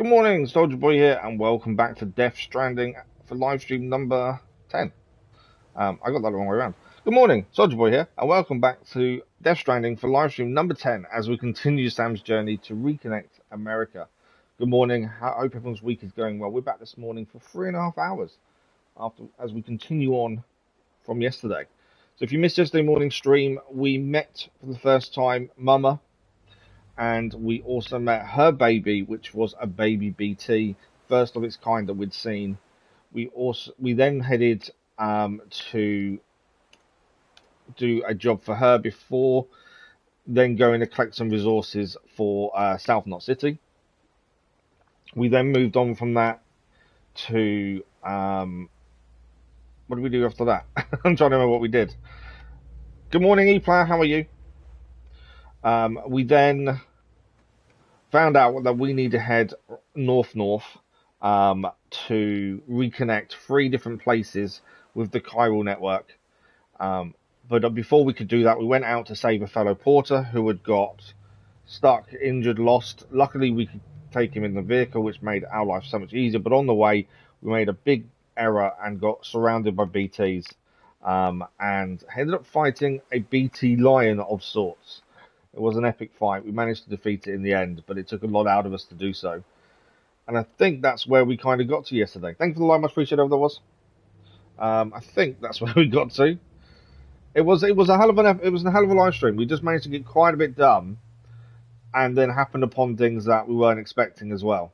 Good morning, Soldier Boy here, and welcome back to Death Stranding for live stream number 10. I got that the wrong way around. Good morning, Soldier Boy here, and welcome back to Death Stranding for live stream number 10 as we continue Sam's journey to reconnect America. Good morning, I hope everyone's week is going well. We're back this morning for 3.5 hours as we continue on from yesterday. So if you missed yesterday morning stream, we met for the first time Mama, and we also met her baby, which was a baby BT, first of its kind that we'd seen. We then headed to do a job for her before then going to collect some resources for South Knot City. We then moved on from that to what did we do after that? I'm trying to remember what we did. Good morning, E-Player, how are you? We then found out that we need to head north to reconnect 3 different places with the Chiral network. But before we could do that, we went out to save a fellow porter who had got stuck, injured, lost. Luckily, we could take him in the vehicle, which made our life so much easier. But on the way, we made a big error and got surrounded by BTs and ended up fighting a BT lion of sorts. It was an epic fight. We managed to defeat it in the end, but it took a lot out of us to do so. And I think that's where we kind of got to yesterday. Thank you for the line, much appreciated, whoever that was. I think that's where we got to. It was a hell of a live stream. We just managed to get quite a bit done, and then happened upon things that we weren't expecting as well.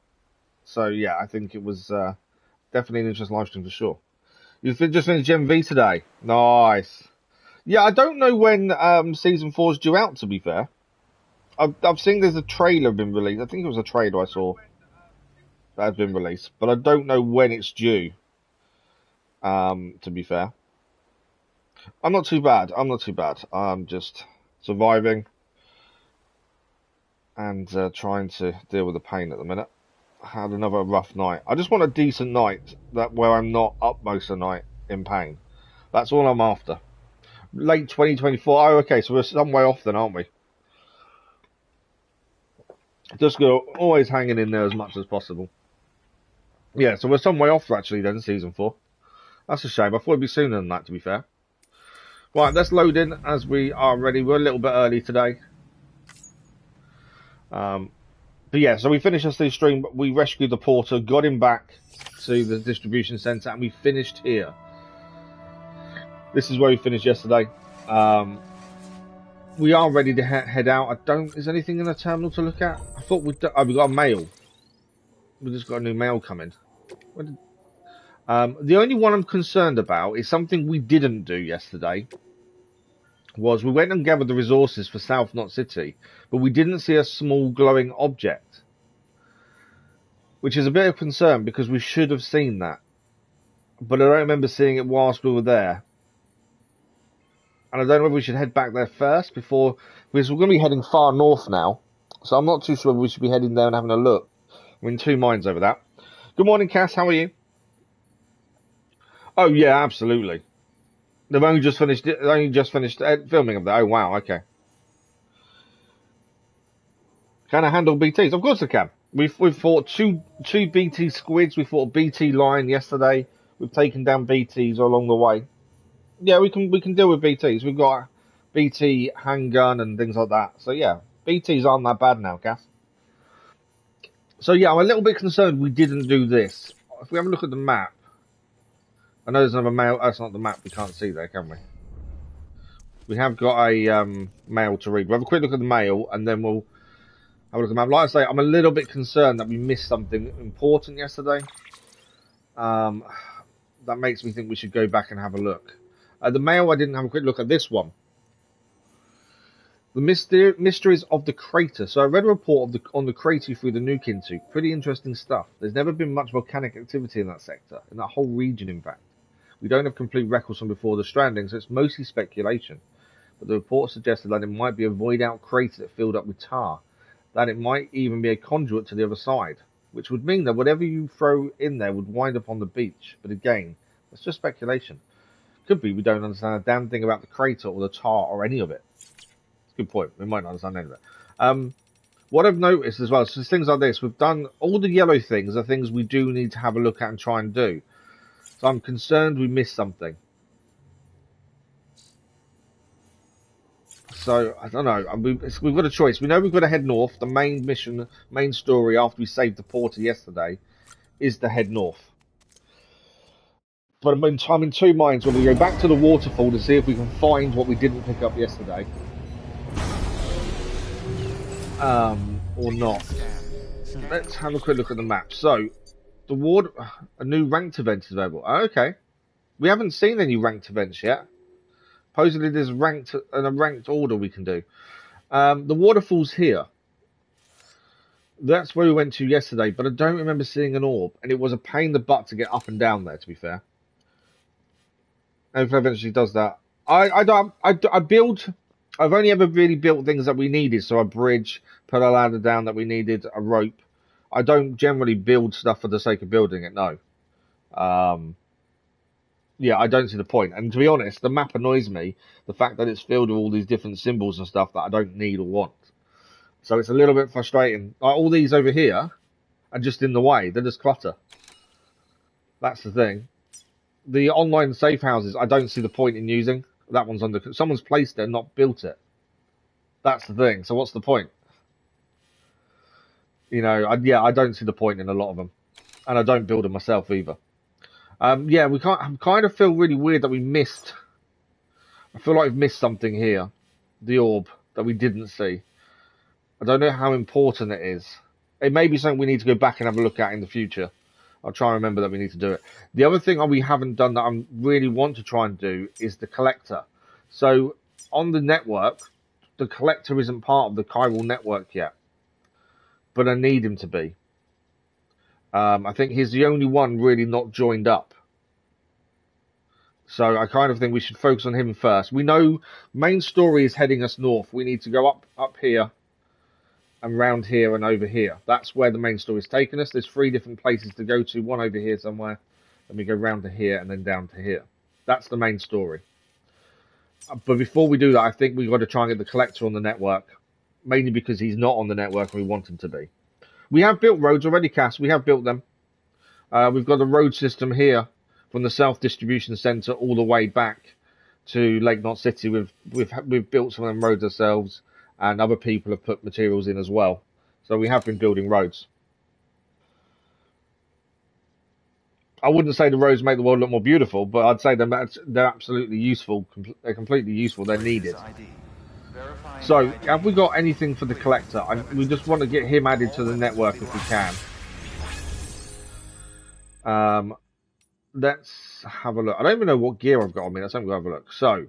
So yeah, I think it was definitely an interesting live stream for sure. You just finished Gen V today. Nice. Yeah, I don't know when Season 4 is due out, to be fair. I've seen there's a trailer been released. I think it was a trailer I saw that has been released. But I don't know when it's due, to be fair. I'm not too bad. I'm just surviving and trying to deal with the pain at the minute. I had another rough night. I just want a decent night where I'm not up most of the night in pain. That's all I'm after. Late 2024. Oh, okay, so we're some way off then, aren't we? Just always hanging in there as much as possible. Yeah, so we're some way off actually then, Season 4. That's a shame. I thought it'd be sooner than that, to be fair. Right, let's load in as we are ready. We're a little bit early today. But yeah, so we finished yesterday's stream. We rescued the porter, got him back to the distribution centre, and we finished here. This is where we finished yesterday. We are ready to head out. Is there anything in the terminal to look at? I thought we got a mail. We just got a new mail coming. The only one I'm concerned about is something we didn't do yesterday. We went and gathered the resources for South Knot City, but we didn't see a small glowing object, which is a bit of concern because we should have seen that. But I don't remember seeing it whilst we were there. And I don't know whether we should head back there first because we're going to be heading far north now. So I'm not too sure whether we should be heading there and having a look. I'm in two minds over that. Good morning, Cass. How are you? Oh yeah, absolutely. They've only just finished filming of that. Oh wow, okay. Can I handle BTs? Of course I can. We've fought two BT squids. We fought a BT lion yesterday. We've taken down BTs along the way. Yeah, we can deal with BTs. We've got a BT handgun and things like that. So yeah, BTs aren't that bad now, Cass. So yeah, I'm a little bit concerned we didn't do this. If we have a look at the map, I know there's another mail. That's not the map. We can't see there, can we? We have got a mail to read. We'll have a quick look at the mail, and then we'll have a look at the map. Like I say, I'm a little bit concerned that we missed something important yesterday. That makes me think we should go back and have a look. The mail, I didn't have a quick look at this one. The mysteries of the crater. So I read a report on the crater through the nuke into. Pretty interesting stuff. There's never been much volcanic activity in that sector, in that whole region, in fact. We don't have complete records from before the stranding, so it's mostly speculation. But the report suggested that it might be a void-out crater that filled up with tar. That it might even be a conduit to the other side. Which would mean that whatever you throw in there would wind up on the beach. But again, that's just speculation. Could be we don't understand a damn thing about the crater or the tar or any of it. It's a good point. We might not understand any of it. What I've noticed as well, so things like this, we've done all the yellow things are things we do need to have a look at and try and do. So I'm concerned we missed something. So I don't know. We've got a choice. We know we've got to head north. The main mission, main story after we saved the porter yesterday, is to head north. But I'm in two minds whether we go back to the waterfall to see if we can find what we didn't pick up yesterday, or not. Let's have a quick look at the map. So, a new ranked event is available. Oh, okay, we haven't seen any ranked events yet. Supposedly there's a ranked order we can do. The waterfall's here. That's where we went to yesterday, but I don't remember seeing an orb, and it was a pain in the butt to get up and down there, to be fair. And if it eventually does that, I build. I've only ever really built things that we needed, so a bridge, put a ladder down that we needed, a rope. I don't generally build stuff for the sake of building it, no. Yeah, I don't see the point. And to be honest, the map annoys me, the fact that it's filled with all these different symbols and stuff that I don't need or want. So it's a little bit frustrating. Like all these over here are just in the way. They're just clutter. That's the thing. The online safe houses, I don't see the point in using. That one's under... Someone's placed it, not built it. That's the thing. So what's the point? You know, I don't see the point in a lot of them. And I don't build them myself either. Yeah, I kind of feel really weird that we missed... I feel like we've missed something here. The orb that we didn't see. I don't know how important it is. It may be something we need to go back and have a look at in the future. I'll try and remember that we need to do it. The other thing we haven't done that I really want to try and do is the collector. So on the network, the collector isn't part of the Chiral network yet. But I need him to be. I think he's the only one really not joined up. So I kind of think we should focus on him first. We know main story is heading us north. We need to go up here and round here and over here. That's where the main story is taking us. There's 3 different places to go to. One over here somewhere. Then we go round to here and then down to here. That's the main story. But before we do that, I think we've got to try and get the collector on the network. Mainly because he's not on the network and we want him to be. We have built roads already, Cass. We have built them. We've got a road system here from the South Distribution Centre all the way back to Lake Knot City. We've built some of them roads ourselves, and other people have put materials in as well. So we have been building roads. I wouldn't say the roads make the world look more beautiful, but I'd say they're absolutely useful. They're completely useful. They're needed. So, have we got anything for the collector? We just want to get him added to the network if we can. Let's have a look. I don't even know what gear I've got on me. Let's have a look. So,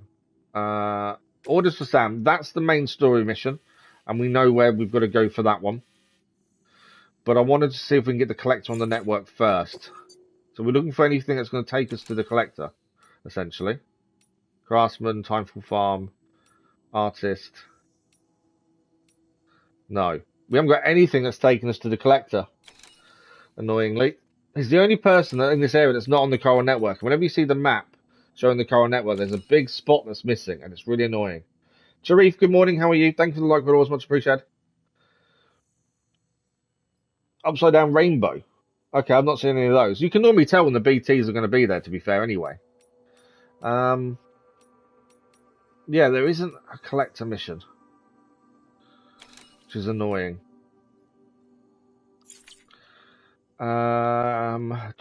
orders for Sam. That's the main story mission, and we know where we've got to go for that one. But I wanted to see if we can get the collector on the network first. So we're looking for anything that's going to take us to the collector, essentially. Craftsman, Timeful Farm, Artist. No. We haven't got anything that's taken us to the collector, annoyingly. He's the only person in this area that's not on the Chiral network. Whenever you see the map showing the Chiral network, there's a big spot that's missing, and it's really annoying. Sharif, good morning. How are you? Thank you for the like, but always much appreciated. Upside down rainbow. Okay, I've not seen any of those. You can normally tell when the BTs are going to be there, to be fair, anyway. Yeah, there isn't a collector mission, which is annoying. If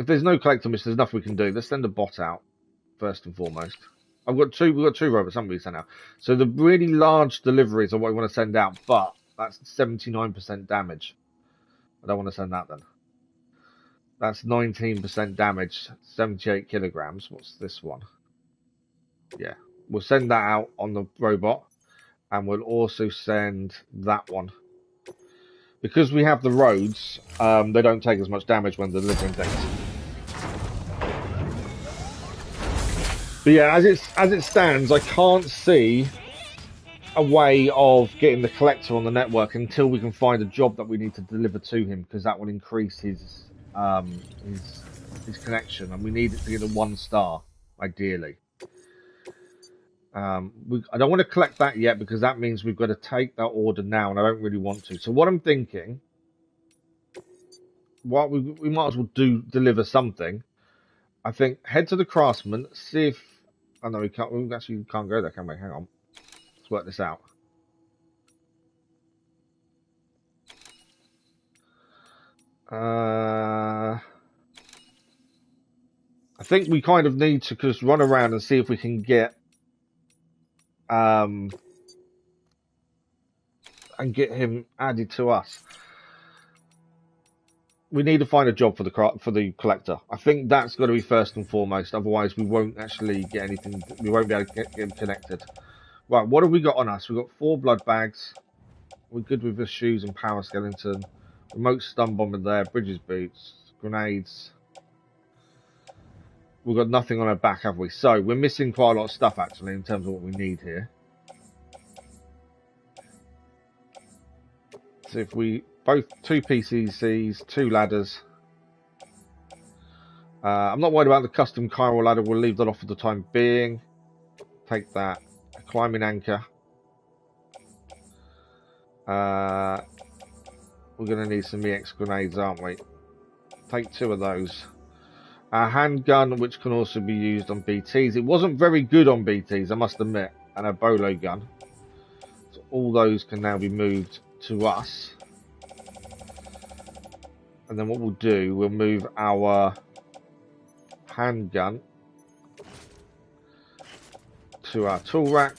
there's no collector mission, there's nothing we can do. Let's send a bot out first and foremost. We've got two robots, haven't we, sent out? So the really large deliveries are what we want to send out, but that's 79% damage. I don't want to send that then. That's 19% damage, 78 kilograms. What's this one? Yeah, we'll send that out on the robot, and we'll also send that one. Because we have the roads, they don't take as much damage when delivering things. But yeah, as it stands, I can't see a way of getting the collector on the network until we can find a job that we need to deliver to him, because that will increase his connection, and we need it to get a 1 star, ideally. I don't want to collect that yet because that means we've got to take that order now, and I don't really want to. So what I'm thinking, what we might as well deliver something. I think head to the craftsman, see if. Oh no, we can't. We actually can't go there, can we? Hang on. Let's work this out. I think we kind of need to just run around and see if we can get and get him added to us. We need to find a job for the collector. I think that's got to be first and foremost. Otherwise, we won't actually get anything. We won't be able to get him connected. Right, what have we got on us? We've got 4 blood bags. We're good with the shoes and power skeleton. Remote stun bomber there. Bridges boots. Grenades. We've got nothing on our back, have we? So we're missing quite a lot of stuff actually in terms of what we need here. So if we both 2 PCCs, 2 ladders. I'm not worried about the custom chiral ladder. We'll leave that off for the time being. Take that. A climbing anchor. We're going to need some EX grenades, aren't we? Take 2 of those. A handgun, which can also be used on BTs. It wasn't very good on BTs, I must admit. And a bolo gun. So all those can now be moved to us. And then what we'll do, we'll move our handgun to our tool rack.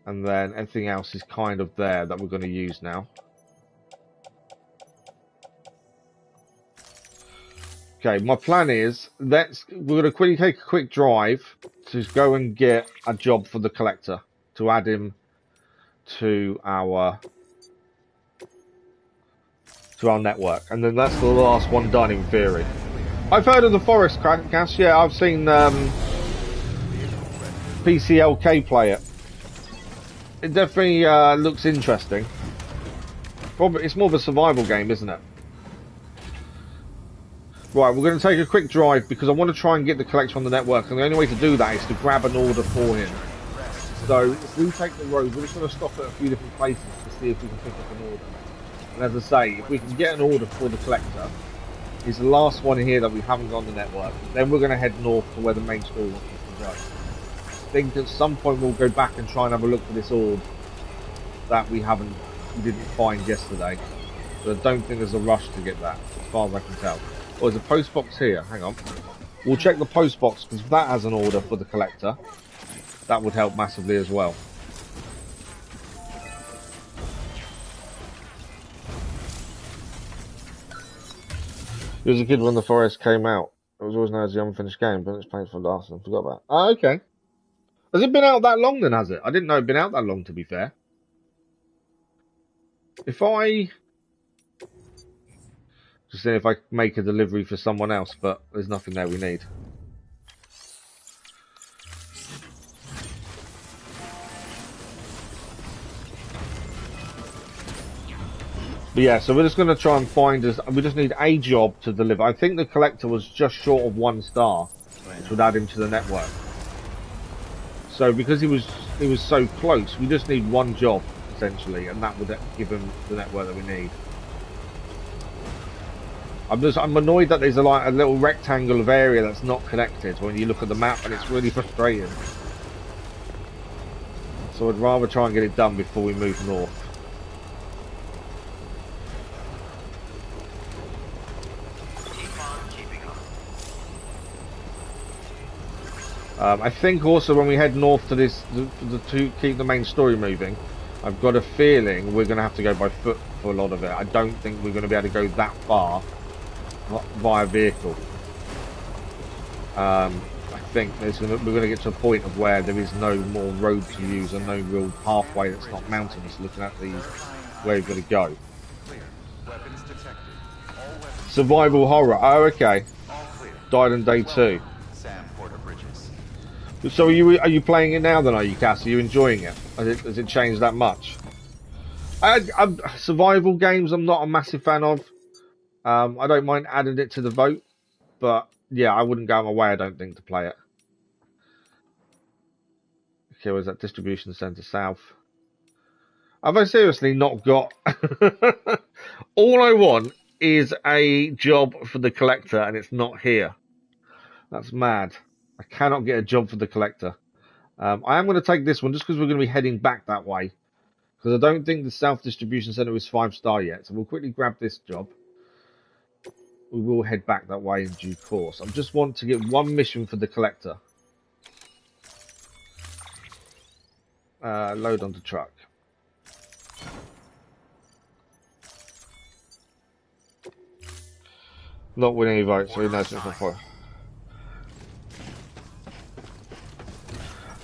And then everything else is kind of there that we're going to use now. Okay, my plan is we're going to quickly take a quick drive to go and get a job for the collector to add him to our network, and then that's the last one done in theory. I've heard of the forest gas. Yeah, I've seen PCLK play it. It definitely looks interesting. Probably it's more of a survival game, isn't it? Right, we're going to take a quick drive because I want to try and get the collector on the network, and the only way to do that is to grab an order for him. So if we take the road, we're just going to stop at a few different places to see if we can pick up an order. And as I say, if we can get an order for the collector, it's the last one here that we haven't got on the network. Then we're going to head north to where the main story wants us to go. I think at some point we'll go back and try and have a look for this orb that we didn't find yesterday. But I don't think there's a rush to get that, as far as I can tell. Oh, there's a post box here. Hang on. We'll check the post box, because if that has an order for the collector, that would help massively as well. It was a kid when the forest came out. It was always known as the unfinished game, but it's played for last and forgot about it. Oh, okay. Has it been out that long then, has it? I didn't know it'd been out that long, to be fair. If I... Just see if I make a delivery for someone else, but there's nothing there we need. But yeah, so we're just going to try and find us. We just need a job to deliver. I think the collector was just short of 1 star, which would add him to the network. So because he was so close, we just need 1 job essentially, and that would give him the network that we need. I'm annoyed that there's a little rectangle of area that's not connected when you look at the map, and it's really frustrating. So I'd rather try and get it done before we move north. I think also when we head north to this, to keep the main story moving, I've got a feeling we're going to have to go by foot for a lot of it. I don't think we're going to be able to go that far via vehicle. I think we're going to get to a point of where there is no more road to use and no real pathway that's not mountainous, looking at where you've got to go. Survival horror. Oh, okay. Died on day 2. So are you playing it now then, are you, Cass? Are you enjoying it? Has it changed that much? Survival games I'm not a massive fan of. I don't mind adding it to the vote, but yeah, I wouldn't go my way, I don't think, to play it. Okay, where's that distribution centre south? Have I seriously not got... All I want is a job for the collector, and it's not here. That's mad. I cannot get a job for the collector. I am going to take this one just because we're going to be heading back that way. Because I don't think the South Distribution Centre is 5-star yet. So we'll quickly grab this job. We will head back that way in due course. I just want to get one mission for the collector. Load onto truck. Not winning any votes, so he knows it's for.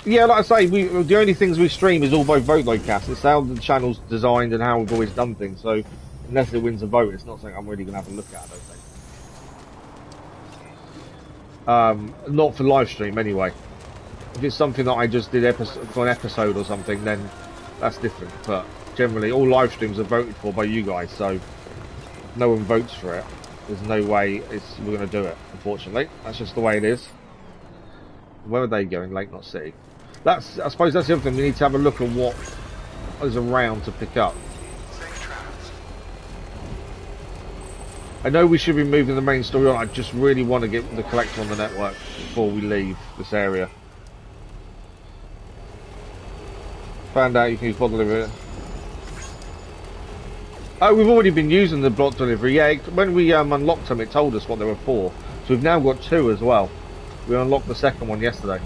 Yeah, like I say, the only things we stream is all by vote though, Cass. It's how the channel's designed and how we've always done things. So unless it wins a vote, it's not something I'm really going to have a look at, I don't think. Not for live stream anyway. If it's something that I just did for an episode or something, then that's different. But generally, all live streams are voted for by you guys, so if no one votes for it, there's no way we're going to do it, unfortunately. That's just the way it is. Where are they going? Lake Knot City. I suppose that's the other thing. We need to have a look at what is around to pick up. I know we should be moving the main story on. I just really want to get the collector on the network before we leave this area. Found out you can use block delivery. Oh, we've already been using the block delivery. Yeah, when we unlocked them, it told us what they were for. So we've now got 2 as well. We unlocked the second one yesterday.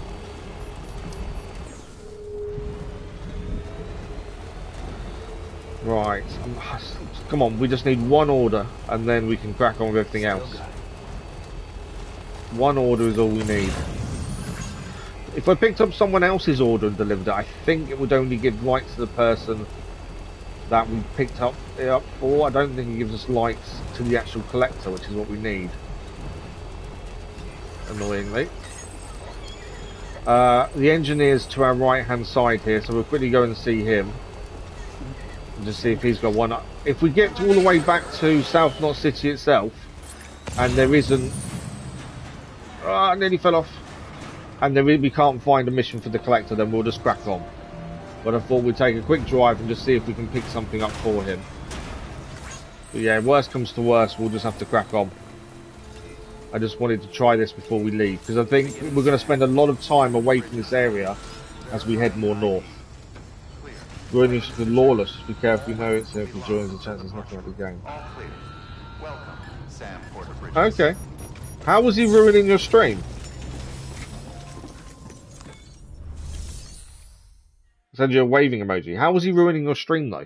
Right. Come on, we just need one order and then we can crack on with everything else. One order is all we need. If I picked up someone else's order and delivered it, I think it would only give lights to the person that we picked up for. I don't think it gives us lights to the actual collector, which is what we need. Annoyingly. The engineer's to our right hand side here, so we'll quickly go and see him and just see if he's got one. If we get all the way back to South Knot City itself and there isn't... I nearly fell off. And then we can't find a mission for the collector, then we'll just crack on. But I thought we'd take a quick drive and just see if we can pick something up for him. But yeah, worst comes to worst, we'll just have to crack on. I just wanted to try this before we leave, because I think we're going to spend a lot of time away from this area as we head more north. Ruining the lawless, just be careful, you know it's there if he joins, the chance there's nothing at the game. Okay. How was he ruining your stream? Send you a waving emoji. How was he ruining your stream though?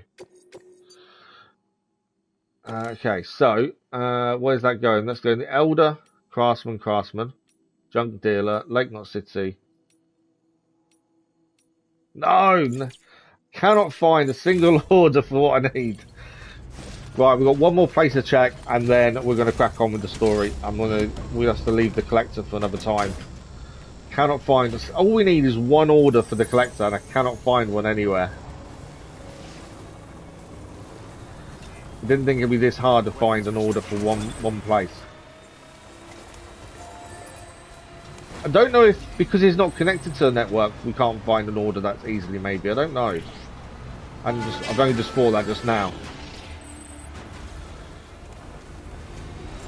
Okay, so where's that going? Let's go to the Elder, Craftsman, Junk Dealer, Lake Knot City. No, cannot find a single order for what I need. Right, we've got one more place to check, and then we're going to crack on with the story. We have to leave the collector for another time. Cannot find us. All we need is one order for the collector, and I cannot find one anywhere. I didn't think it'd be this hard to find an order for one place. I don't know if because he's not connected to the network, we can't find an order that's easily. Maybe I don't know. I've only just thought that just now.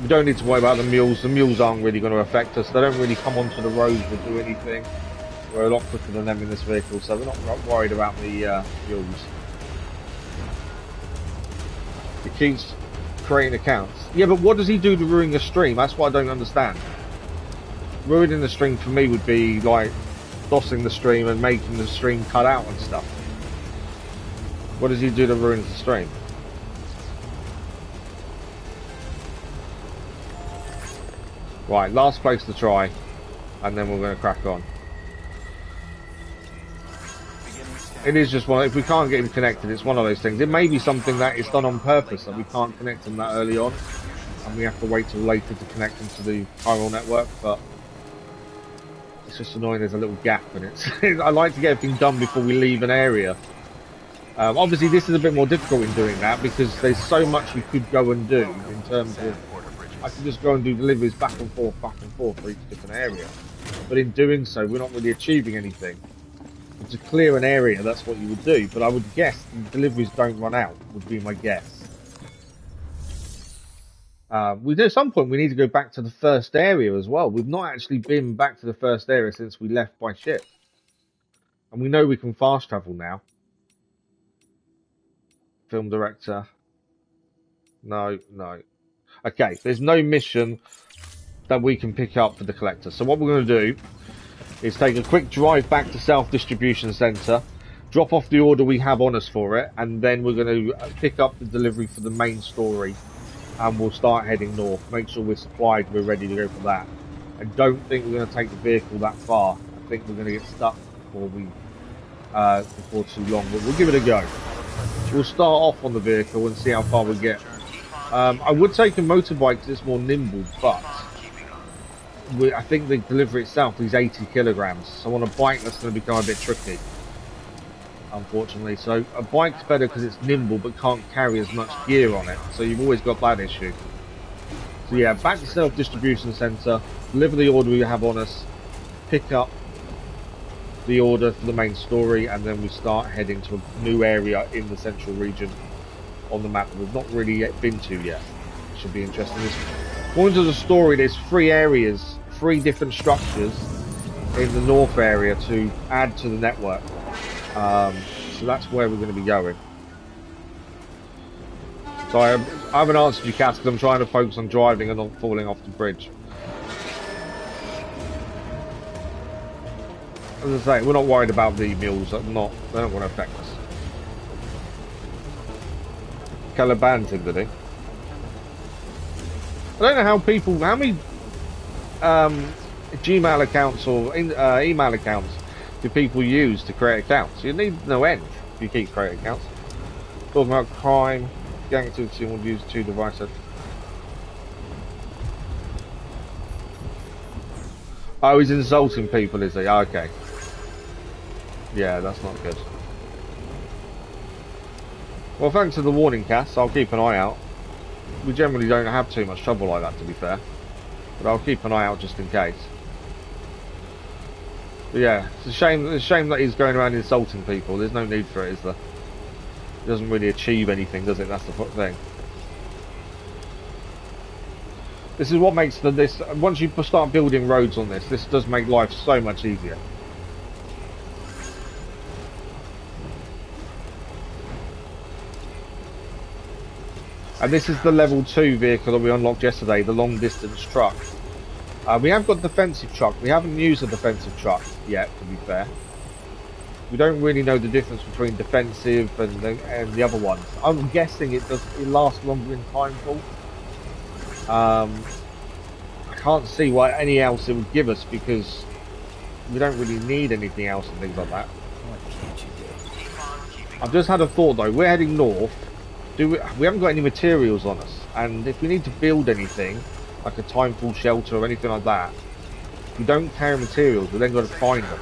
We don't need to worry about the mules. The mules aren't really going to affect us. They don't really come onto the roads or do anything. We're a lot quicker than them in this vehicle, so we're not worried about the mules. It keeps creating accounts. Yeah, but what does he do to ruin the stream? That's what I don't understand. Ruining the stream for me would be like DOSing the stream and making the stream cut out and stuff. What does he do to ruin the stream? Right, last place to try, and then we're going to crack on. It is just one. If we can't get him connected, it's one of those things. It may be something that is done on purpose, that we can't connect him that early on, and we have to wait till later to connect him to the Chiral network. But it's just annoying. There's a little gap, and I like to get everything done before we leave an area. Obviously, this is a bit more difficult in doing that because there's so much we could go and do in terms of. I can just go and do deliveries back and forth for each different area. But in doing so, we're not really achieving anything. to clear an area, that's what you would do. But I would guess the deliveries don't run out, would be my guess. We do at some point we need to go back to the first area as well. We've not actually been back to the first area since we left by ship. And we know we can fast travel now. Film director. No, no. Okay, there's no mission that we can pick up for the collector. So what we're going to do is take a quick drive back to South Distribution Centre, drop off the order we have on us for it, and then we're going to pick up the delivery for the main story, and we'll start heading north. Make sure we're supplied, we're ready to go for that. I don't think we're going to take the vehicle that far. I think we're going to get stuck before too long, but we'll give it a go. We'll start off on the vehicle and see how far we get. I would take a motorbike because it's more nimble, but I think the delivery itself is 80 kilograms, so on a bike that's going to become a bit tricky, unfortunately. So a bike's better because it's nimble but can't carry as much gear on it, so you've always got that issue. So yeah, back to Self Distribution Centre, deliver the order we have on us, pick up the order for the main story, and then we start heading to a new area in the central region on the map that we've not really yet been to yet. Should be interesting. According to the story, there's 3 areas, 3 different structures in the north area to add to the network. So that's where we're going to be going. So I haven't answered you, Cass, because I'm trying to focus on driving and not falling off the bridge. As I say, we're not worried about the mules. They don't want to affect us. Caliban thing, did he? I don't know how many Gmail accounts or email accounts do people use to create accounts? You need no end if you keep creating accounts. Talking about crime, gang activity will use 2 devices. Oh, he's insulting people, is he? Oh, okay. Yeah, that's not good. Well, thanks for the warning, Cass. I'll keep an eye out. We generally don't have too much trouble like that, to be fair. But I'll keep an eye out just in case. But yeah, it's a shame that he's going around insulting people. There's no need for it, is there? It doesn't really achieve anything, does it? That's the thing. This is what makes this. Once you start building roads on this does make life so much easier. And this is the level 2 vehicle that we unlocked yesterday, the long distance truck. We have got a defensive truck. We haven't used a defensive truck yet, to be fair. We don't really know the difference between defensive and the other ones. I'm guessing it lasts longer in timefall. I can't see why any else it would give us, because we don't really need anything else and things like that. I've just had a thought though. We're heading north. We haven't got any materials on us, and if we need to build anything like a timefall shelter or anything like that, if we don't carry materials, we then got to find them.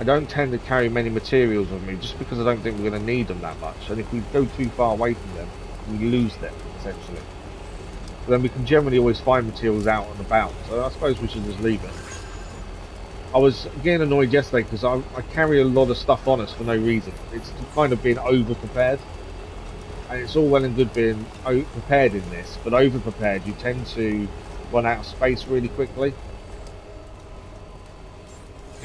I don't tend to carry many materials with me just because I don't think we're going to need them that much, and if we go too far away from them, we lose them essentially. But then we can generally always find materials out and about, so I suppose we should just leave it. I was getting annoyed yesterday because I carry a lot of stuff on us for no reason. It's kind of being over-prepared. And it's all well and good being prepared in this, but over-prepared, you tend to run out of space really quickly.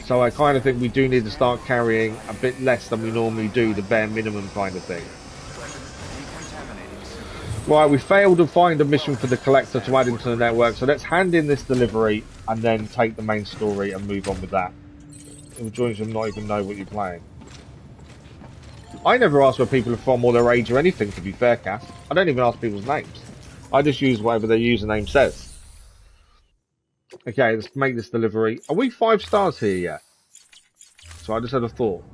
So I kind of think we do need to start carrying a bit less than we normally do, the bare minimum kind of thing. Right, we failed to find a mission for the collector to add into the network, so let's hand in this delivery and then take the main story and move on with that. It joins them not even know what you're playing. I never ask where people are from or their age or anything, to be fair, Cass. I don't even ask people's names. I just use whatever their username says. Okay, let's make this delivery. Are we 5 stars here yet? So I just had a thought.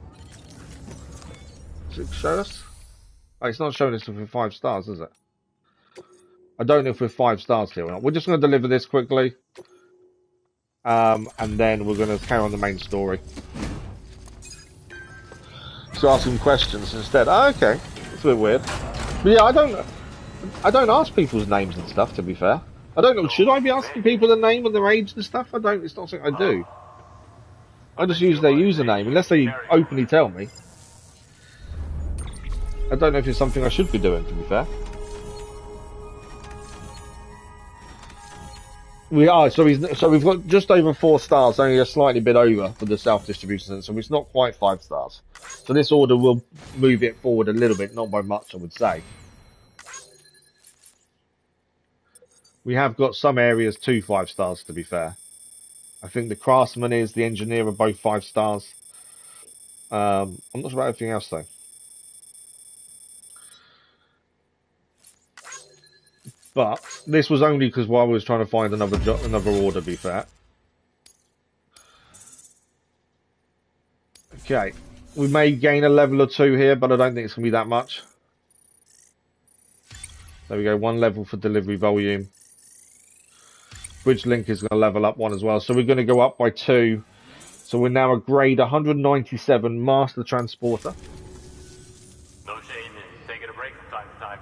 Does it show us? Oh, it's not showing us if we're 5 stars, is it? I don't know if we're 5 stars here or not. We're just going to deliver this quickly. And then we're going to carry on the main story. So ask some questions instead. Oh, okay. It's a bit weird. But yeah, I don't ask people's names and stuff, to be fair. I don't know, should I be asking people their name and their age and stuff? It's not something I do. I just use their username, unless they openly tell me. I don't know if it's something I should be doing, to be fair. We are, so we've got just over 4 stars, only a slightly bit over for the South Distribution Centre, so it's not quite 5 stars. So this order will move it forward a little bit, not by much, I would say. We have got some areas 2 5 stars, to be fair. I think the Craftsman is, the Engineer are both 5 stars. I'm not sure about everything else, though. But this was only because while I was trying to find another order, to be fair. Okay. We may gain a level or 2 here, but I don't think it's going to be that much. There we go, 1 level for delivery volume. Bridge link is going to level up 1 as well. So we're going to go up by 2. So we're now a grade 197 Master Transporter. No shame in taking a break from time to time.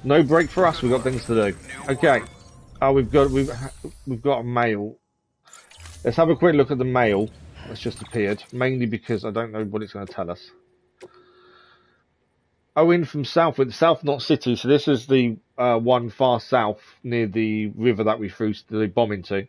No break for us, we've got things to do. Okay. We've got a mail. Let's have a quick look at the mail that's just appeared, mainly because I don't know what it's going to tell us. Owen from South Knot City, so this is the one far south near the river that we threw the bomb into. I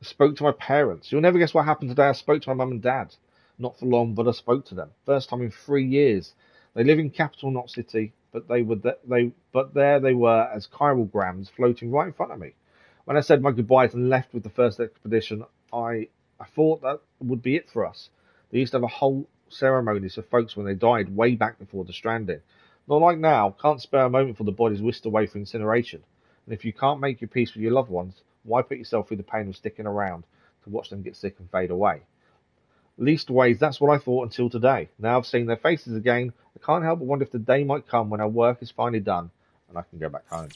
spoke to my parents. You'll never guess what happened today. I spoke to my mum and dad. Not for long, but I spoke to them. First time in 3 years. They live in capital Knot City, but there they were as chiral grams floating right in front of me. When I said my goodbyes and left with the first expedition, I thought that would be it for us. They used to have a whole ceremonies for folks when they died way back before the stranding. Not like now, can't spare a moment for the bodies whisked away for incineration. And if you can't make your peace with your loved ones, why put yourself through the pain of sticking around to watch them get sick and fade away? Leastways, that's what I thought until today. Now I've seen their faces again, I can't help but wonder if the day might come when our work is finally done and I can go back home.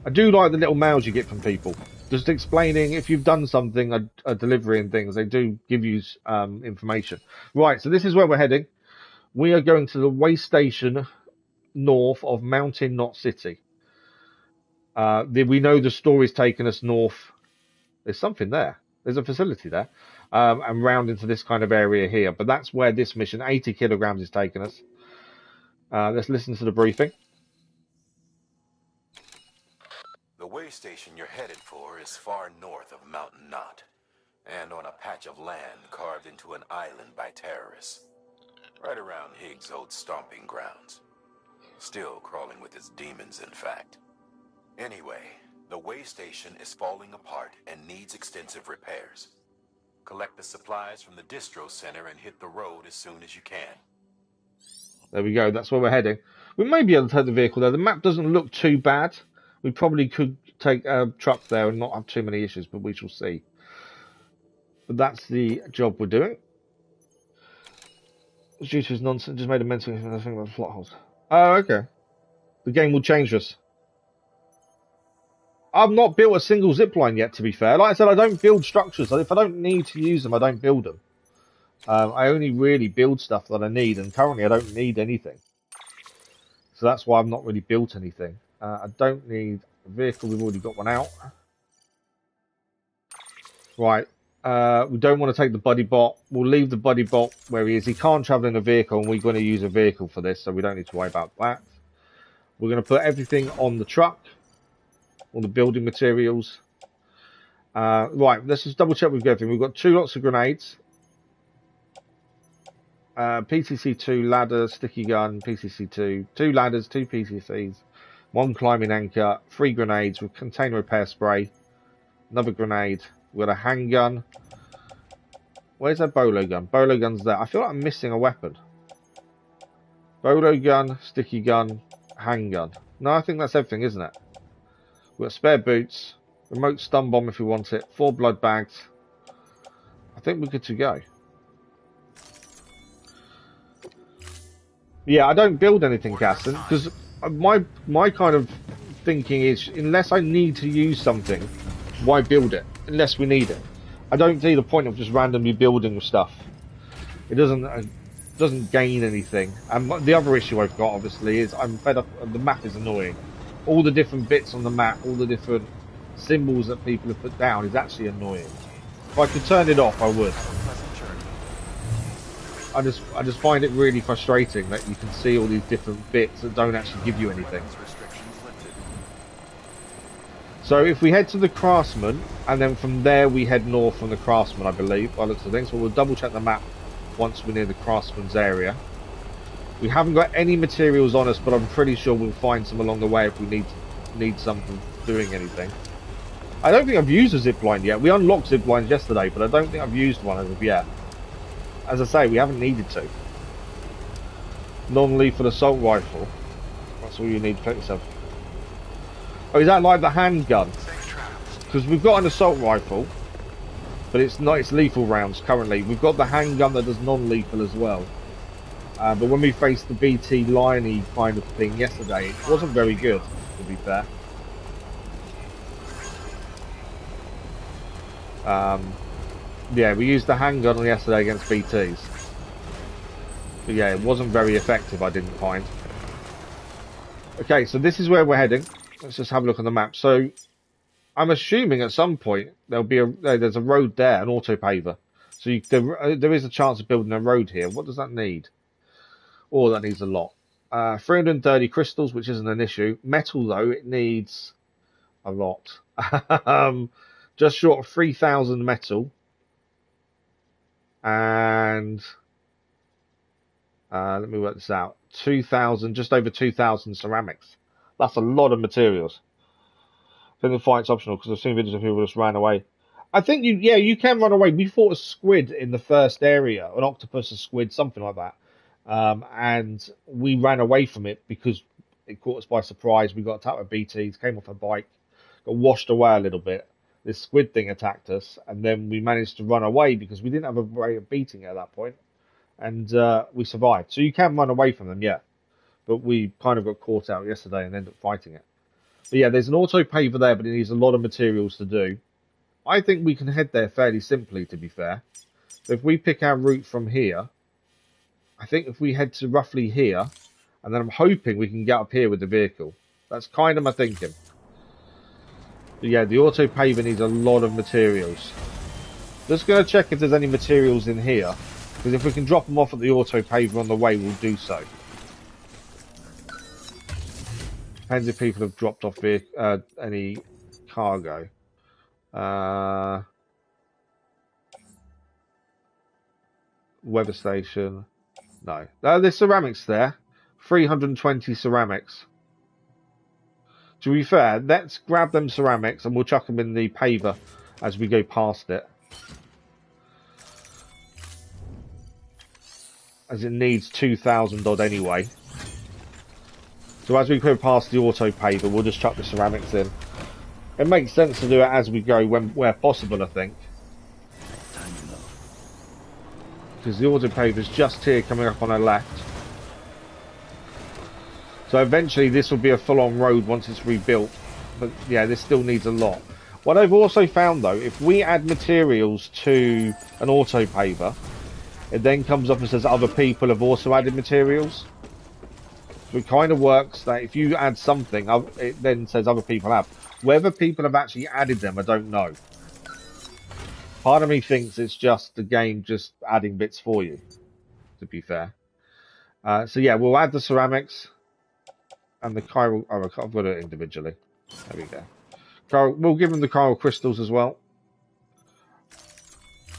I do like the little mails you get from people. Just explaining if you've done something, a delivery and things, they do give you information. Right, so this is where we're heading. We are going to the way station north of Mountain Knot City. We know the story's taken us north. There's something there. There's a facility there. And round into this kind of area here. But that's where this mission, 80 kilograms, is taking us. Let's listen to the briefing. The way station you're headed for is far north of Mountain Knot, and on a patch of land carved into an island by terrorists. Right around Higgs' old stomping grounds. Still crawling with its demons, in fact. Anyway, the way station is falling apart and needs extensive repairs. Collect the supplies from the distro center and hit the road as soon as you can. There we go, that's where we're heading. We may be able to take the vehicle there. The map doesn't look too bad. We probably could take a truck there and not have too many issues, but we shall see. But that's the job we're doing. Due to his nonsense, just made a mental thing about the plot holes. Oh, okay. The game will change us. I've not built a single zipline yet, to be fair. Like I said, I don't build structures. So if I don't need to use them, I don't build them. I only really build stuff that I need, and currently I don't need anything. So that's why I've not really built anything. I don't need a vehicle. We've already got one out. Right. We don't want to take the buddy bot. We'll leave the buddy bot where he is. He can't travel in a vehicle, and we're going to use a vehicle for this, so we don't need to worry about that. We're going to put everything on the truck, all the building materials. Right, let's just double check we've got everything. We've got 2 lots of grenades. PCC2, ladder, sticky gun, PCC2, 2 ladders, 2 PCCs, 1 climbing anchor, 3 grenades with container repair spray, another grenade. We've got a handgun. Where's that bolo gun? Bolo gun's there. I feel like I'm missing a weapon. Bolo gun, sticky gun, handgun. No, I think that's everything, isn't it? We've got spare boots, remote stun bomb if we want it, 4 blood bags. I think we're good to go. Yeah, I don't build anything, Gaston, because my kind of thinking is, unless I need to use something, why build it? Unless we need it. I don't see the point of just randomly building stuff. It doesn't gain anything. And the other issue I've got, obviously, is I'm fed up. The map is annoying. All the different bits on the map, all the different symbols that people have put down is actually annoying. If I could turn it off, I would. Have a pleasant journey. I just find it really frustrating that you can see all these different bits that don't actually give you anything. Weapons restrictions lifted. So if we head to the Craftsman, and then from there we head north from the Craftsman, I believe, by the looks of things. So we'll double check the map once we're near the Craftsman's area. We haven't got any materials on us, but I'm pretty sure we'll find some along the way if we need something doing anything. I don't think I've used a zipline yet. We unlocked ziplines yesterday, but I don't think I've used one as of yet. As I say, we haven't needed to. Non-lethal assault rifle. That's all you need to protect yourself. Oh, is that like the handgun? Because we've got an assault rifle, but it's not. It's lethal rounds currently. We've got the handgun that does non-lethal as well. But when we faced the BT liney kind of thing yesterday, it wasn't very good, to be fair. Yeah, we used the handgun yesterday against BTs. But yeah, it wasn't very effective, I didn't find. Okay, so this is where we're heading. Let's just have a look on the map. So, I'm assuming at some point there'll be there's a road there, an auto paver. So there is a chance of building a road here. What does that need? Oh, that needs a lot. 330 crystals, which isn't an issue. Metal, though, it needs a lot. Just short of 3,000 metal. And let me work this out. 2,000, just over 2,000 ceramics. That's a lot of materials. I think the fight's optional because I've seen videos of people just ran away. I think you can run away. We fought a squid in the first area, an octopus, a squid, something like that. And we ran away from it because it caught us by surprise. We got attacked with BTs, came off a bike, got washed away a little bit. This squid thing attacked us, and then we managed to run away because we didn't have a way of beating it at that point, and we survived. So you can run away from them, yeah, but we kind of got caught out yesterday and ended up fighting it. But yeah, there's an auto paver there, but it needs a lot of materials to do. I think we can head there fairly simply, to be fair. So if we pick our route from here, I think if we head to roughly here, and then I'm hoping we can get up here with the vehicle. That's kind of my thinking. But yeah, the auto paver needs a lot of materials. Just going to check if there's any materials in here, because if we can drop them off at the auto paver on the way, we'll do so. Depends if people have dropped off any cargo. Weather station. No. There's ceramics there. 320 ceramics. To be fair, let's grab them ceramics and we'll chuck them in the paver as we go past it. As it needs 2,000 odd anyway. So as we go past the auto paver, we'll just chuck the ceramics in. It makes sense to do it as we go where possible, I think. Because the auto paver is just here coming up on our left. So eventually this will be a full-on road once it's rebuilt. But yeah, this still needs a lot. What I've also found though, if we add materials to an auto paver, it then comes up and says other people have also added materials. So it kind of works that if you add something, it then says other people have. Whether people have actually added them, I don't know. Part of me thinks it's just the game just adding bits for you, to be fair. So yeah, we'll add the ceramics. And the chiral... Oh, I've got it individually. There we go. We'll give them the chiral crystals as well.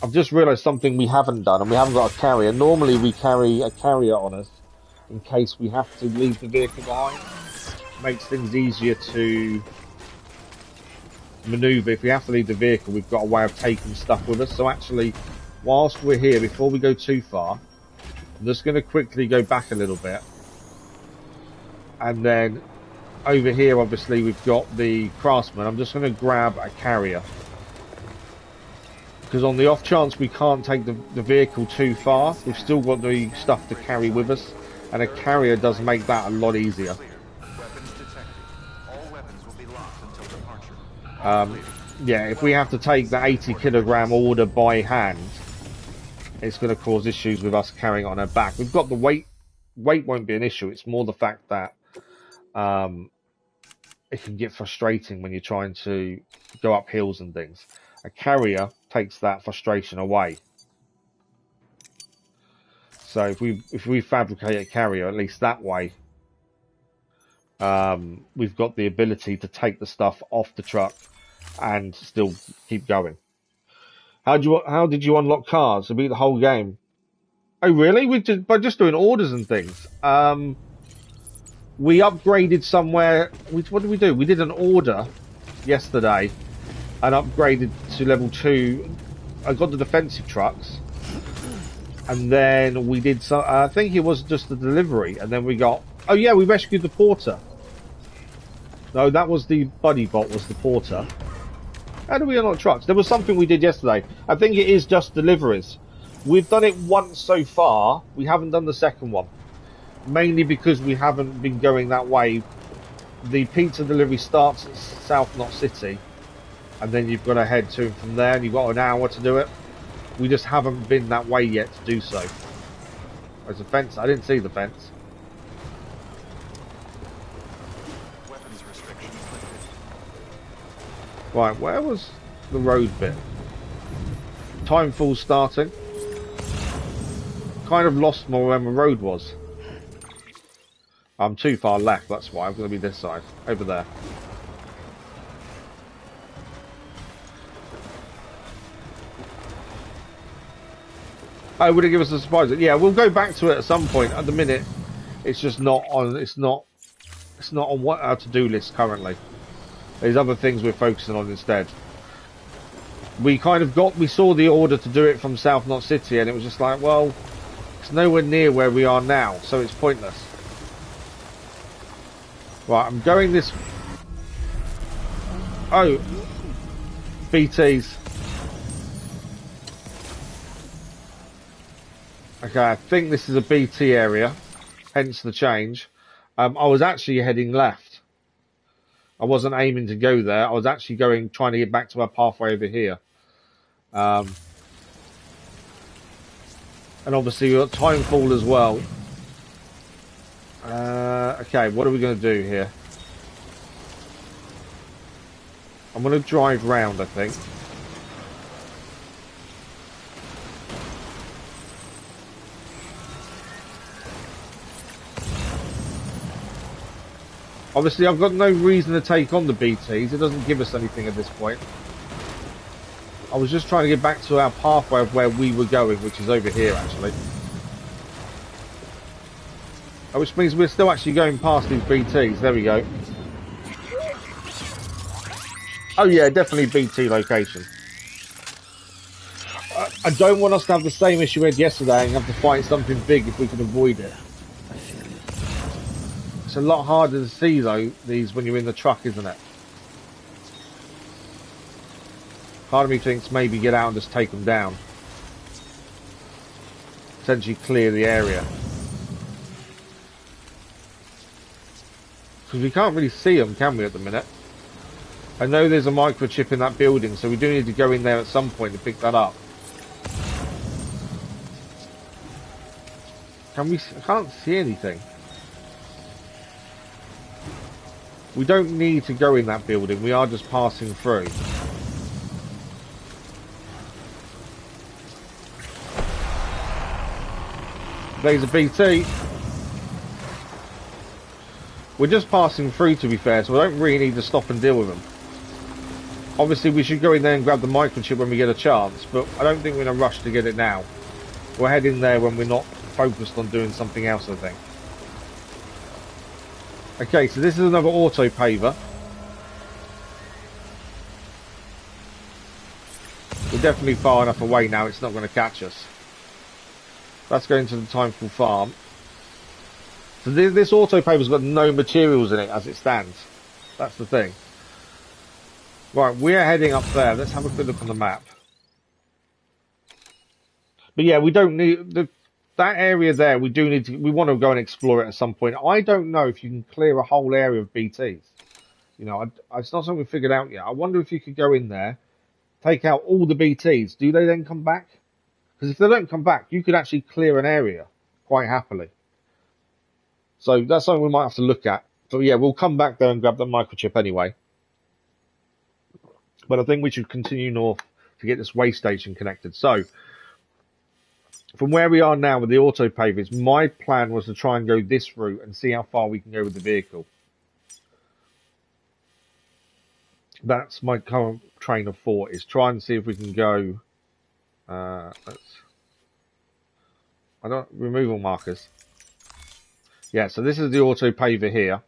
I've just realised something we haven't done, and we haven't got a carrier. Normally we carry a carrier on us in case we have to leave the vehicle behind. Makes things easier to manoeuvre. If we have to leave the vehicle, we've got a way of taking stuff with us. So actually, whilst we're here, before we go too far, I'm just going to quickly go back a little bit. And then over here, obviously, we've got the Craftsman. I'm just going to grab a carrier. Because on the off chance we can't take the vehicle too far, we've still got the stuff to carry with us. And a carrier does make that a lot easier. Yeah, if we have to take the 80 kilogram order by hand, it's going to cause issues with us carrying it on our back. We've got the weight. Weight won't be an issue. It's more the fact that it can get frustrating when you're trying to go up hills and things. A carrier takes that frustration away. So if we fabricate a carrier, at least that way, we've got the ability to take the stuff off the truck and still keep going. How did you unlock cars to beat the whole game? Oh really? By just doing orders and things. We upgraded somewhere. What did we do? We did an order yesterday and upgraded to level 2. I got the defensive trucks, and then we did some. I think it was just the delivery, and then we got. Oh yeah, we rescued the porter. No, that was the buddy bot. Was the porter? How do we unlock trucks? There was something we did yesterday. I think it is just deliveries. We've done it once so far. We haven't done the second one, mainly because we haven't been going that way. The pizza delivery starts at South Knot City, and then you've got to head to and from there, and you've got an hour to do it. We just haven't been that way yet to do so. There's a fence. I didn't see the fence. Weapons restrictions lifted. Right, where was the road bit? Timefall starting. Kind of lost where my road was. I'm too far left, that's why. I'm going to be this side. Over there. Oh, would it give us a surprise? Yeah, we'll go back to it at some point. At the minute, it's just not on. It's not on what our to-do list currently. There's other things we're focusing on instead. We saw the order to do it from South Knot City, and it was just like, well, it's nowhere near where we are now, so it's pointless. Right, I'm going this. Oh, BTs. Okay, I think this is a BT area, hence the change. I was actually heading left. I wasn't aiming to go there. I was actually trying to get back to our pathway over here. And obviously we've got Timefall as well. Okay, what are we going to do here? I'm going to drive round, I think. Obviously, I've got no reason to take on the BTs. It doesn't give us anything at this point. I was just trying to get back to our pathway of where we were going, which is over here, actually. Which means we're still actually going past these BTs. There we go. Oh yeah, definitely BT location. I don't want us to have the same issue we had yesterday and have to fight something big if we can avoid it. It's a lot harder to see though, these when you're in the truck, isn't it? Part of me thinks maybe get out and just take them down. Essentially clear the area. Because we can't really see them, can we, at the minute? I know there's a microchip in that building, so we do need to go in there at some point to pick that up. I can't see anything. We don't need to go in that building, we are just passing through. There's a BT. We're just passing through, to be fair, so we don't really need to stop and deal with them. Obviously, we should go in there and grab the microchip when we get a chance, but I don't think we're in a rush to get it now. We'll head in there when we're not focused on doing something else, I think. Okay, so this is another auto paver. We're definitely far enough away now, it's not going to catch us. That's going to the Timefall farm. So this auto paver's got no materials in it as it stands. That's the thing. Right, we're heading up there. Let's have a quick look on the map. But yeah, we don't need that area there. We do need to. We want to go and explore it at some point. I don't know if you can clear a whole area of BTs. You know, it's not something we figured out yet. I wonder if you could go in there, take out all the BTs. Do they then come back? Because if they don't come back, you could actually clear an area quite happily. So that's something we might have to look at. So yeah, we'll come back there and grab the microchip anyway. But I think we should continue north to get this way station connected. So, from where we are now with the auto pavers, my plan was to try and go this route and see how far we can go with the vehicle. That's my current train of thought, is try and see if we can go... removal markers. Yeah, so this is the auto paver here.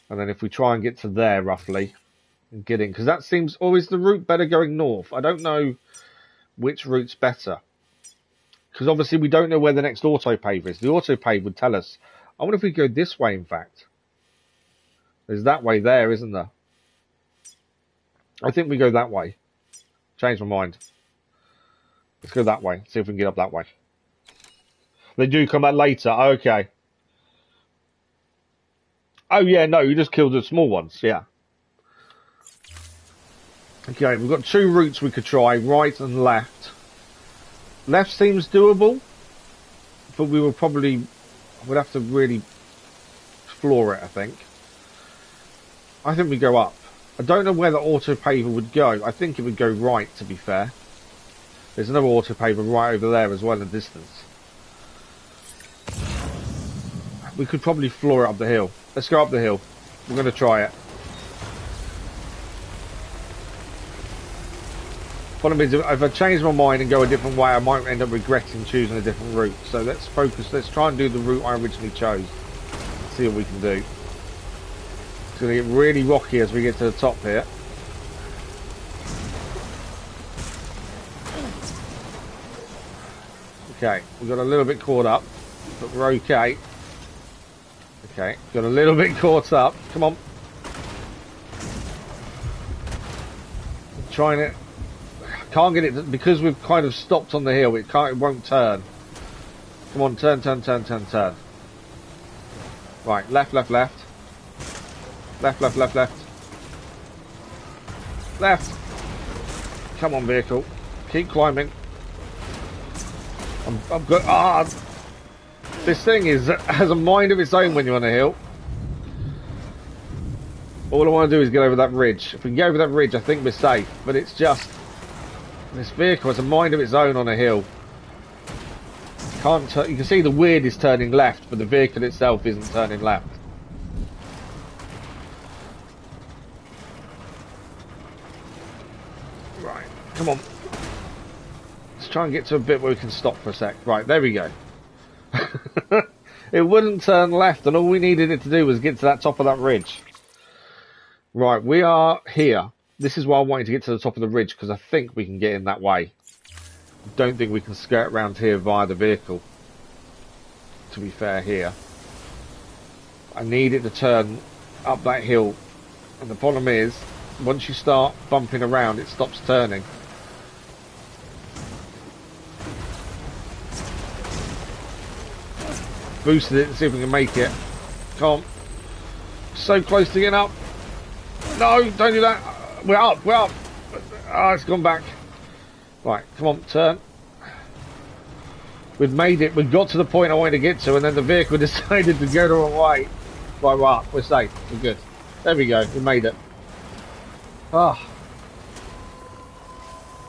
And then if we try and get to there, roughly, and get in, because that seems always the route better going north. I don't know which route's better. Because obviously we don't know where the next auto paver is. The auto paver would tell us. I wonder if we go this way, in fact. There's that way there, isn't there? I think we go that way. Change my mind. Let's go that way. See if we can get up that way. They do come out later. Okay. Oh, yeah, no, you just killed the small ones. Yeah. Okay, we've got two routes we could try, right and left. Left seems doable, but we will probably... We'd have to really explore it, I think. I think we go up. I don't know where the auto paver would go. I think it would go right, to be fair. There's another auto paver right over there as well in the distance. We could probably floor it up the hill. Let's go up the hill. We're going to try it. Problem is, if I change my mind and go a different way, I might end up regretting choosing a different route. So let's focus. Let's try and do the route I originally chose. See what we can do. It's going to get really rocky as we get to the top here. Okay, we got a little bit caught up, but we're okay. Okay, got a little bit caught up. Come on. I'm trying it. Can't get it because we've kind of stopped on the hill. It won't turn. Come on, turn. Right, left. Left. Come on, vehicle. Keep climbing. I'm good. This thing has a mind of its own when you're on a hill. All I want to do is get over that ridge. If we can get over that ridge, I think we're safe. But it's just... This vehicle has a mind of its own on a hill. You can see the weird is turning left, but the vehicle itself isn't turning left. Right, come on. Let's try and get to a bit where we can stop for a sec. Right, there we go. It wouldn't turn left, and all we needed it to do was get to that top of that ridge. Right, we are here. This is why I wanted to get to the top of the ridge, because I think we can get in that way. I don't think we can skirt around here via the vehicle. To be fair here. I need it to turn up that hill. And the problem is, once you start bumping around, it stops turning. Boosted it to see if we can make it. Come on. So close to getting up. No, don't do that. We're up. It's gone back. Right, come on, turn. We've made it. We've got to the point I wanted to get to, and then the vehicle decided to go the wrong way. Right, we're up. We're safe. We're good. There we go. We made it.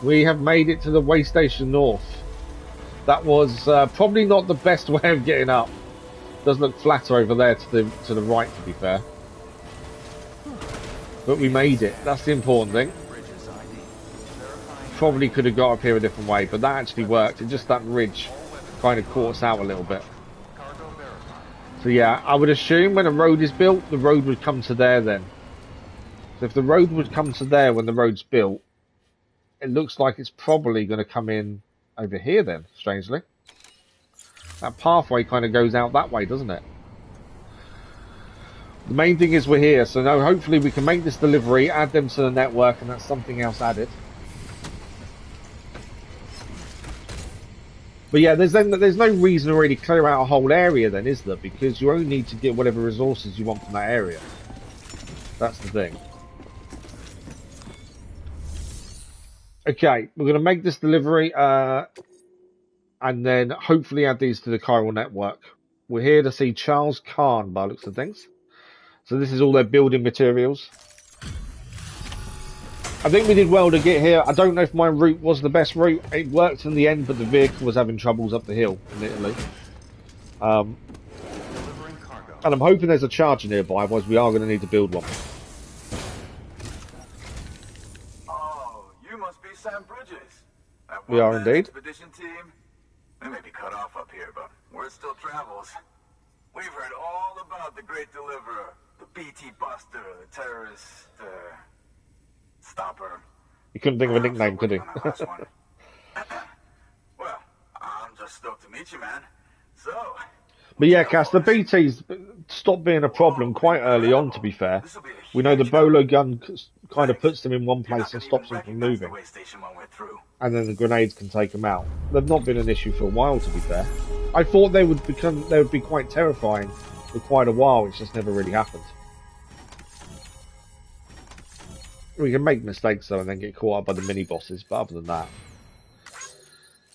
We have made it to the way station north. That was probably not the best way of getting up. Does look flatter over there to the right, to be fair. But we made it. That's the important thing. Probably could have got up here a different way, but that actually worked. It's just that ridge kind of caught us out a little bit. So yeah, I would assume when a road is built, the road would come to there then. So if the road would come to there when the road's built, it looks like it's probably going to come in over here then, strangely. That pathway kind of goes out that way, doesn't it? The main thing is we're here, so now hopefully we can make this delivery, add them to the network, and that's something else added. But yeah, there's no reason to really clear out a whole area then, is there? Because you only need to get whatever resources you want from that area. That's the thing. Okay, we're going to make this delivery, and then hopefully add these to the chiral network. We're here to see Charles Khan by the looks of things. So this is all their building materials. I think we did well to get here. I don't know if my route was the best route. It worked in the end, but the vehicle was having troubles up the hill in Italy. Delivering cargo. And I'm hoping there's a charger nearby, otherwise we are going to need to build one. Oh, you must be Sam Bridges. That We are one-man indeed. expedition team. We may be cut off up here, but word still travels. We've heard all about the Great Deliverer, the BT Buster, the terrorist stopper. He couldn't think of a nickname, could he? On that last one. Well, I'm just stoked to meet you, man. So. But yeah, Cass, the BTs stopped being a problem quite early on, to be fair. We know the bolo gun kind of puts them in one place and stops them from moving. And then the grenades can take them out. They've not been an issue for a while, to be fair. I thought they would be quite terrifying for quite a while. It's just never really happened. We can make mistakes though and then get caught up by the mini bosses, but other than that.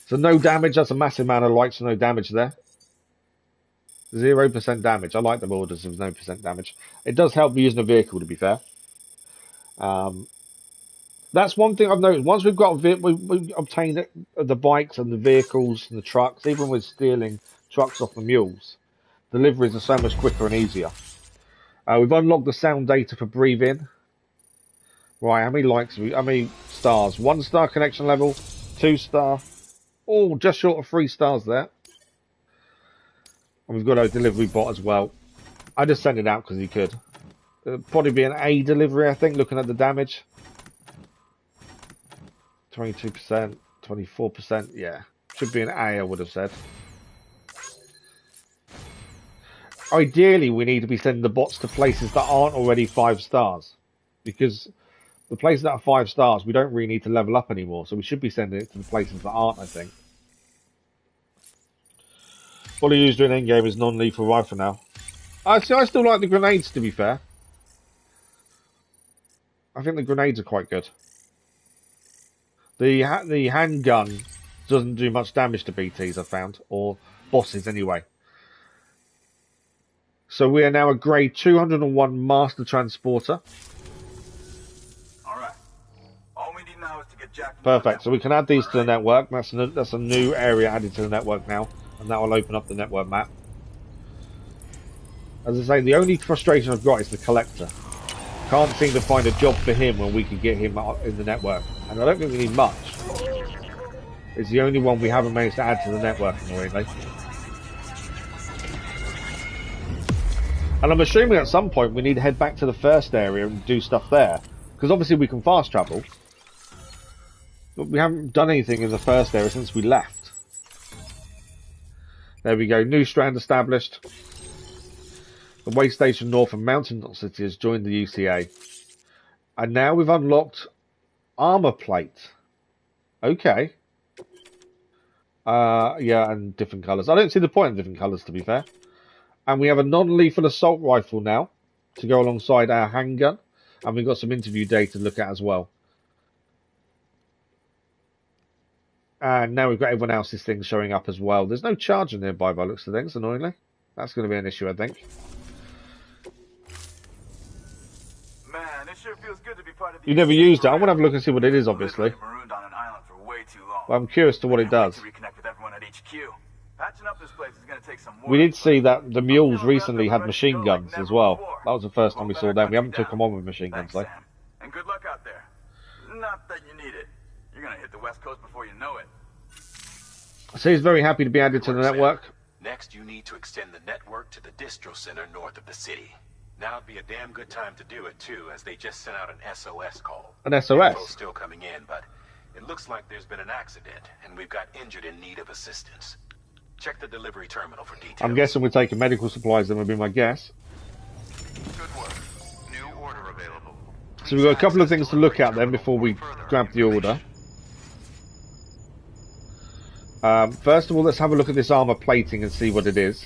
So no damage, that's a massive amount of lights, so no damage there. 0% damage. I like the orders of 0% damage. It does help me using a vehicle, to be fair. That's one thing I've noticed. Once we've got we obtained the bikes and the vehicles and the trucks, even with stealing trucks off the mules, deliveries are so much quicker and easier. We've unlocked the sound data for breathe in. Right, how many likes? How many stars? 1-star connection level, 2-star. Oh, just short of 3 stars there. And we've got a delivery bot as well. I just sent it out because he could. It'll probably be an A delivery, I think, looking at the damage. 22%, 24%, yeah. Should be an A, I would have said. Ideally, we need to be sending the bots to places that aren't already 5 stars. Because the places that are 5 stars, we don't really need to level up anymore. So we should be sending it to the places that aren't, I think. All you use during endgame is non-lethal rifle now. I still like the grenades, to be fair. I think the grenades are quite good. The handgun doesn't do much damage to BTs, I've found. Or bosses, anyway. So we are now a grade 201 master transporter. Alright. All we need now is to get Jack. Perfect. So we can add these to the network. That's a new area added to the network now. And that will open up the network map. As I say, the only frustration I've got is the collector. Can't seem to find a job for him when we can get him in the network. And I don't think we need much. It's the only one we haven't managed to add to the network, annoyingly. And I'm assuming at some point we need to head back to the first area and do stuff there. Because obviously we can fast travel. But we haven't done anything in the first area since we left. There we go. New strand established. The way station north of Mountain City has joined the UCA. And now we've unlocked armor plate. Okay. Yeah, and different colours. I don't see the point in different colours, to be fair. And we have a non-lethal assault rifle now to go alongside our handgun. And we've got some interview data to look at as well. And now we've got everyone else's things showing up as well. There's no charger nearby by looks of things, annoyingly. That's going to be an issue, I think. Man, it sure feels good to be part of the You never used it. I want to have a look and see what it is, obviously. Marooned on an island for way too long. But I'm curious to what it does. To reconnect with everyone at HQ. Patching up this place is going to take some work. We did see that the Mules recently had machine guns as well. That was the first time we saw them. We haven't took them on with machine guns, though. And good luck out there. Not that you need it. You're going to hit the West Coast before you know it. So he's very happy to be added to the network. Next, you need to extend the network to the distro center north of the city. Now would be a damn good time to do it, too, as they just sent out an SOS call. An SOS? Info's still coming in, but it looks like there's been an accident, and we've got injured in need of assistance. Check the delivery terminal for details. I'm guessing we're taking medical supplies, then would be my guess. Good work. New order available. So we've got a couple of things to look at then before we grab the order. First of all, let's have a look at this armor plating and see what it is.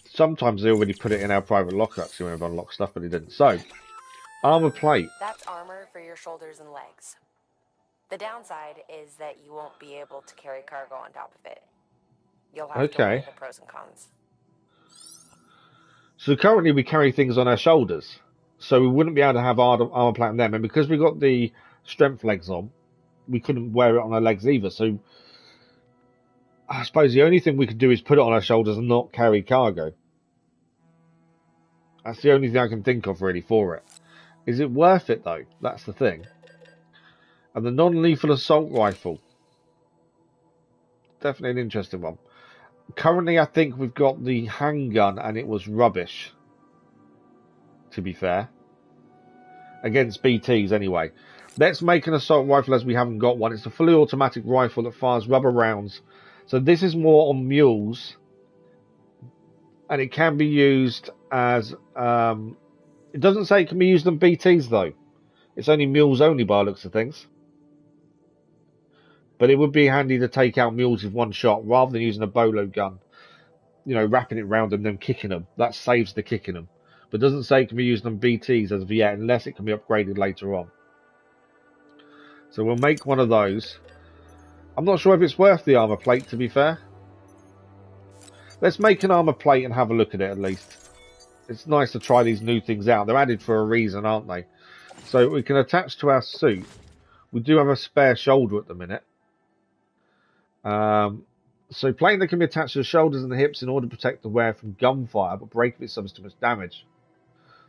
Sometimes they already put it in our private locker, actually, when we've unlocked stuff, but it didn't. So, armor plate. That's armor for your shoulders and legs. The downside is that you won't be able to carry cargo on top of it. You'll have to weigh the pros and cons. So currently we carry things on our shoulders. So we wouldn't be able to have armor plate on them. And because we got the strength legs on, we couldn't wear it on our legs either. So I suppose the only thing we could do is put it on our shoulders and not carry cargo. That's the only thing I can think of really for it. Is it worth it though? That's the thing. And the non-lethal assault rifle. Definitely an interesting one. Currently, I think we've got the handgun and it was rubbish. To be fair. Against BTs anyway. Let's make an assault rifle as we haven't got one. It's a fully automatic rifle that fires rubber rounds. So this is more on mules. And it can be used as... it doesn't say it can be used on BTs though. It's only mules only by the looks of things. But it would be handy to take out mules with one shot rather than using a bolo gun. You know, wrapping it round and then kicking them. That saves the kicking them. But it doesn't say it can be used on BTs as of yet unless it can be upgraded later on. So we'll make one of those. I'm not sure if it's worth the armor plate, to be fair. Let's make an armor plate and have a look at it at least. It's nice to try these new things out. They're added for a reason, aren't they? So we can attach to our suit. We do have a spare shoulder at the minute. So plate that can be attached to the shoulders and the hips in order to protect the wearer from gunfire, but break if it suffers too much damage.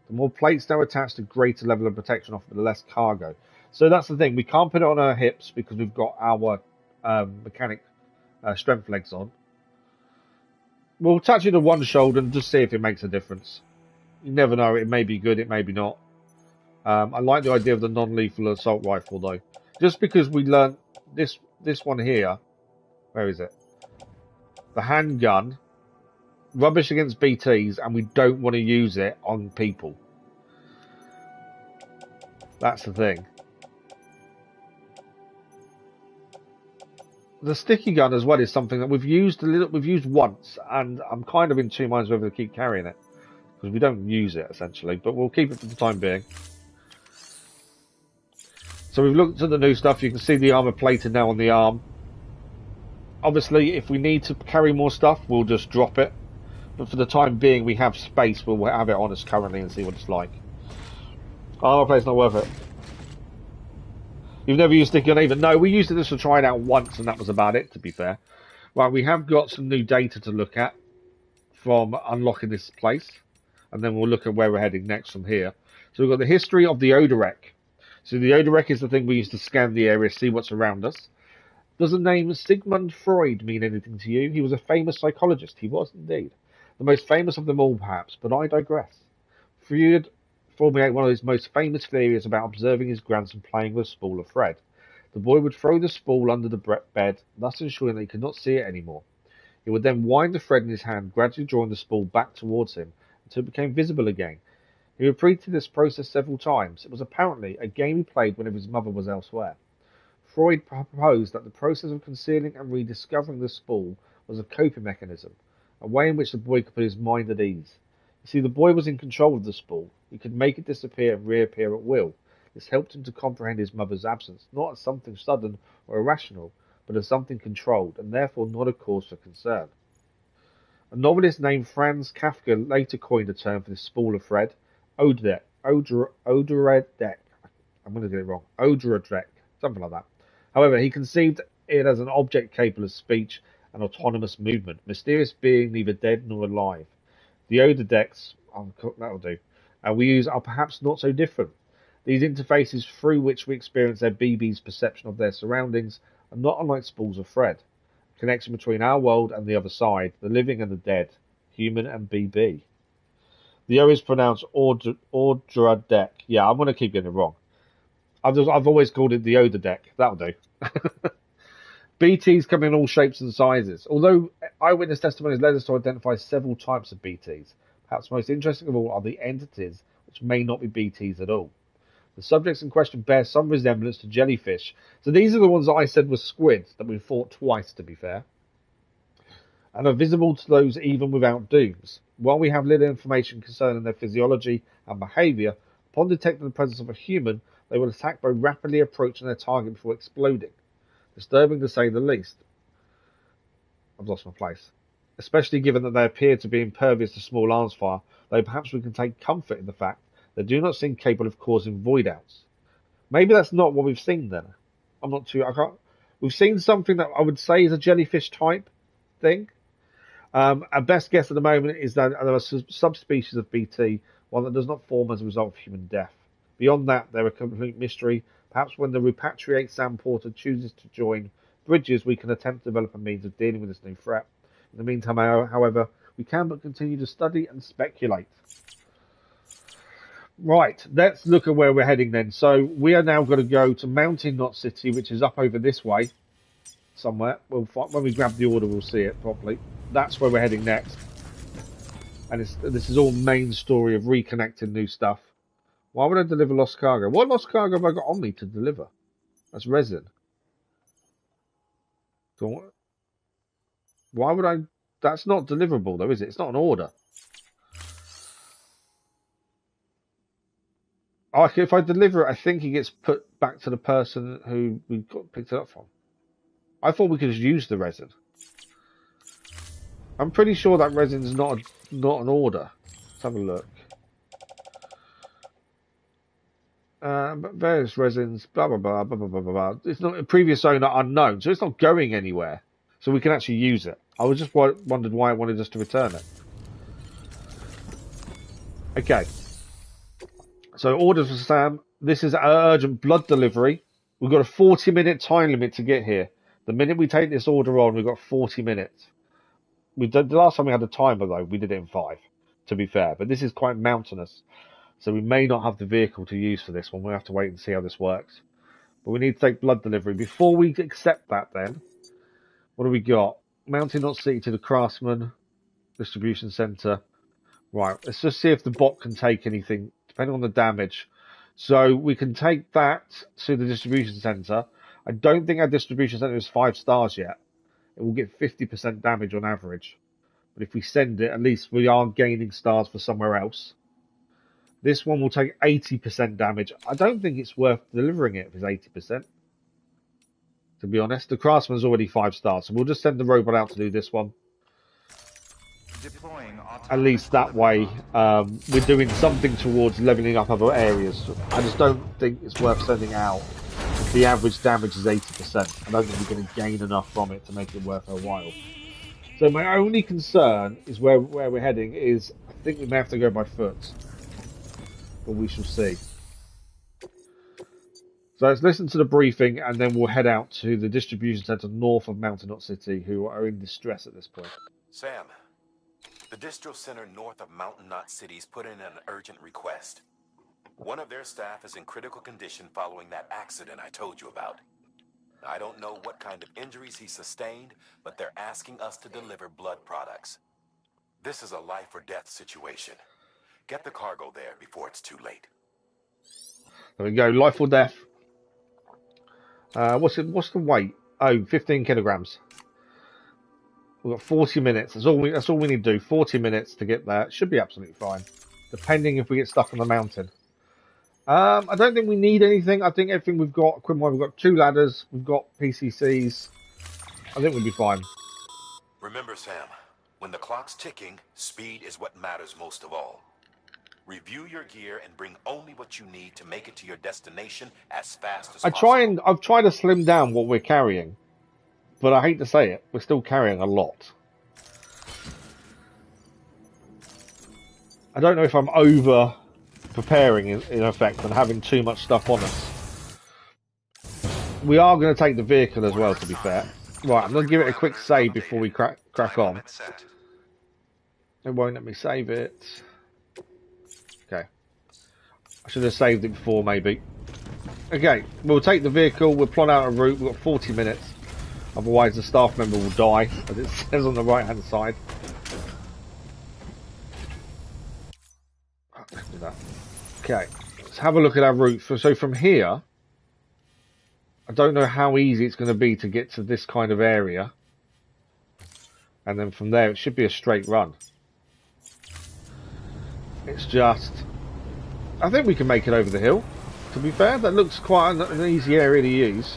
The more plates now attached, the greater level of protection offered, the less cargo. So that's the thing. We can't put it on our hips because we've got our mechanic strength legs on. We'll attach it to one shoulder and just see if it makes a difference. You never know. It may be good. It may be not. I like the idea of the non-lethal assault rifle though. Just because we learned this one here. Where is it? The handgun. Rubbish against BTs, and we don't want to use it on people. That's the thing. The sticky gun as well is something that we've used once, and I'm kind of in two minds whether to keep carrying it because we don't use it essentially, but we'll keep it for the time being. So we've looked at the new stuff. You can see the armor plated now on the arm. Obviously, if we need to carry more stuff, we'll just drop it. But for the time being, we have space. We'll have it on us currently and see what it's like. Armor plate's not worth it. You've never used sticky gun either? No, we used it just to try it out once, and that was about it, to be fair. Right, we have got some new data to look at from unlocking this place. And then we'll look at where we're heading next from here. So we've got the history of the Odorek. So the Odorek is the thing we use to scan the area, see what's around us. Does the name Sigmund Freud mean anything to you? He was a famous psychologist. He was indeed. The most famous of them all, perhaps, but I digress. Freud formulated one of his most famous theories about observing his grandson playing with a spool of thread. The boy would throw the spool under the bed, thus ensuring that he could not see it anymore. He would then wind the thread in his hand, gradually drawing the spool back towards him until it became visible again. He repeated this process several times. It was apparently a game he played whenever his mother was elsewhere. Freud proposed that the process of concealing and rediscovering the spool was a coping mechanism, a way in which the boy could put his mind at ease. You see, the boy was in control of the spool. He could make it disappear and reappear at will. This helped him to comprehend his mother's absence, not as something sudden or irrational, but as something controlled, and therefore not a cause for concern. A novelist named Franz Kafka later coined a term for this spool of thread, Odoredek. I'm going to get it wrong. Odoredek, something like that. However, he conceived it as an object capable of speech and autonomous movement, mysterious being neither dead nor alive. The Ododeks, that'll do, we use are perhaps not so different. These interfaces through which we experience their BB's perception of their surroundings are not unlike spools of thread, a connection between our world and the other side, the living and the dead, human and BB. The O is pronounced Odradek. Yeah, I'm going to keep getting it wrong. I've always called it the Ododek. That'll do. BTs come in all shapes and sizes. Although eyewitness testimonies led us to identify several types of BTs, perhaps most interesting of all are the entities which may not be BTs at all. The subjects in question bear some resemblance to jellyfish. So these are the ones that I said were squids that we fought twice, to be fair, and are visible to those even without dooms. While we have little information concerning their physiology and behaviour, upon detecting the presence of a human, they will attack by rapidly approaching their target before exploding. Disturbing to say the least. I've lost my place. Especially given that they appear to be impervious to small arms fire, though perhaps we can take comfort in the fact They do not seem capable of causing void outs. Maybe that's not what we've seen then. I'm not too. I can't. We've seen something that I would say is a jellyfish type thing. Our best guess at the moment is that there are subspecies of BT, one that does not form as a result of human death. Beyond that, they're a complete mystery. Perhaps when the repatriate Sam Porter chooses to join Bridges, we can attempt to develop a means of dealing with this new threat. In the meantime, however, we can but continue to study and speculate. Right, let's look at where we're heading then. So we are now going to go to Mountain Knot City, which is up over this way somewhere. When we grab the order, we'll see it properly. That's where we're heading next. And this is all main story of reconnecting new stuff. Why would I deliver lost cargo? What lost cargo have I got on me to deliver? That's resin. So why would I... That's not deliverable though, is it? It's not an order. If I deliver it, I think it gets put back to the person who we picked it up from. I thought we could just use the resin. I'm pretty sure that resin's not an order. Let's have a look. But various resins, blah blah blah blah blah blah blah. It's not a previous owner unknown, so it's not going anywhere. So we can actually use it. I was just wondered why it wanted us to return it. Okay. So orders for Sam. This is urgent blood delivery. We've got a 40-minute time limit to get here. The minute we take this order on, we've got 40 minutes. The last time we had a timer, though, we did it in 5, to be fair. But this is quite mountainous, so we may not have the vehicle to use for this one. We'll have to wait and see how this works. But we need to take blood delivery. Before we accept that, then, what do we got? Mountain Knot City to the Craftsman Distribution Centre. Right, let's just see if the bot can take anything, depending on the damage. So we can take that to the distribution centre. I don't think our distribution centre is 5 stars yet. It will get 50% damage on average. But if we send it, at least we are gaining stars for somewhere else. This one will take 80% damage. I don't think it's worth delivering it if it's 80%. To be honest, the Craftsman's already 5 stars, so we'll just send the robot out to do this one. At least that way, we're doing something towards leveling up other areas. I just don't think it's worth sending out. The average damage is 80%. I don't think we're going to gain enough from it to make it worth our while. So my only concern is where we're heading is, I think we may have to go by foot. But we shall see. So let's listen to the briefing and then we'll head out to the distribution centre north of Mountain Knot City, who are in distress at this point. Sam, the distro center north of Mountain Knot City's put in an urgent request. One of their staff is in critical condition following that accident I told you about. I don't know what kind of injuries he sustained, but they're asking us to deliver blood products. This is a life or death situation. Get the cargo there before it's too late. There we go, life or death. What's the weight? Oh, 15 kilograms. We've got 40 minutes. That's all we need to do. 40 minutes to get there. It should be absolutely fine. Depending if we get stuck on the mountain. I don't think we need anything. I think everything we've got, equipment, we've got 2 ladders, we've got PCCs. I think we'll be fine. Remember, Sam, when the clock's ticking, speed is what matters most of all. Review your gear and bring only what you need to make it to your destination as fast as possible. I've tried to slim down what we're carrying, but I hate to say it, we're still carrying a lot. I don't know if I'm over preparing in effect and having too much stuff on us. We are going to take the vehicle as well, to be fair. Right, I'm going to give it a quick save before we crack on. It won't let me save it. Okay. I should have saved it before, maybe. Okay, we'll take the vehicle, we'll plot out a route, we've got 40 minutes. Otherwise the staff member will die, as it says on the right hand side. Okay, let's have a look at our route. So from here, I don't know how easy it's going to be to get to this kind of area. And then from there, it should be a straight run. It's just... I think we can make it over the hill, to be fair. That looks quite an easy area to use.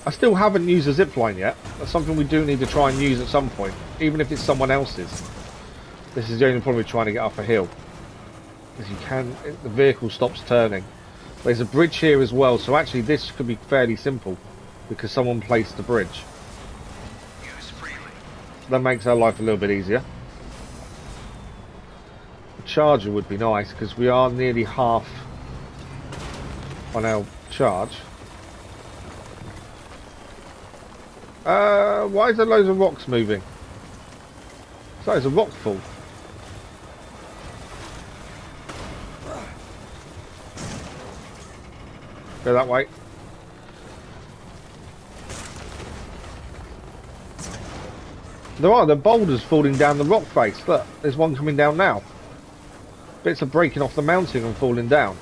I still haven't used a zipline yet. That's something we do need to try and use at some point, even if it's someone else's. This is the only problem with trying to get up a hill. As you can, the vehicle stops turning. There's a bridge here as well, so actually this could be fairly simple because someone placed the bridge. Use freely. That makes our life a little bit easier. A charger would be nice because we are nearly half on our charge. Why is there loads of rocks moving? So it's a rock fall. Go that way. There are the boulders falling down the rock face. Look, there's one coming down now. Bits are breaking off the mountain and falling down.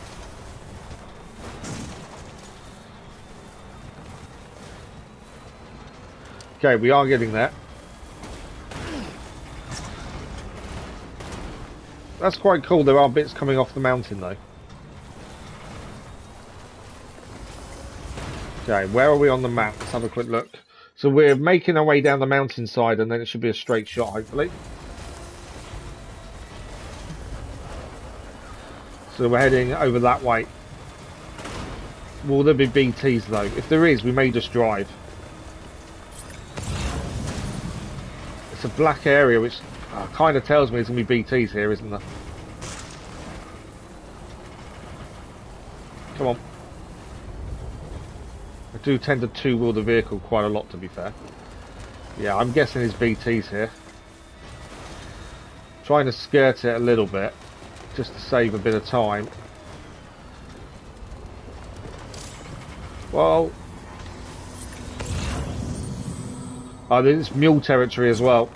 Okay, we are getting there. That's quite cool. There are bits coming off the mountain though. Okay, where are we on the map? Let's have a quick look. So we're making our way down the mountainside and then it should be a straight shot, hopefully. So we're heading over that way. Will there be BTs though? If there is, we may just drive. It's a black area which kind of tells me there's going to be BTs here, isn't there? Come on. I do tend to two-wheel the vehicle quite a lot, to be fair. Yeah, I'm guessing there's BTs here. Trying to skirt it a little bit, just to save a bit of time. Well... oh, this is mule territory as well.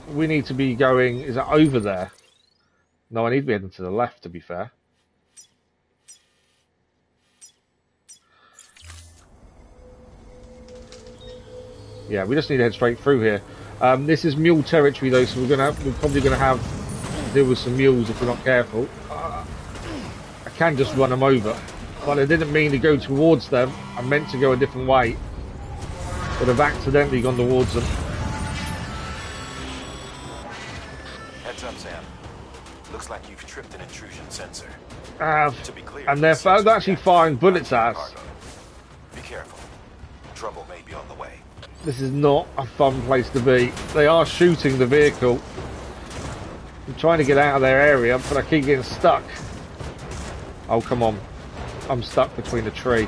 We need to be going... is it over there? No, I need to be heading to the left, to be fair. Yeah, we just need to head straight through here. This is mule territory though, so we're probably gonna have to deal with some mules if we're not careful. I can just run them over, but I didn't mean to go towards them. I meant to go a different way, but I've accidentally gone towards them. Heads up, Sam. Looks like you've tripped an intrusion sensor. To be clear, and they're actually firing bullets at us. Be careful. Trouble may be on the way. This is not a fun place to be. They are shooting the vehicle. I'm trying to get out of their area, but I keep getting stuck. Oh, come on. I'm stuck between a tree.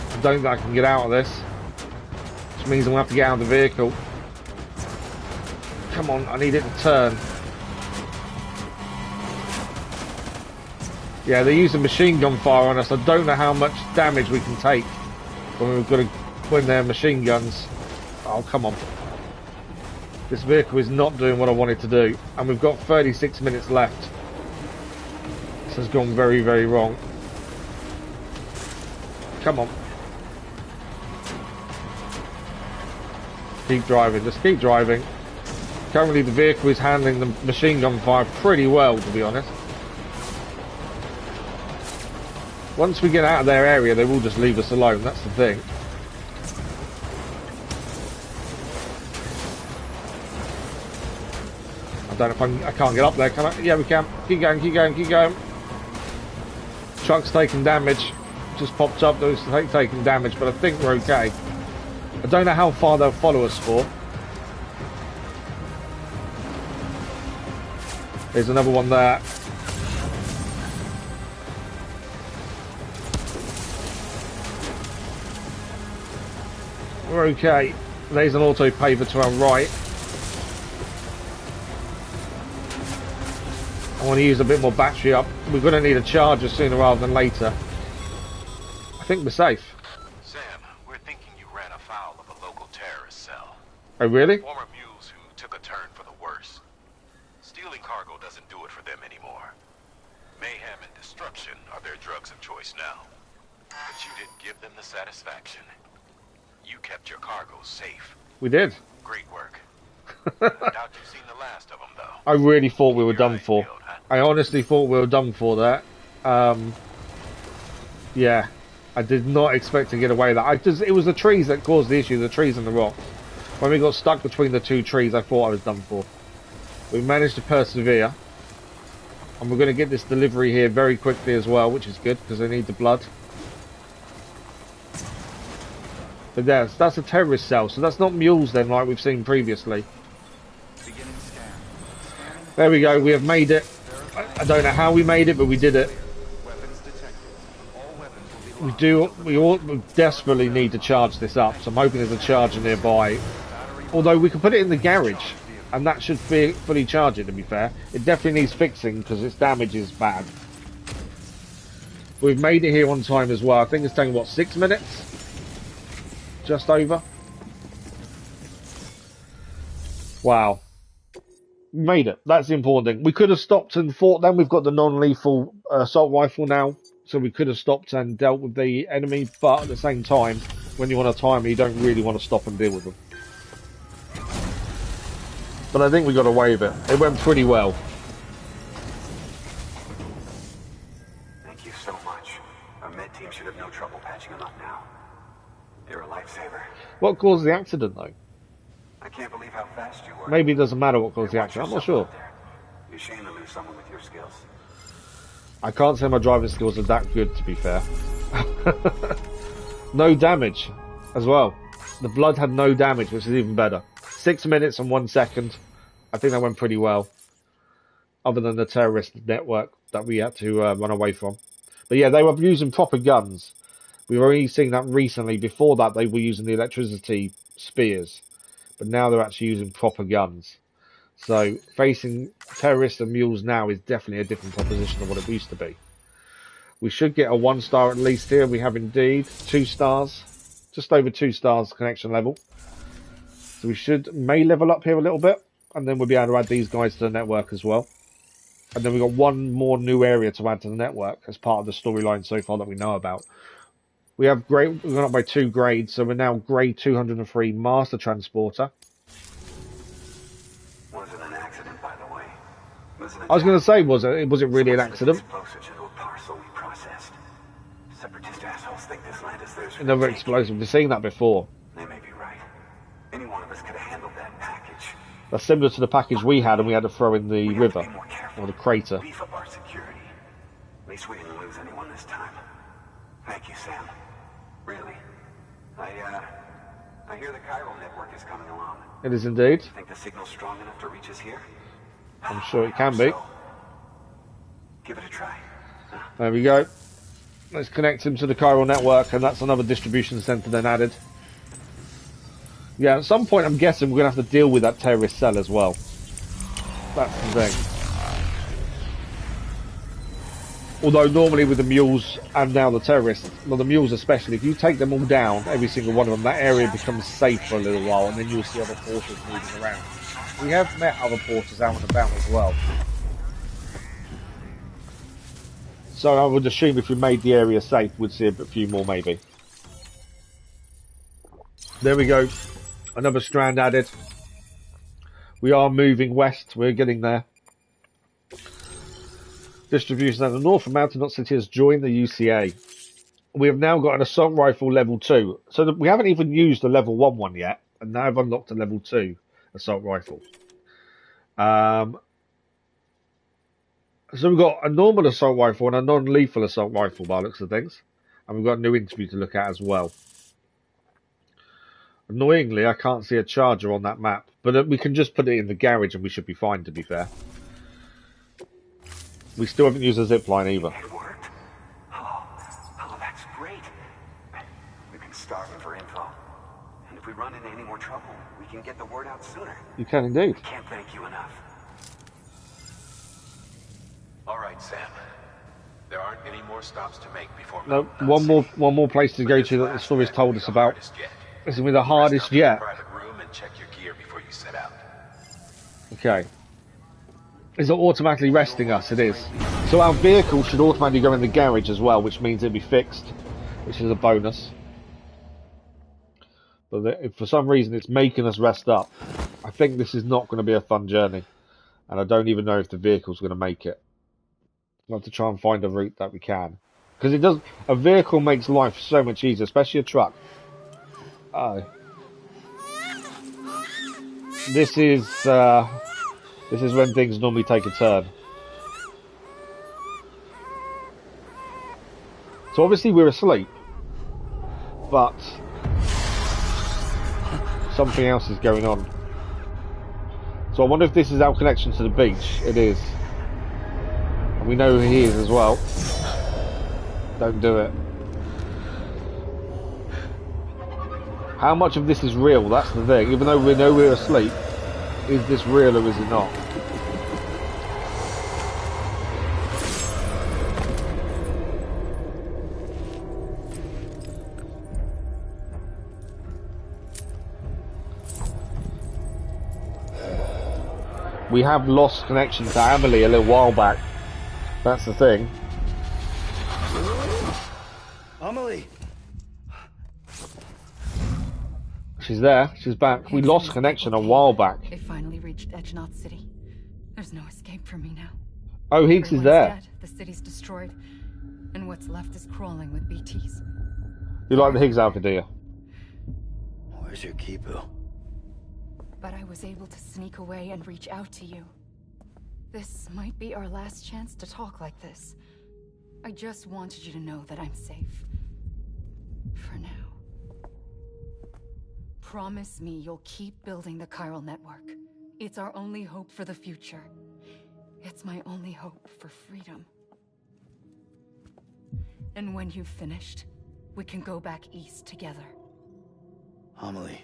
I don't think I can get out of this. Which means I'm going to have to get out of the vehicle. Come on, I need it to turn. Yeah, they're using machine gun fire on us. I don't know how much damage we can take when they're machine guns. Oh, come on. This vehicle is not doing what I want it to do. And we've got 36 minutes left. This has gone very, very wrong. Come on. Keep driving, just keep driving. Currently the vehicle is handling the machine gun fire pretty well, to be honest. Once we get out of their area, they will just leave us alone. That's the thing. I don't know if I can't get up there, can I? Yeah, we can. Keep going, keep going, keep going. Truck's taking damage. Just popped up that was taking damage, but I think we're okay. I don't know how far they'll follow us for. There's another one there. We're okay. There's an auto paver to our right. I want to use a bit more battery up. We're going to need a charger sooner rather than later. I think we're safe. Sam, we're thinking you ran afoul of a local terrorist cell. Oh, really? Former mules who took a turn for the worse. Stealing cargo doesn't do it for them anymore. Mayhem and destruction are their drugs of choice now. But you didn't give them the satisfaction. You kept your cargo safe. We did. Great work. I doubt you've seen the last of them, though. I really thought we were done for. I honestly thought we were done for that. Yeah. I did not expect to get away with that. It was the trees that caused the issue, the trees and the rocks. When we got stuck between the two trees, I thought I was done for. We managed to persevere. And we're going to get this delivery here very quickly as well, which is good because they need the blood. But that's a terrorist cell, so that's not mules then, like we've seen previously. There we go, we have made it. I don't know how we made it, but we did it. We desperately need to charge this up, so I'm hoping there's a charger nearby. Although we can put it in the garage, and that should fully charge it, to be fair. It definitely needs fixing, because its damage is bad. We've made it here on time as well. I think it's taken, what, 6 minutes? Just over. Wow. We made it. That's the important thing. We could have stopped and fought them. We've got the non-lethal assault rifle now. So we could have stopped and dealt with the enemy. But at the same time, when you want a timer, you don't really want to stop and deal with them. But I think we got away with it. It went pretty well. Thank you so much. Our med team should have no trouble patching him up now. You're a lifesaver. What caused the accident, though? I can't believe how fast you were. Maybe it doesn't matter what caused the accident. I'm not sure. You're ashamed to lose someone with your skills. I can't say my driving skills are that good, to be fair. No damage as well. The blood had no damage, which is even better. 6 minutes and 1 second. I think that went pretty well. Other than the terrorist network that we had to run away from. But yeah, they were using proper guns. We've already seen that recently. Before that, they were using the electricity spears. But now they're actually using proper guns. So facing terrorists and mules now is definitely a different proposition than what it used to be. We should get a 1 star at least here. We have indeed 2 stars. Just over 2 stars connection level. So we may level up here a little bit. And then we'll be able to add these guys to the network as well. And then we've got 1 more new area to add to the network as part of the storyline so far that we know about. We've gone up by 2 grades, so we're now grade 203 Master Transporter. Wasn't an accident, by the way. I was going to say, was it really an accident? Another explosive. We've seen that before. They may be right. Any one of us could have handled that package. That's similar to the package we had, and we had to throw in the river or the crater. Beef up our security. At least we didn't lose anyone this time. Thank you, Sam. Really. I hear the Chiral network is coming along. It is indeed. Think the signal's strong enough to reach us here? I'm sure it can be. Give it a try. There we go. Let's connect him to the Chiral network, and that's another distribution center then added. Yeah, at some point I'm guessing we're going to have to deal with that terrorist cell as well. That's the thing. Although normally with the mules and now the terrorists, well the mules especially, if you take them all down, every single one of them, that area becomes safe for a little while and then you'll see other porters moving around. We have met other porters out and about as well. So I would assume if we made the area safe, we'd see a few more maybe. There we go. Another strand added. We are moving west. We're getting there. Distribution at the north of Mountain Knot City has joined the UCA. We have now got an assault rifle level 2. So we haven't even used the level 1 one yet. And now I've unlocked a level 2 assault rifle. So we've got a normal assault rifle and a non-lethal assault rifle by the looks of things. And we've got a new interview to look at as well. Annoyingly, I can't see a charger on that map. But we can just put it in the garage and we should be fine, to be fair. We still haven't used a zipline either. It worked. Oh, that's great. We've been starving for info. And if we run into any more trouble, we can get the word out sooner. You can indeed. I can't thank you enough. All right, Sam. There aren't any more stops to make before. No, one more place to go to that the story's told us about. This will be the hardest yet. Private room and check your gear before you set out. Okay. Is it automatically resting us? It is. So our vehicle should automatically go in the garage as well, which means it'll be fixed, which is a bonus. But if for some reason it's making us rest up, I think this is not going to be a fun journey. And I don't even know if the vehicle's going to make it. We'll have to try and find a route that we can. Because it does. A vehicle makes life so much easier, especially a truck. Oh. This is when things normally take a turn. So obviously we're asleep, but something else is going on. So I wonder if this is our connection to the beach. It is. And we know who he is as well. Don't do it. How much of this is real? That's the thing. Even though we know we're asleep, is this real or is it not? We have lost connection to Amelie a little while back. That's the thing. Amelie! She's there. She's back. We lost connection a while back. They finally reached Edgenot City. There's no escape for me now. Oh, Higgs is there. Dead, the city's destroyed, and what's left is crawling with BTs. You like the Higgs outfit, do you? Where's your Kipu? But I was able to sneak away and reach out to you. This might be our last chance to talk like this. I just wanted you to know that I'm safe. For now. Promise me you'll keep building the Chiral network. It's our only hope for the future. It's my only hope for freedom. And when you've finished, we can go back east together. Amelie,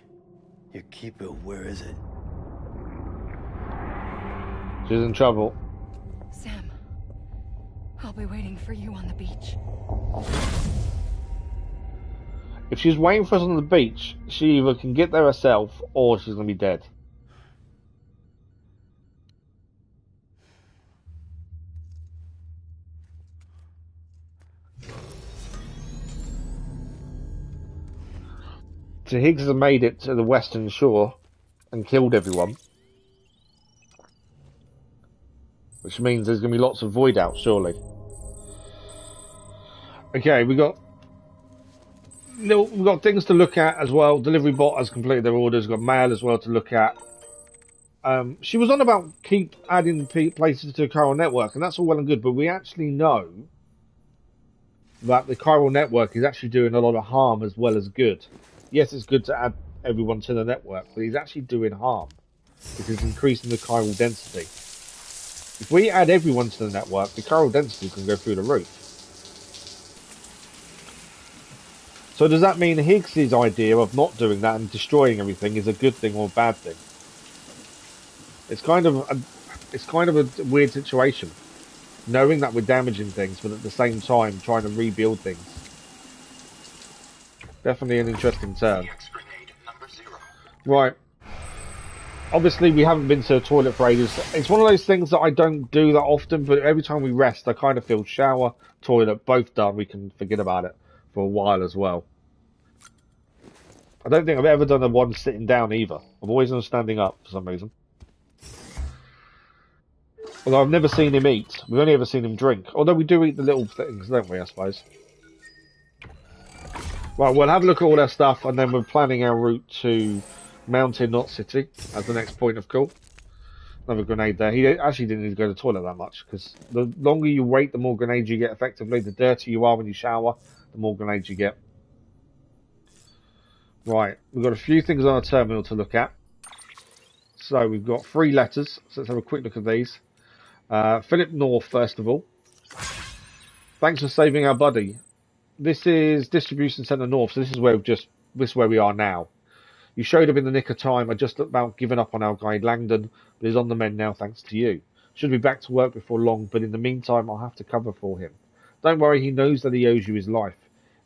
your Kipu, where is it? She's in trouble. Sam, I'll be waiting for you on the beach. If she's waiting for us on the beach, she either can get there herself or she's going to be dead. So Higgs has made it to the western shore and killed everyone. Which means there's going to be lots of void out, surely. Okay, we've got things to look at as well. Delivery bot has completed their orders. We've got mail as well to look at. She was on about keep adding places to the Chiral network, and that's all well and good, but we actually know that the Chiral network is actually doing a lot of harm as well as good. Yes, it's good to add everyone to the network, but he's actually doing harm because it's increasing the chiral density. If we add everyone to the network, the chiral density can go through the roof. So does that mean Higgs's idea of not doing that and destroying everything is a good thing or a bad thing? It's kind of a weird situation, knowing that we're damaging things, but at the same time trying to rebuild things. Definitely an interesting turn. Right. Obviously, we haven't been to the toilet for ages. It's one of those things that I don't do that often, but every time we rest, I kind of feel shower, toilet, both done. We can forget about it for a while as well. I don't think I've ever done a one sitting down either. I've always done standing up for some reason. Although I've never seen him eat. We've only ever seen him drink. Although we do eat the little things, don't we, I suppose? Right, we'll have a look at all our stuff, and then we're planning our route to Mountain Knot City as the next point of call. Another grenade there. He actually didn't need to go to the toilet that much, because the longer you wait, the more grenades you get effectively. The dirtier you are when you shower, the more grenades you get. Right, we've got a few things on our terminal to look at. So we've got 3 letters, so let's have a quick look at these. Philip North, first of all. Thanks for saving our buddy. This is Distribution Centre North, so this is where we are now. You showed up in the nick of time. I just about given up on our guy Langdon, but he's on the mend now thanks to you. Should be back to work before long, but in the meantime I'll have to cover for him. Don't worry, he knows that he owes you his life.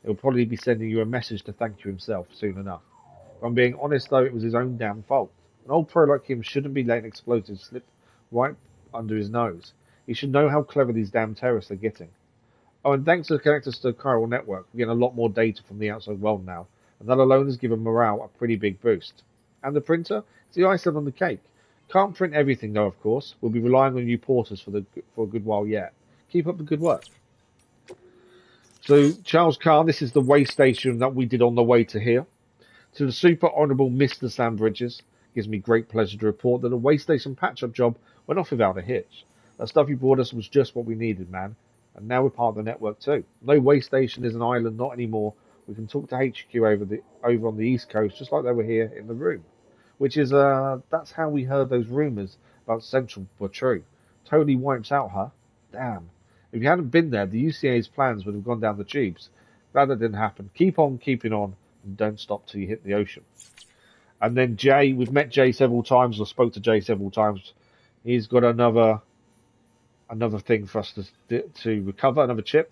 He'll probably be sending you a message to thank you himself soon enough. If I'm being honest though, it was his own damn fault. An old pro like him shouldn't be letting explosives slip right under his nose. He should know how clever these damn terrorists are getting. Oh, and thanks to the connectors to the Chiral network, we're getting a lot more data from the outside world now, and that alone has given morale a pretty big boost. And the printer? It's the icing on the cake. Can't print everything though, of course. We'll be relying on you porters for a good while yet. Keep up the good work. So, Charles Carr, this is the way station that we did on the way to here. To the Super Honourable Mr. Sam Bridges, gives me great pleasure to report that the way station patch-up job went off without a hitch. That stuff you brought us was just what we needed, man. and now we're part of the network too. No way station is an island, not anymore. We can talk to HQ over on the East Coast, just like they were here in the room. Which is that's how we heard those rumours about Central were true. Totally wipes out her. Damn. If you hadn't been there, the UCA's plans would have gone down the tubes. Glad that didn't happen. Keep on keeping on, and don't stop till you hit the ocean. And then Jay, we've met Jay several times, or spoke to Jay several times. He's got another thing for us to recover, another chip.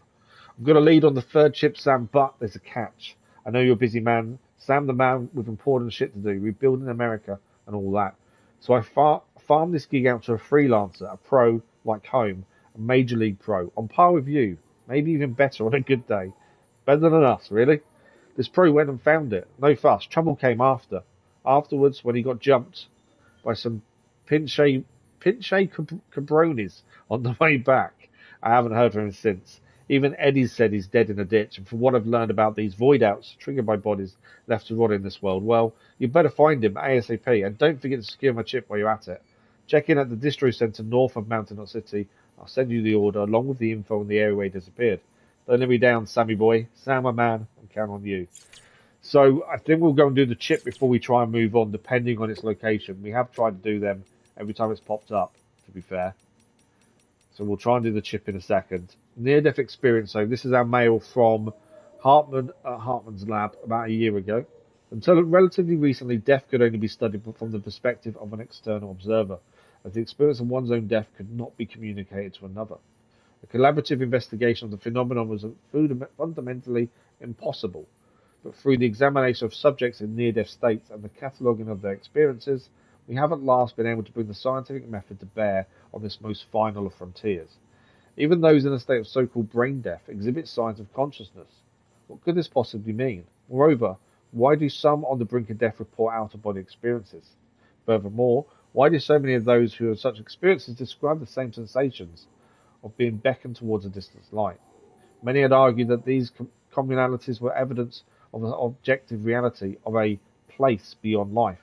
I'm going to lead on the third chip, Sam, but there's a catch. I know you're a busy man. Sam, the man with important shit to do, rebuilding America and all that. So I farmed this gig out to a freelancer, a pro like home, a major league pro, on par with you, maybe even better on a good day. Better than us, really. This pro went and found it. No fuss. Trouble came afterwards when he got jumped by some pinche cabronis on the way back. I haven't heard from him since. Even Eddie said he's dead in a ditch, and from what I've learned about these void outs triggered by bodies left to rot in this world, well, you better find him ASAP, and don't forget to secure my chip while you're at it. Check in at the distro centre north of Mountain Knot City. I'll send you the order along with the info on the area where he disappeared. Don't let me down, Sammy boy. Sam, my man, and count on you. So I think we'll go and do the chip before we try and move on, depending on its location. We have tried to do them every time it's popped up, to be fair. So we'll try and do the chip in a second. Near-death experience. So this is our mail from Hartman at Hartman's lab about a year ago. Until relatively recently, death could only be studied from the perspective of an external observer, as the experience of one's own death could not be communicated to another. A collaborative investigation of the phenomenon was fundamentally impossible, but through the examination of subjects in near-death states and the cataloguing of their experiences, we have at last been able to bring the scientific method to bear on this most final of frontiers. Even those in a state of so-called brain death exhibit signs of consciousness. What could this possibly mean? Moreover, why do some on the brink of death report out-of-body experiences? Furthermore, why do so many of those who have such experiences describe the same sensations of being beckoned towards a distant light? Many had argued that these communalities were evidence of an objective reality of a place beyond life.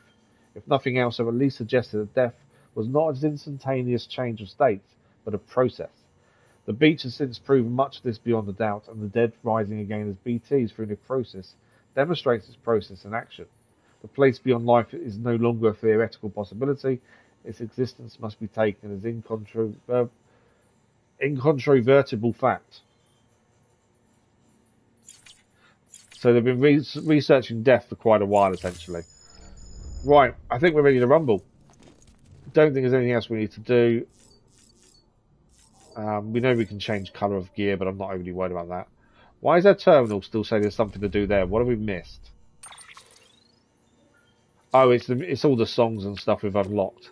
If nothing else, have at least suggested that death was not an instantaneous change of state, but a process. The beach has since proven much of this beyond a doubt, and the dead rising again as BTs through necrosis demonstrates its process in action. The place beyond life is no longer a theoretical possibility. Its existence must be taken as incontrovertible fact. So they've been researching death for quite a while, essentially. Right, I think we're ready to rumble. Don't think there's anything else we need to do. We know we can change colour of gear, but I'm not overly worried about that. Why is our terminal still saying there's something to do there? What have we missed? Oh, it's all the songs and stuff we've unlocked.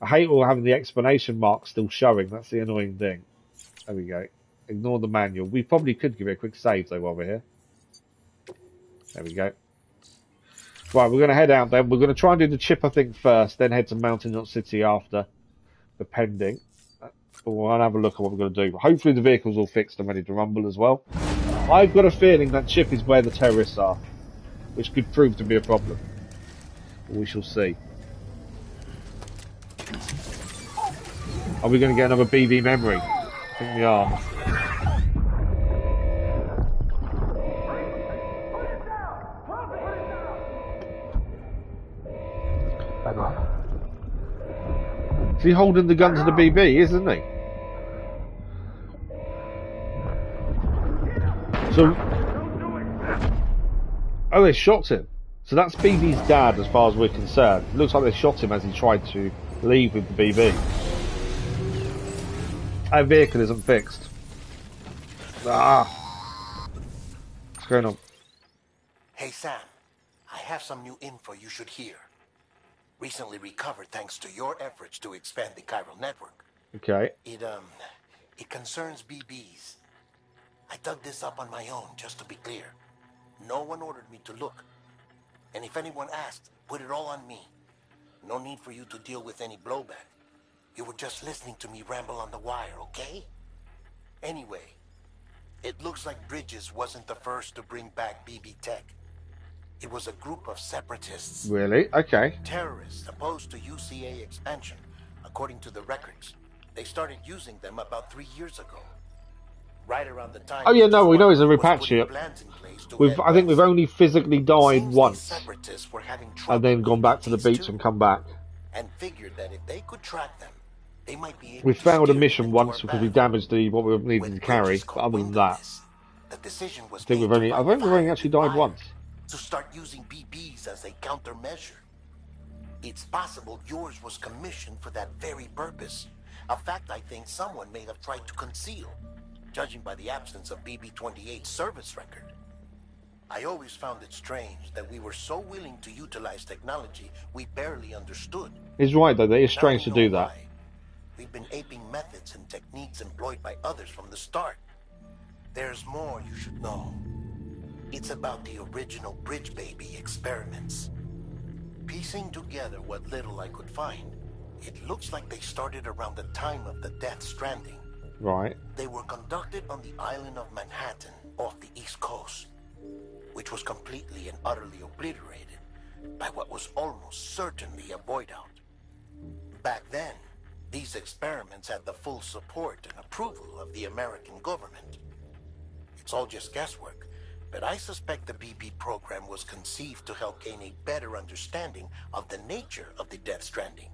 I hate all having the explanation mark still showing. That's the annoying thing. There we go. Ignore the manual. We probably could give it a quick save, though, while we're here. There we go. Right, we're going to head out then. We're going to try and do the chip, I think, first, then head to Mountain Knot City after, depending. But we'll have a look at what we're going to do. Hopefully the vehicle's all fixed and ready to rumble as well. I've got a feeling that chip is where the terrorists are, which could prove to be a problem. But we shall see. Are we going to get another BB memory? I think we are. Back off. Is he holding the gun to the BB, isn't he? So, oh, they shot him. So that's BB's dad, as far as we're concerned. It looks like they shot him as he tried to leave with the BB. Our vehicle isn't fixed. Ah, what's going on? Hey Sam, I have some new info you should hear. Recently recovered thanks to your efforts to expand the chiral network. Okay. It concerns BBs. I dug this up on my own, just to be clear. No one ordered me to look. And if anyone asked, put it all on me. No need for you to deal with any blowback. You were just listening to me ramble on the wire, okay? Anyway, it looks like Bridges wasn't the first to bring back BB tech. It was a group of separatists. Really? Okay. Terrorists opposed to UCA expansion, according to the records. They started using them about 3 years ago. Right around the time Oh yeah, that no, we know he's a was putting repatriate. plans in place to head I think we've west. only physically died Seems once, these separatists were having and trouble then with gone back to the BTs beach too, and come back. and figured that if they could track them, they might be able We to failed a steer them mission into our once because we path. damaged what we needed With to bridges carry. But other than that, co-windowless, the decision was I think made to I run think we've only fire actually with died fire, once. to start using BBs as a countermeasure. It's possible yours was commissioned for that very purpose. A fact I think someone may have tried to conceal, judging by the absence of BB-28's service record. I always found it strange that we were so willing to utilize technology we barely understood. He's right though, that is strange to Now we do know that. why. We've been aping methods and techniques employed by others from the start. There's more you should know. It's about the original Bridge Baby experiments. Piecing together what little I could find, it looks like they started around the time of the Death Stranding. Right. They were conducted on the island of Manhattan off the East Coast, which was completely and utterly obliterated by what was almost certainly a void out. Back then, these experiments had the full support and approval of the American government. It's all just guesswork, but I suspect the BB program was conceived to help gain a better understanding of the nature of the Death Stranding.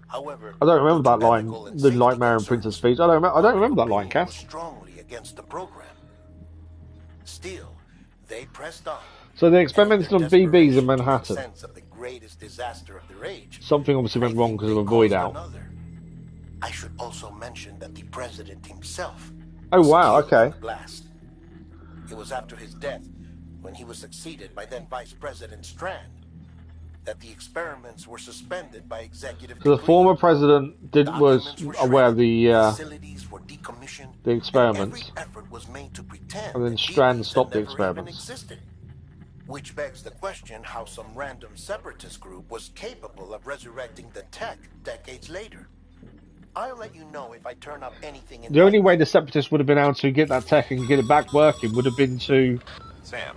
However, I don't remember due to that line, ethical and the safety Nightmare and concerns, Princess speech. I don't remember that line, opinion was Cass. strongly against the program. Still, they pressed on. So they and in experimented their on BBs in desperation to make Manhattan. sense of the greatest disaster of their age, Something obviously went I wrong think because of they a void caused out. another. I should also mention that the president himself Oh was wow, killed in okay. the blast. It was after his death, when he was succeeded by then Vice President Strand, that the experiments were suspended by executive So the decree. former president was Documents were aware of shredded, the facilities were decommissioned, experiments, and every effort was made to pretend and then that Strand BBs stopped had the never even experiments. existed. Which begs the question how some random separatist group was capable of resurrecting the tech decades later. I'll let you know if I turn up anything in The only way the separatists would have been able to get that tech and get it back working would have been to Sam,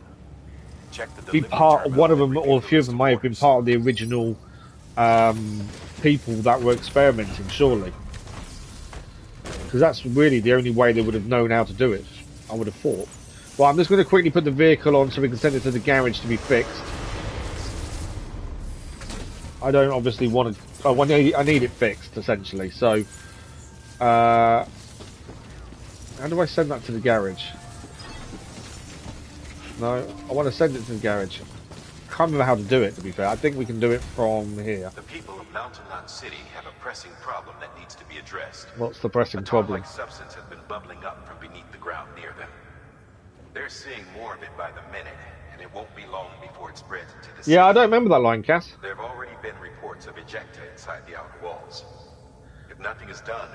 check the be delivery part of one of terminal them, and or review a the few of list them of may have been orders. part of the original people that were experimenting, surely. Because that's really the only way they would have known how to do it, I would have thought. Well, I'm just going to quickly put the vehicle on so we can send it to the garage to be fixed. I don't obviously want to... Oh, I need it fixed, essentially. So, how do I send that to the garage? No, I want to send it to the garage. Can't remember how to do it, to be fair. I think we can do it from here. The people of Mountain Knot City have a pressing problem that needs to be addressed. What's the pressing A problem? tar-like substance has been bubbling up from beneath the ground near them. They're seeing more of it by the minute, and it won't be long before it spreads into the city. Yeah, I don't remember that line, Cass. There have already been reports of ejecta inside the outer walls. If nothing is done,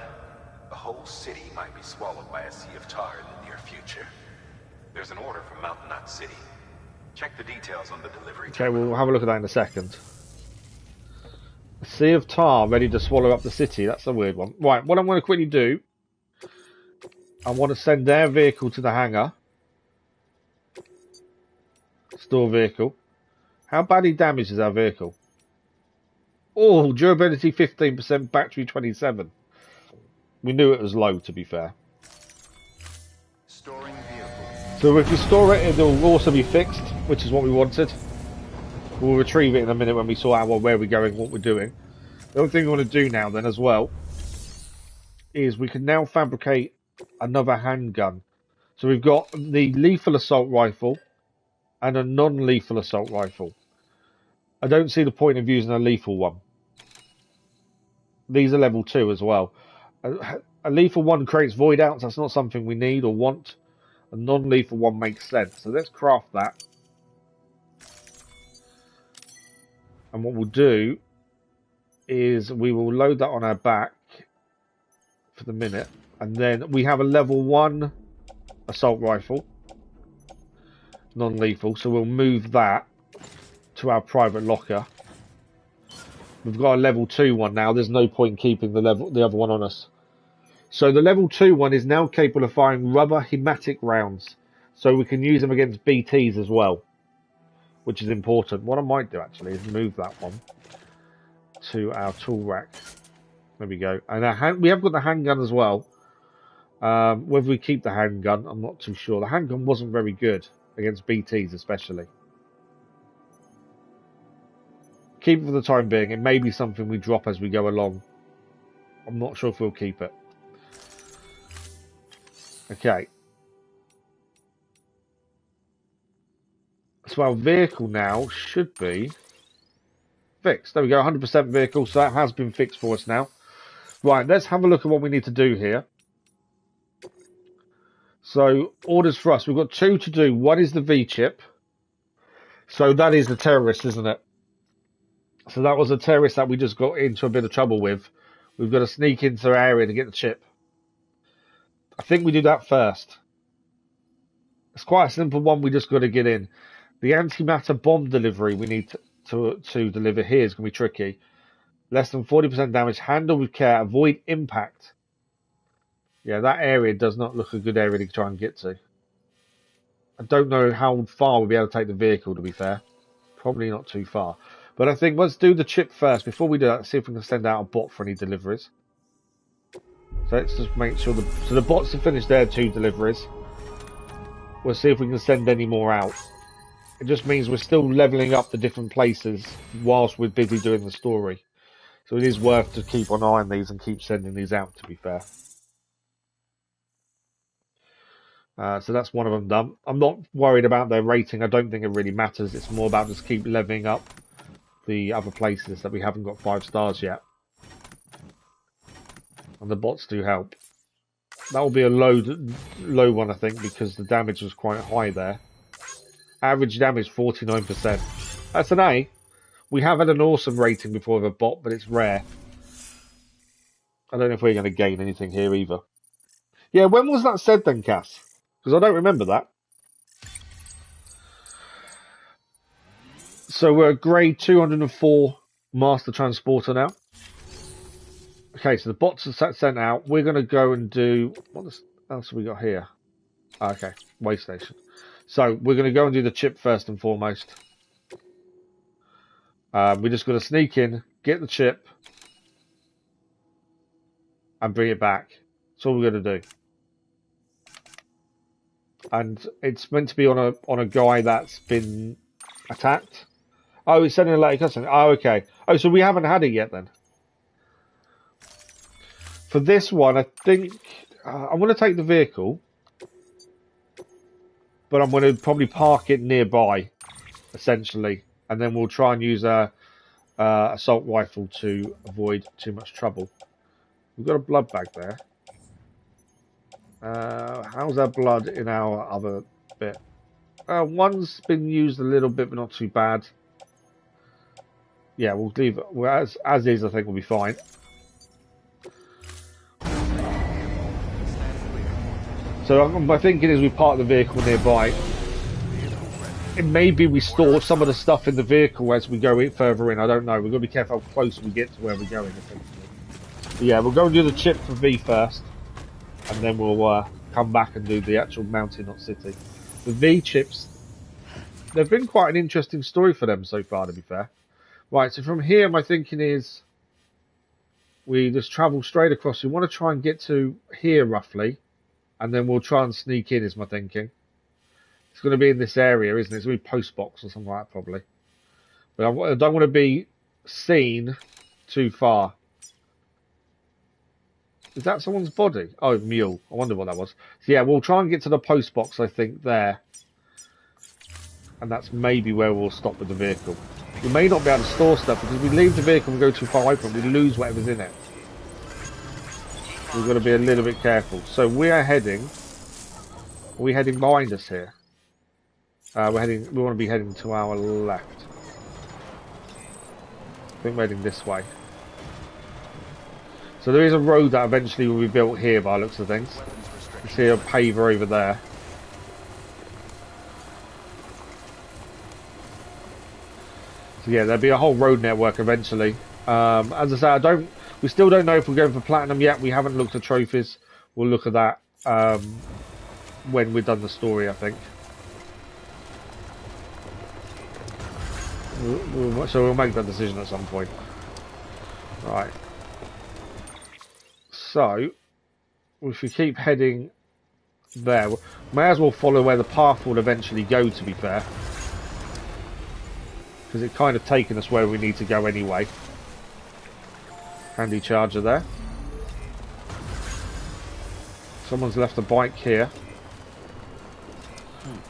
the whole city might be swallowed by a sea of tar in the near future. There's an order from Mountain Knot City. Check the details on the delivery. Okay, we'll have a look at that in a second. A sea of tar ready to swallow up the city. That's a weird one. Right, what I'm going to quickly do, I want to send their vehicle to the hangar. Store vehicle. How badly damaged is our vehicle? Oh, durability 15%, battery 27. We knew it was low, to be fair. Storing vehicle. So if we store it, it'll also be fixed, which is what we wanted. We'll retrieve it in a minute when we sort out where we're going, what we're doing. The other thing we want to do now then as well is we can now fabricate another handgun. So we've got the lethal assault rifle and a non-lethal assault rifle. I don't see the point of using a lethal one. These are level 2 as well. A lethal one creates void outs. That's not something we need or want. A non-lethal one makes sense. So let's craft that. And what we'll do is we will load that on our back for the minute. And then we have a level 1 assault rifle. Non-lethal. So we'll move that to our private locker. We've got a level 2 one now. There's no point keeping the other one on us. So the level 2 one is now capable of firing rubber hematic rounds. So we can use them against BTs as well, which is important. What I might do actually is move that one to our tool rack. There we go. And we have got the handgun as well. Whether we keep the handgun, I'm not too sure. The handgun wasn't very good against BTs, especially. Keep it for the time being. It may be something we drop as we go along. I'm not sure if we'll keep it. Okay. So our vehicle now should be fixed. There we go, 100% vehicle. So that has been fixed for us now. Right, let's have a look at what we need to do here. So, orders for us. We've got 2 to do. One is the V-chip. So that is the terrorist, isn't it? So that was a terrorist that we just got into a bit of trouble with. We've got to sneak into the area to get the chip. I think we do that first. It's quite a simple one. We just got to get in. The antimatter bomb delivery we need to deliver here is going to be tricky. Less than 40% damage. Handle with care. Avoid impact. Yeah, that area does not look a good area to try and get to. I don't know how far we'll be able to take the vehicle, to be fair. Probably not too far. But I think let's do the chip first. Before we do that, let's see if we can send out a bot for any deliveries. So let's just make sure the bots have finished their 2 deliveries. We'll see if we can send any more out. It just means we're still leveling up the different places whilst we're busy doing the story. So it is worth to keep an eye on these and keep sending these out, to be fair. So that's one of them done. I'm not worried about their rating. I don't think it really matters. It's more about just keep leveling up the other places that we haven't got 5 stars yet. And the bots do help. That will be a low one, I think, because the damage was quite high there. Average damage 49%. That's an A. We have had an awesome rating before with a bot, but it's rare. I don't know if we're going to gain anything here either. Yeah, when was that said then, Cass? Because I don't remember that. So we're at grade 204 Master Transporter now. Okay, so the bots are sent out. We're going to go and do... What else have we got here? Okay, way station. So we're going to go and do the chip first and foremost. We're just going to sneak in, get the chip, and bring it back. That's all we're going to do. And it's meant to be on a guy that's been attacked. Oh, he's sending a letter customer. Oh, okay. Oh, so we haven't had it yet then. For this one, I think I'm going to take the vehicle, but I'm going to probably park it nearby, essentially, and then we'll try and use a assault rifle to avoid too much trouble. We've got a blood bag there. How's our blood in our other bit? One's been used a little bit, but not too bad. Yeah, we'll leave it as is. I think we'll be fine. So my thinking is we park the vehicle nearby. It may be we store some of the stuff in the vehicle as we go further in. I don't know. We've got to be careful how close we get to where we're going, essentially. But yeah, we'll go and do the chip for V first. And then we'll come back and do the actual Mountain Not City. The V chips, they've been quite an interesting story for them so far, to be fair. Right, so from here, my thinking is we just travel straight across. We want to try and get to here, roughly. And then we'll try and sneak in, is my thinking. It's going to be in this area, isn't it? It's going to be post box or something like that, probably. But I don't want to be seen too far. Is that someone's body? Oh, mule. I wonder what that was. So yeah, we'll try and get to the post box, I think, there. And that's maybe where we'll stop with the vehicle. We may not be able to store stuff, because if we leave the vehicle and go too far away from it, we lose whatever's in it. We've got to be a little bit careful. So we are heading... Are we heading behind us here? We want to be heading to our left. I think we're heading this way. So there is a road that eventually will be built here by the looks of things. You see a paver over there. So yeah, there'll be a whole road network eventually. As I say, we still don't know if we're going for platinum yet. We haven't looked at trophies. We'll look at that when we've done the story, I think. So we'll make that decision at some point. Right. So, if we keep heading there, we may as well follow where the path will eventually go, to be fair. Because it's kind of taken us where we need to go anyway. Handy charger there. Someone's left a bike here.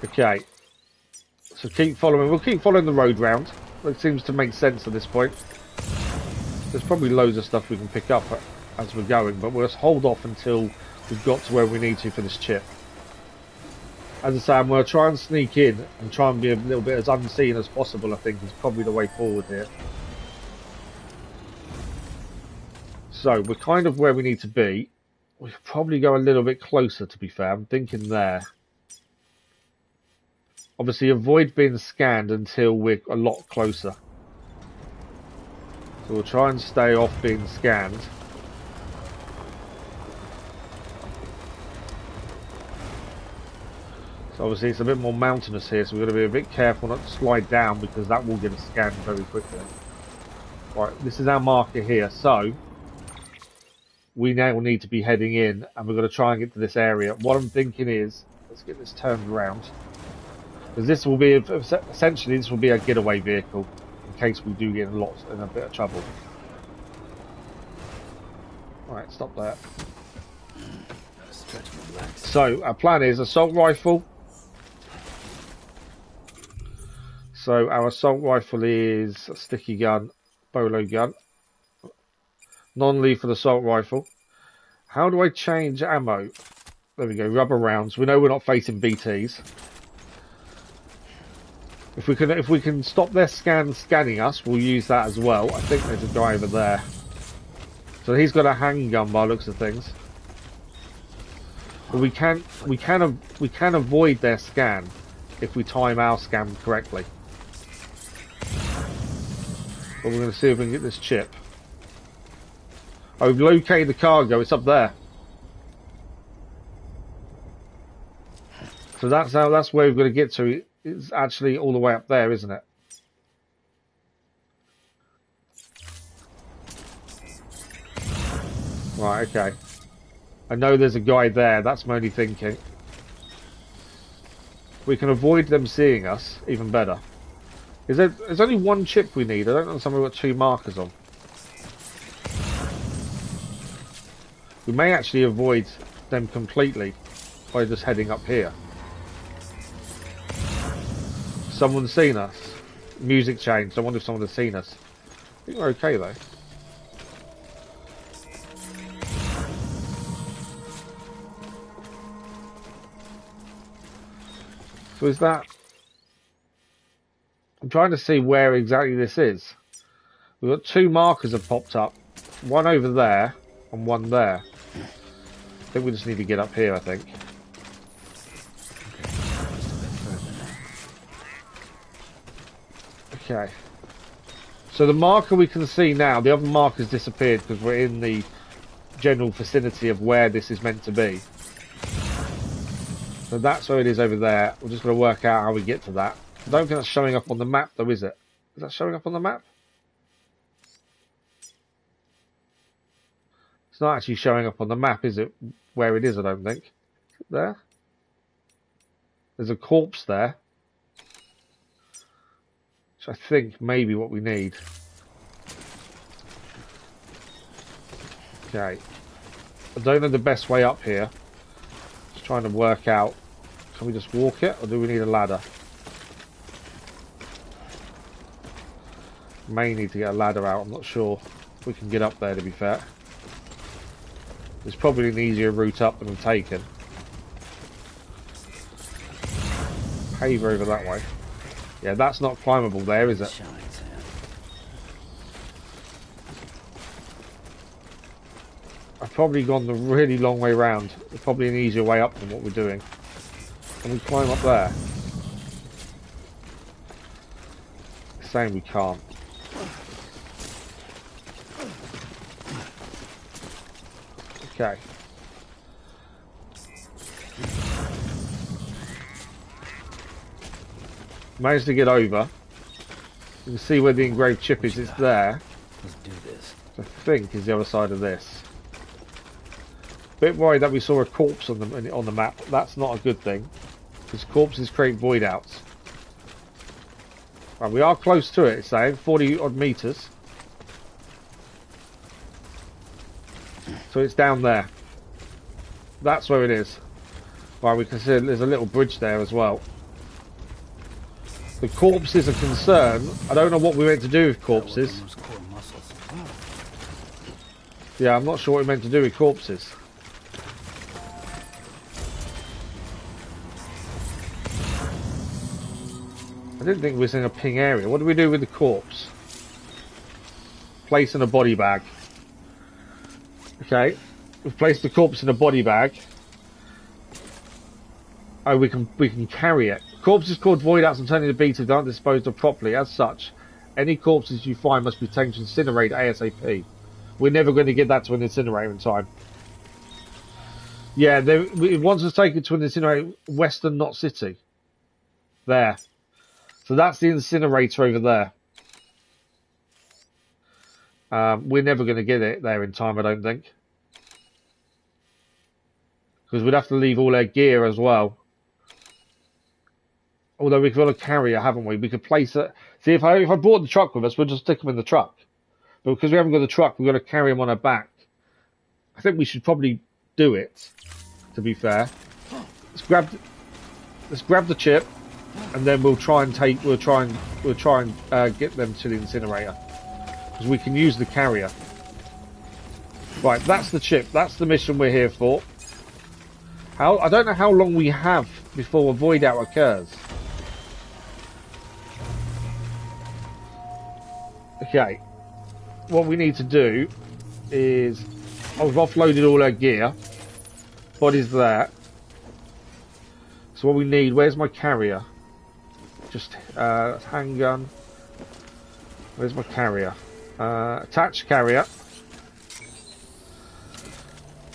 Okay. So keep following. We'll keep following the road round. It seems to make sense at this point. There's probably loads of stuff we can pick up as we're going, but we'll just hold off until we've got to where we need to for this chip. As I say, I'm going to try and sneak in and try and be a little bit as unseen as possible. I think is probably the way forward here. So we're kind of where we need to be. We could probably go a little bit closer, to be fair. I'm thinking there. Obviously, avoid being scanned until we're a lot closer. So we'll try and stay off being scanned. So obviously it's a bit more mountainous here, so we've got to be a bit careful not to slide down because that will get us scanned very quickly. Right, this is our marker here, so we now need to be heading in and we're going to try and get to this area. What I'm thinking is, let's get this turned around. Because this will be, essentially this will be a getaway vehicle in case we do get in a bit of trouble. Right, stop there. So our plan is assault rifle. So our assault rifle is a sticky gun, bolo gun, non-lethal assault rifle. How do I change ammo? There we go, rubber rounds. We know we're not facing BTs. If we can stop their scanning us, we'll use that as well. I think there's a guy over there. So he's got a handgun by the looks of things. But we can avoid their scan if we time our scan correctly. But we're going to see if we can get this chip. Oh, we've located the cargo. It's up there. So that's where we've got to get to. It's actually all the way up there, isn't it? Right, okay. I know there's a guy there. That's my only thinking. We can avoid them seeing us, even better. There's only one chip we need. I don't know if someone got two markers on. We may actually avoid them completely by just heading up here. Someone's seen us. Music changed. I wonder if someone has seen us. I think we're okay though. So is that... I'm trying to see where exactly this is. We've got two markers have popped up. One over there and one there. I think we just need to get up here, I think. Okay. So the marker we can see now, the other marker's disappeared because we're in the general vicinity of where this is meant to be. So that's where it is over there. We're just going to work out how we get to that. I don't think that's showing up on the map though, is it? Is that showing up on the map? It's not actually showing up on the map, is it? Where it is, I don't think. Is it there? There's a corpse there. Which I think may be what we need. Okay. I don't know the best way up here. Just trying to work out. Can we just walk it, or do we need a ladder? May need to get a ladder out, I'm not sure if we can get up there, to be fair. There's probably an easier route up than we've taken. Pave over that way. Yeah, that's not climbable there, is it? I've probably gone the really long way round. There's probably an easier way up than what we're doing. Can we climb up there? It's saying we can't. Okay. Managed to get over. You can see where the engraved chip is. It's there. Let's do this. I think is the other side of this. Bit worried that we saw a corpse on the map. That's not a good thing, because corpses create void outs. Right, we are close to it. It's saying 40 odd meters. So it's down there. That's where it is. Right, we can see there's a little bridge there as well. The corpses are concerned. I don't know what we're meant to do with corpses. Yeah, I'm not sure what we're meant to do with corpses. I didn't think we was in a ping area. What do we do with the corpse? Place in a body bag. Okay, we've placed the corpse in a body bag. Oh, we can carry it. Corpses called void outs and turning to beetles that aren't disposed of properly. As such, any corpses you find must be taken to incinerate ASAP. We're never going to get that to an incinerator in time. Yeah, it wants us to take it to an incinerator, Western Knot City. There. So that's the incinerator over there. We're never going to get it there in time, I don't think. Because we'd have to leave all our gear as well. Although we've got a carrier, haven't we? We could place it. See, if I brought the truck with us, we'll just stick them in the truck. But because we haven't got the truck, we've got to carry them on our back. I think we should probably do it, to be fair. Let's grab the chip, and then we'll try and get them to the incinerator. Because we can use the carrier. Right, that's the chip. That's the mission we're here for. I don't know how long we have before a void out occurs. Okay. What we need to do is... I've offloaded all our gear. Body's there. So what we need... Where's my carrier? Just handgun. Where's my carrier? Attach carrier.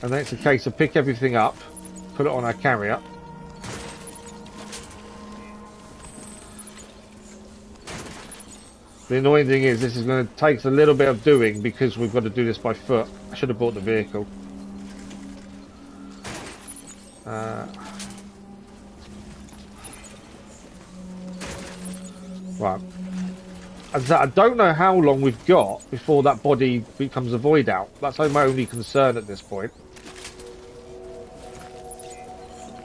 And then it's a case of pick everything up. Put it on our carrier. The annoying thing is this is going to take a little bit of doing because we've got to do this by foot. I should have bought the vehicle. Right. As I don't know how long we've got before that body becomes a void out. That's my only concern at this point.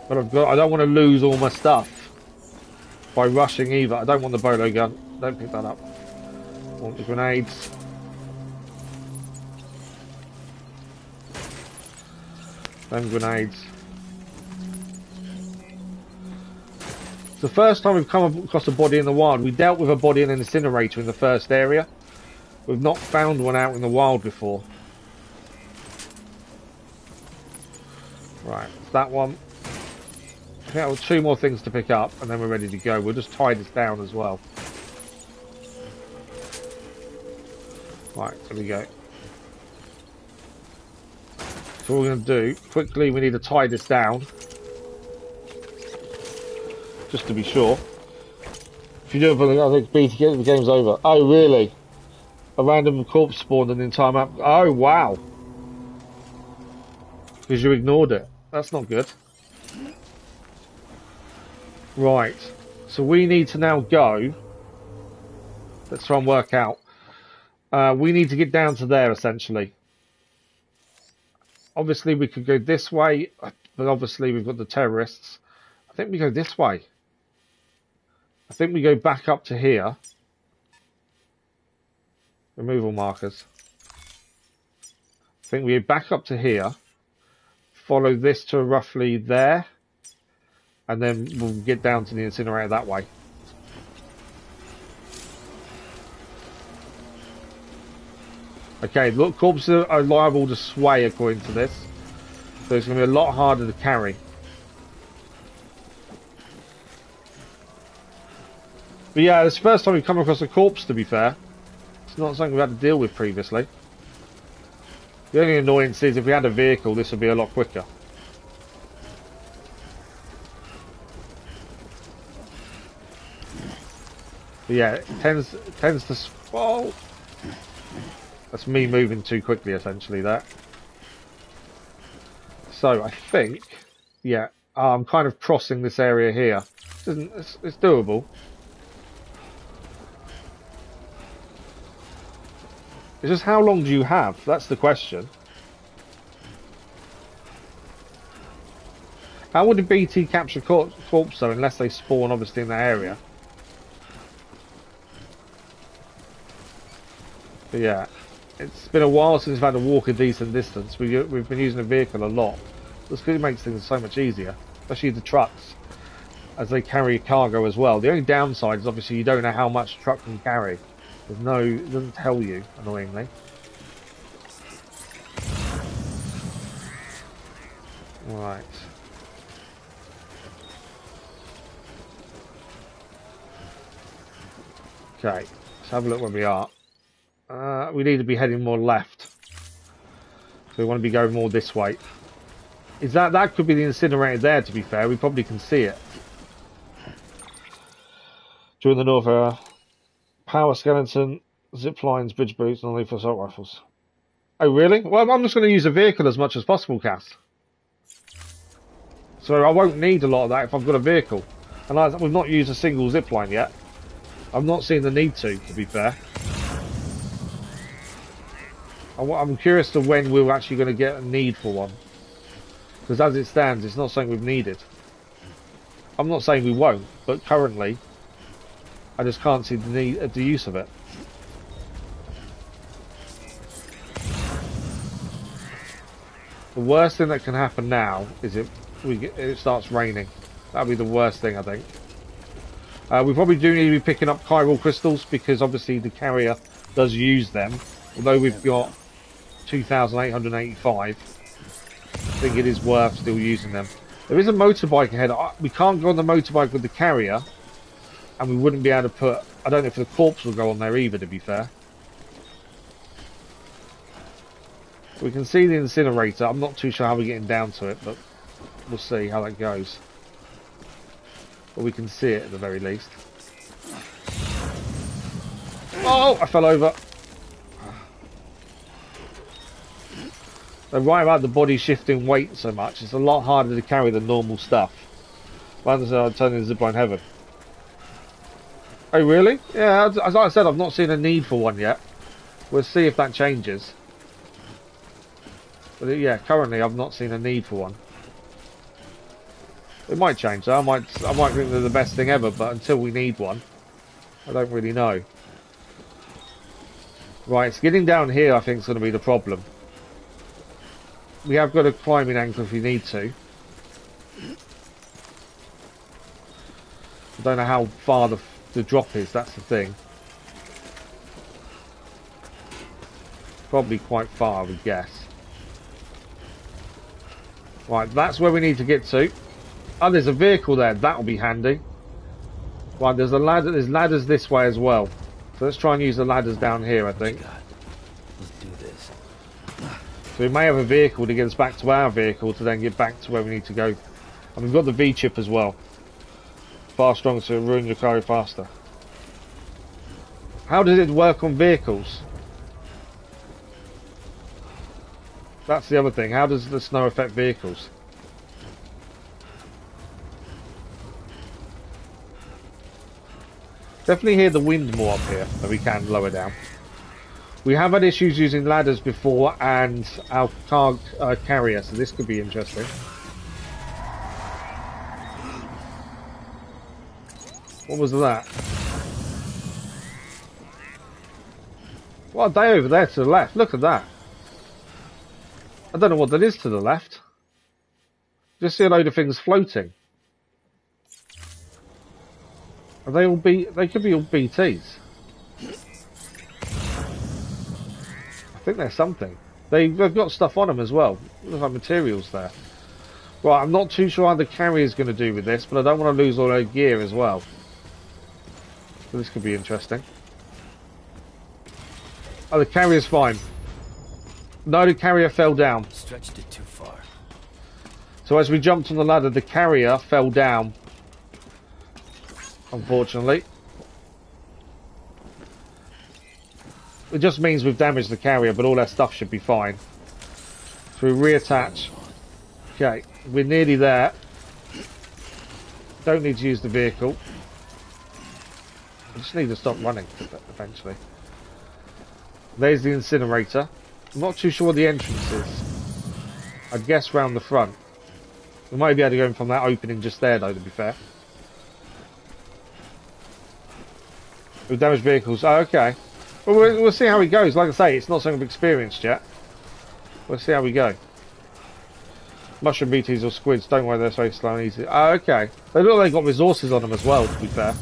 But I don't want to lose all my stuff by rushing either. I don't want the bolo gun. Don't pick that up. I want the grenades. Them grenades. It's the first time we've come across a body in the wild. We dealt with a body in an incinerator in the first area. We've not found one out in the wild before. Right, that one. I think there were 2 more things to pick up, and then we're ready to go. We'll just tie this down as well. Right, there we go. So what we're going to do, quickly we need to tie this down. Just to be sure. If you do it for the other BT, the game's over. Oh, really? A random corpse spawned an entire map. Oh, wow. Because you ignored it. That's not good. Right. So we need to now go. Let's try and work out. We need to get down to there, essentially. Obviously, we could go this way. But obviously, we've got the terrorists. I think we go this way. I think we go back up to here. Removal markers. I think we go back up to here. Follow this to roughly there. And then we'll get down to the incinerator that way. Okay, look, corpses are liable to sway according to this. So it's going to be a lot harder to carry. But yeah, it's the first time we've come across a corpse, to be fair. It's not something we've had to deal with previously. The only annoyance is if we had a vehicle, this would be a lot quicker. But yeah, it tends to... Oh, that's me moving too quickly, essentially, that. So I think, yeah, I'm kind of crossing this area here. It's doable. It's just how long do you have? That's the question. How would a BT capture corpse though, unless they spawn obviously in that area? But yeah, it's been a while since we've had to walk a decent distance. We've been using a vehicle a lot. This really makes things so much easier, especially the trucks, as they carry cargo as well. The only downside is obviously you don't know how much a truck can carry. It doesn't tell you, annoyingly. Right. Okay, let's have a look where we are. We need to be heading more left. So we want to be going more this way. That could be the incinerator there, to be fair. We probably can see it. During the north area. Power skeleton, zip lines, bridge boots, and lethal assault rifles. Oh, really? Well, I'm just going to use a vehicle as much as possible, Cass. So I won't need a lot of that if I've got a vehicle. And we've not used a single zip line yet. I've not seen the need to be fair. I'm curious to when we're actually going to get a need for one. Because as it stands, it's not something we've needed. I'm not saying we won't, but currently, I just can't see the use of it. The worst thing that can happen now is it starts raining. That'll be the worst thing, I think. We probably do need to be picking up chiral crystals because obviously the carrier does use them. Although we've got 2,885, I think it is worth still using them. There is a motorbike ahead. We can't go on the motorbike with the carrier, and we wouldn't be able to put... I don't know if the corpse will go on there either, to be fair. We can see the incinerator. I'm not too sure how we're getting down to it, but we'll see how that goes. But we can see it at the very least. Oh, I fell over. They're right about the body shifting weight so much. It's a lot harder to carry than normal stuff. Rather than turning the zipline heaven. Oh, really? Yeah, as I said, I've not seen a need for one yet. We'll see if that changes. But yeah, currently I've not seen a need for one. It might change though. I might think they're the best thing ever, but until we need one, I don't really know. Right, it's getting down here I think is going to be the problem. We have got a climbing angle if we need to. I don't know how far the drop is, that's the thing. Probably quite far, I would guess. Right, that's where we need to get to. Oh, there's a vehicle there. That'll be handy. Right, there's a ladder. There's ladders this way as well. So let's try and use the ladders down here, I think. Let's do this. So we may have a vehicle to get us back to our vehicle to then get back to where we need to go. And we've got the V-chip as well. Far stronger to ruin your car faster. How does it work on vehicles? That's the other thing. How does the snow affect vehicles? Definitely hear the wind more up here than we can lower down. We have had issues using ladders before and our car carrier, so this could be interesting. What was that? What are they over there to the left? Look at that. I don't know what that is to the left. Just see a load of things floating. Are they all they could be all BTs. I think they're something. They've got stuff on them as well. Looks like materials there. Right, I'm not too sure how the carrier's going to do with this, but I don't want to lose all our gear as well. So this could be interesting. Oh, the carrier's fine. No, the carrier fell down. Stretched it too far. So as we jumped on the ladder, the carrier fell down. Unfortunately. It just means we've damaged the carrier, but all our stuff should be fine. So we reattach. Okay, we're nearly there. Don't need to use the vehicle. I just need to stop running eventually. There's the incinerator. I'm not too sure what the entrance is. I'd guess round the front. We might be able to go in from that opening just there though, to be fair. With damaged vehicles. Oh, okay. Well, we'll see how he goes. Like I say, it's not something I've experienced yet. We'll see how we go. Mushroom BTs or squids, don't worry, they're very slow and easy. Oh, okay. They look like they've got resources on them as well, to be fair.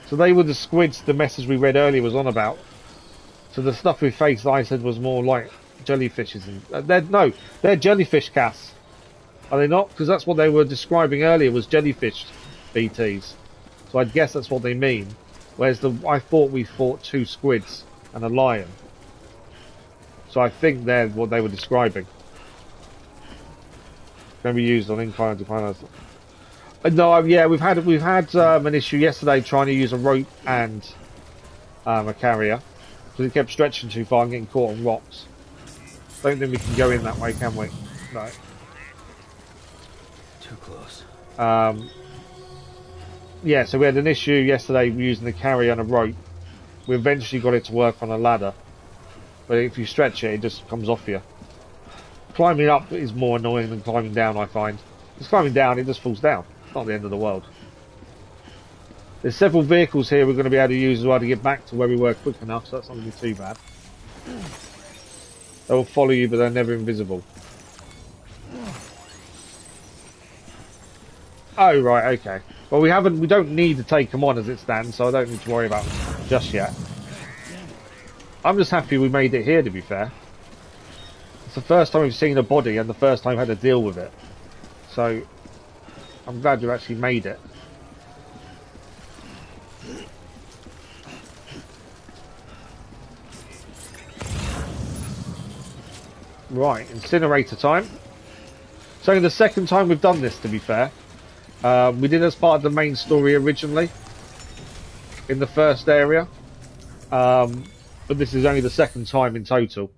So they were the squids the message we read earlier was on about. So the stuff we faced, I said, was more like jellyfishes. And, they're jellyfish casts. Are they not? Because that's what they were describing earlier, was jellyfish BTs. So I'd guess that's what they mean. Whereas I thought we fought 2 squids and a lion. So I think they're what they were describing. Can be used on incline decline. No, yeah, we've had an issue yesterday trying to use a rope and a carrier because it kept stretching too far and getting caught on rocks. Don't think we can go in that way, can we? No. Too close. Yeah, so we had an issue yesterday using the carrier and a rope. We eventually got it to work on a ladder, but if you stretch it, it just comes off you. Climbing up is more annoying than climbing down, I find. Just climbing down, it just falls down. It's not the end of the world. There's several vehicles here we're going to be able to use as well to get back to where we were quick enough, so that's not going to be too bad. They will follow you, but they're never invisible. Oh, right, okay. Well, we don't need to take them on as it stands, so I don't need to worry about them just yet. I'm just happy we made it here, to be fair. It's the first time we've seen a body and the first time I've had to deal with it. So, I'm glad we've actually made it. Right, incinerator time. So the second time we've done this, to be fair. We did it as part of the main story originally. In the first area. But this is only the second time in total.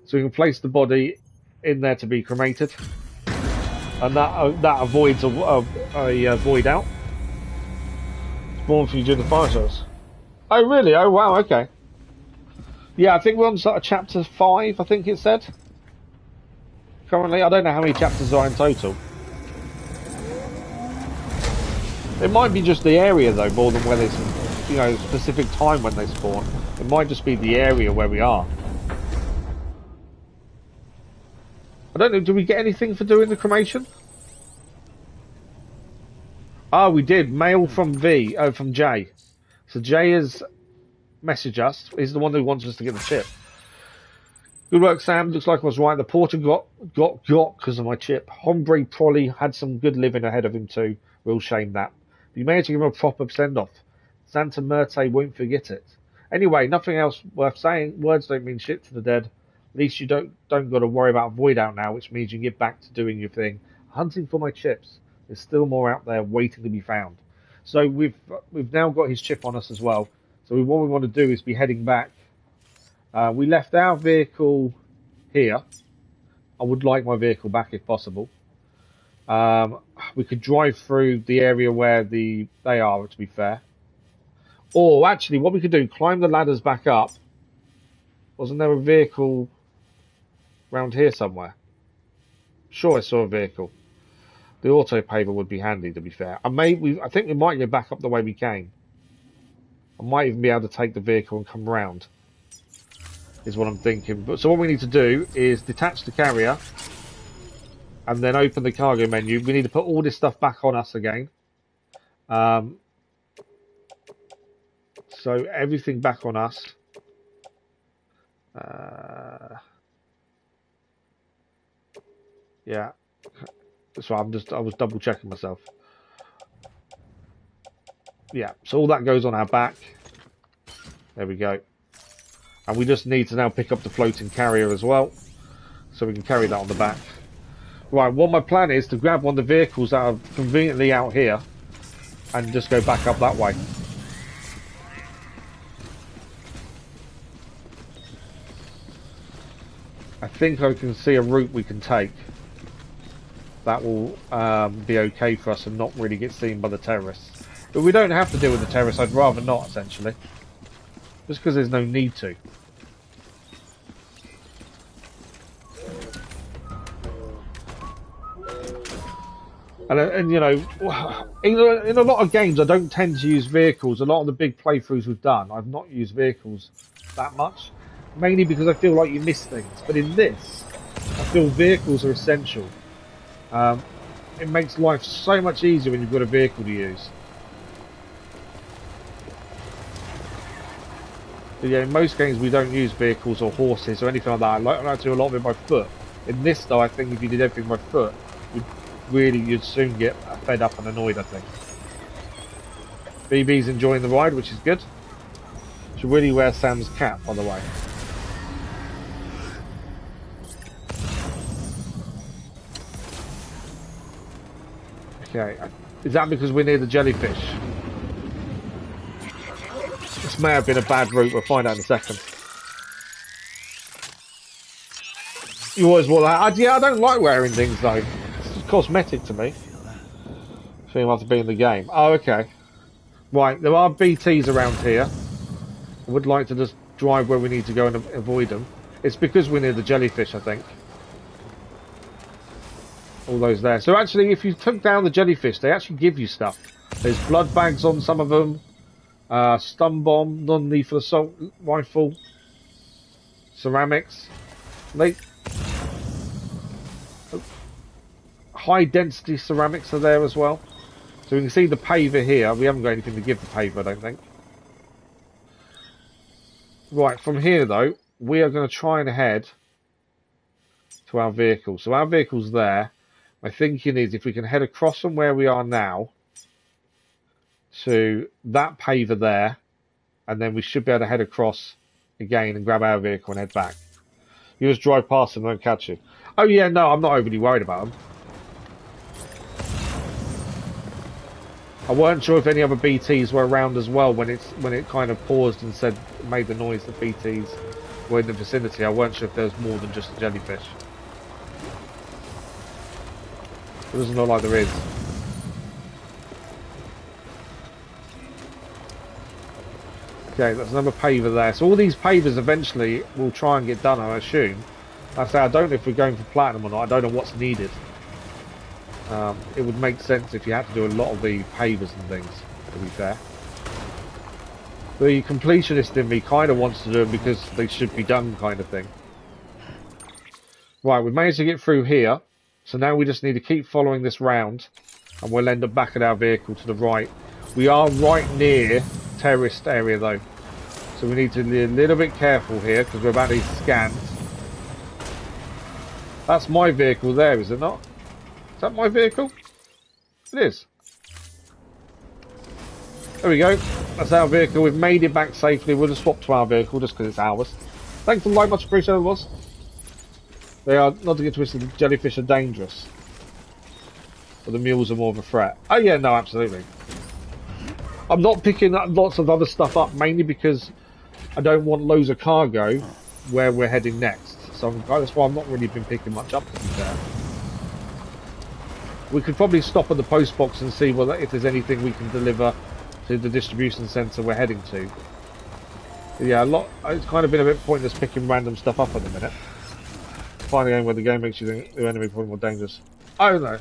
So we can place the body in there to be cremated. And that avoids a void out. Spawn for you during the fire shows. Oh really? Oh wow, okay. Yeah, I think we're on sort of chapter 5, I think it said. Currently, I don't know how many chapters are in total. It might be just the area though, more than where there's, you know, specific time when they spawn. It might just be the area where we are. I don't know, did we get anything for doing the cremation? Oh, we did. Mail from from Jay. So Jay has messaged us. He's the one who wants us to get the chip. Good work, Sam. Looks like I was right. The porter got because of my chip. Hombre probably had some good living ahead of him too. Real shame that. But you managed to give him a proper send-off. Santa Muerte won't forget it. Anyway, nothing else worth saying. Words don't mean shit to the dead. At least you don't got to worry about void out now, which means you can get back to doing your thing. Hunting for my chips. There's still more out there waiting to be found. So we've now got his chip on us as well. So what we want to do is be heading back. We left our vehicle here. I would like my vehicle back if possible. We could drive through the area where they are, to be fair. Or actually, what we could do, climb the ladders back up. Wasn't there a vehicle around here somewhere? Sure, I saw a vehicle. The auto paver would be handy, to be fair. I think we might go back up the way we came. I might even be able to take the vehicle and come around. Is what I'm thinking. But so what we need to do is detach the carrier and then open the cargo menu. We need to put all this stuff back on us again. So everything back on us. Yeah. So I was double checking myself. Yeah. So all that goes on our back. There we go. And we just need to now pick up the floating carrier as well. So we can carry that on the back. Right, what my plan is to grab one of the vehicles that are conveniently out here and just go back up that way. think I can see a route we can take that will be okay for us and not really get seen by the terrorists. But we don't have to deal with the terrorists. I'd rather not, essentially. Just because there's no need to. And you know, in a lot of games, I don't tend to use vehicles. A lot of the big playthroughs we've done, I've not used vehicles that much. Mainly because I feel like you miss things. But in this, I feel vehicles are essential. It makes life so much easier when you've got a vehicle to use. But yeah, in most games we don't use vehicles or horses or anything like that. I like to do a lot of it by foot. In this though, I think if you did everything by foot, you'd soon get fed up and annoyed, I think. BB's enjoying the ride, which is good. Should really wear Sam's cap, by the way. Okay, is that because we're near the jellyfish? This may have been a bad route, we'll find out in a second. You always want that. Yeah, I don't like wearing things though. It's cosmetic to me. So you have to be in the game. Oh, okay. Right, there are BTs around here. I would like to just drive where we need to go and avoid them. It's because we're near the jellyfish, I think. All those there. So actually, if you took down the jellyfish, they actually give you stuff. There's blood bags on some of them. Stun bomb, non-lethal assault rifle. Ceramics. High density ceramics are there as well. So we can see the paver here. We haven't got anything to give the paver, I don't think. Right, from here though, we are going to try and head to our vehicle. So our vehicle's there. My thinking is if we can head across from where we are now to that paver there, and then we should be able to head across again and grab our vehicle and head back. You just drive past them and they'll catch you. Oh yeah, no, I'm not overly worried about them. I weren't sure if any other BTs were around as well when it kind of paused and made the noise that BTs were in the vicinity. I weren't sure if there was more than just a jellyfish. It doesn't look like there is. Okay, that's another paver there. So all these pavers eventually will try and get done, I assume. I say I don't know if we're going for platinum or not. I don't know what's needed. It would make sense if you had to do a lot of the pavers and things, to be fair. The completionist in me kind of wants to do them because they should be done kind of thing. Right, we've managed to get through here. So now we just need to keep following this round. And we'll end up back at our vehicle to the right. We are right near terrorist area though. So we need to be a little bit careful here because we're about to be scanned. That's my vehicle there, is it not? Is that my vehicle? It is. There we go. That's our vehicle. We've made it back safely. We'll just swap to our vehicle just because it's ours. Thanks for the like, much appreciated, was. They are, not to get twisted, the jellyfish are dangerous. But the mules are more of a threat. Oh yeah, no, absolutely. I'm not picking up lots of other stuff up, mainly because I don't want loads of cargo where we're heading next. So that's why I've not really been picking much up, to be fair. We could probably stop at the post box and see if there's anything we can deliver to the distribution centre we're heading to. But yeah, it's kind of been a bit pointless picking random stuff up at the minute. Finding out where the game makes you think the enemy probably more dangerous. I don't know.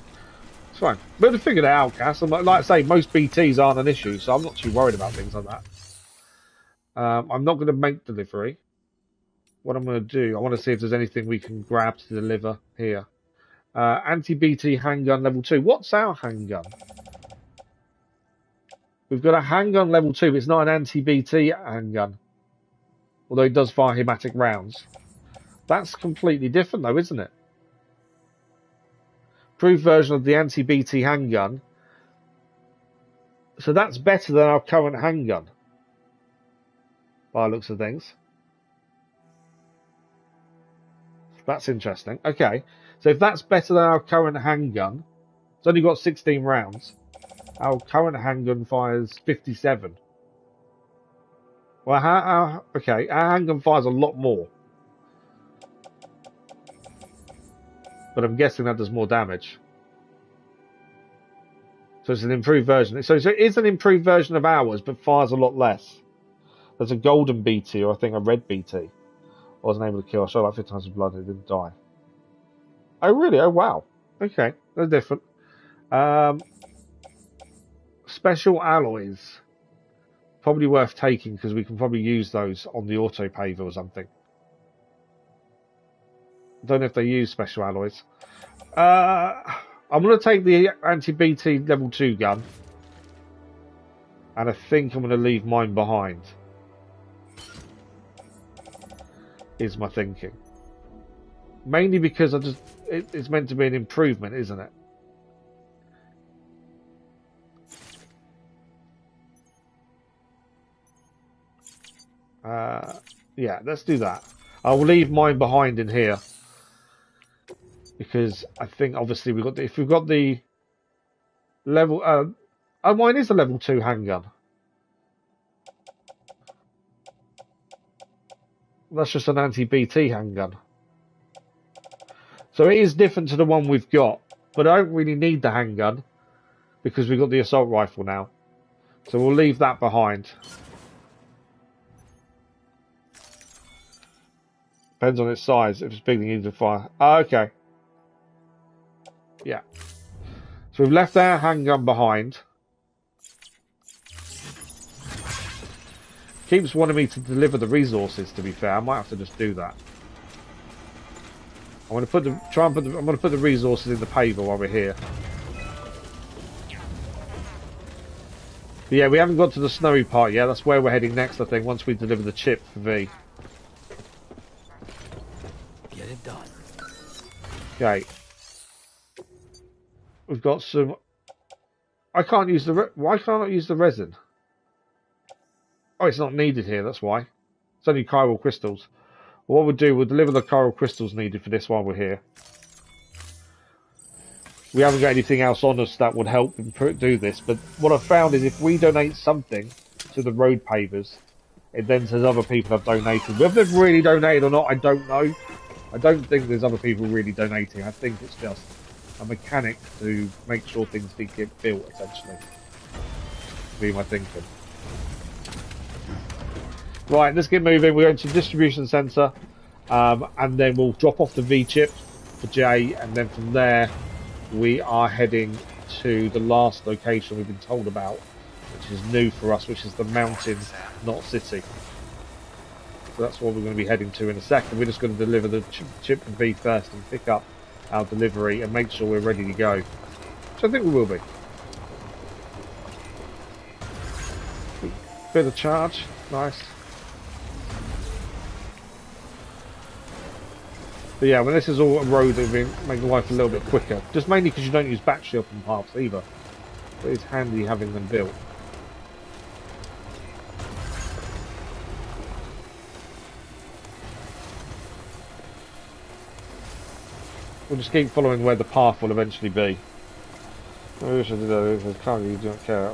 It's fine. But to figure it out, Cass. Like I say, most BTs aren't an issue, so I'm not too worried about things like that. I'm not going to make delivery. What I'm going to do, I want to see if there's anything we can grab to deliver here. Anti-BT handgun level 2. What's our handgun? We've got a handgun level 2, but it's not an anti-BT handgun. Although it does fire hematic rounds. That's completely different though, isn't it? Improved version of the anti-BT handgun. So that's better than our current handgun. By the looks of things. That's interesting. Okay. So if that's better than our current handgun, it's only got 16 rounds. Our current handgun fires 57. Well, okay, our handgun fires a lot more. but I'm guessing that does more damage. So it's an improved version. So it is an improved version of ours, but fires a lot less. There's a golden BT, or I think a red BT. I wasn't able to kill. I shot like 50 times of blood and it didn't die. Oh, really? Oh, wow. Okay, they're different. Special alloys. Probably worth taking because we can probably use those on the auto paver or something. Don't know if they use special alloys. I'm going to take the anti-BT level 2 gun. And I think I'm going to leave mine behind. Is my thinking. Mainly because it's meant to be an improvement, isn't it? Yeah, let's do that. I'll leave mine behind in here. Because I think obviously if we've got the level oh, mine is a level 2 handgun. That's just an anti-BT handgun. So it is different to the one we've got, but I don't really need the handgun because we've got the assault rifle now. So we'll leave that behind. Depends on its size. If it's big, you need to fire. Oh, okay. Yeah. So we've left our handgun behind. Keeps wanting me to deliver the resources. To be fair, I might have to just do that. I'm going to put the resources in the paver while we're here. But yeah, we haven't got to the snowy part yet. That's where we're heading next, I think. Once we deliver the chip for V. Get it done. Okay. We've got some. I can't use the. Why can't I use the resin? Oh, it's not needed here. That's why. It's only chiral crystals. Well, what we'll do, we'll deliver the chiral crystals needed for this while we're here. We haven't got anything else on us that would help do this, but what I've found is if we donate something to the road pavers, it then says other people have donated. Whether they've really donated or not, I don't know. I don't think there's other people really donating. I think it's just a mechanic to make sure things get built, essentially. Be my thinking. Right, let's get moving. We're going to the distribution centre, and then we'll drop off the V chip for Jay, and then from there we are heading to the last location we've been told about, which is new for us, which is the mountain, not city. So that's what we're going to be heading to in a second. We're just going to deliver the chip to V first and pick up our delivery and make sure we're ready to go. Which I think we will be. Bit of charge, nice. But yeah, when this is all a road, it'll make life a little bit quicker. Just mainly because you don't use battery up in parts either. But it's handy having them built. We'll just keep following where the path will eventually be. I wish I did that because currently you don't care.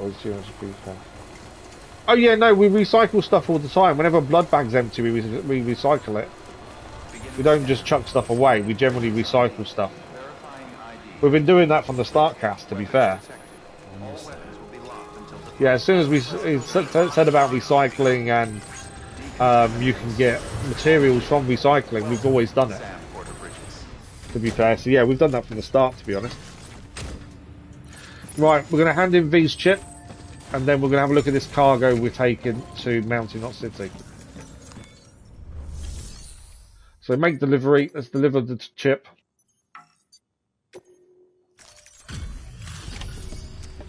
Oh yeah, no, we recycle stuff all the time. Whenever a blood bag's empty, we recycle it. We don't just chuck stuff away, we generally recycle stuff. We've been doing that from the start cast, to be fair. Yeah, as soon as we said about recycling and you can get materials from recycling, we've always done it. To be fair, so yeah, we've done that from the start, to be honest. Right, we're going to hand in V's chip, and then we're going to have a look at this cargo we're taking to Mountain Knot City. So make delivery, let's deliver the chip.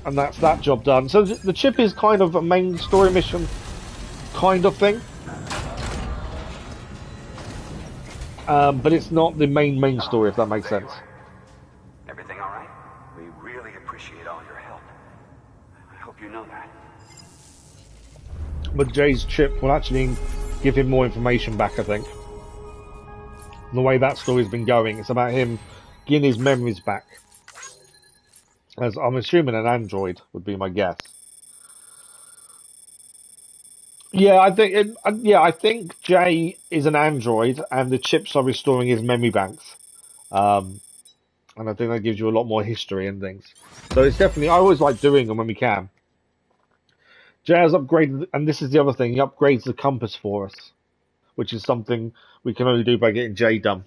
And that's that job done. So the chip is kind of a main story mission kind of thing. But it's not the main story, if that makes sense. Everything all right? We really appreciate all your help. I hope you know that. But Jay's chip will actually give him more information back, I think. The way that story's been going, it's about him getting his memories back. As I'm assuming an android would be my guess. Yeah, I think Jay is an android, and the chips are restoring his memory banks. And I think that gives you a lot more history and things. So it's definitely, I always like doing them when we can. Jay has upgraded, and this is the other thing, he upgrades the compass for us, which is something we can only do by getting Jay done.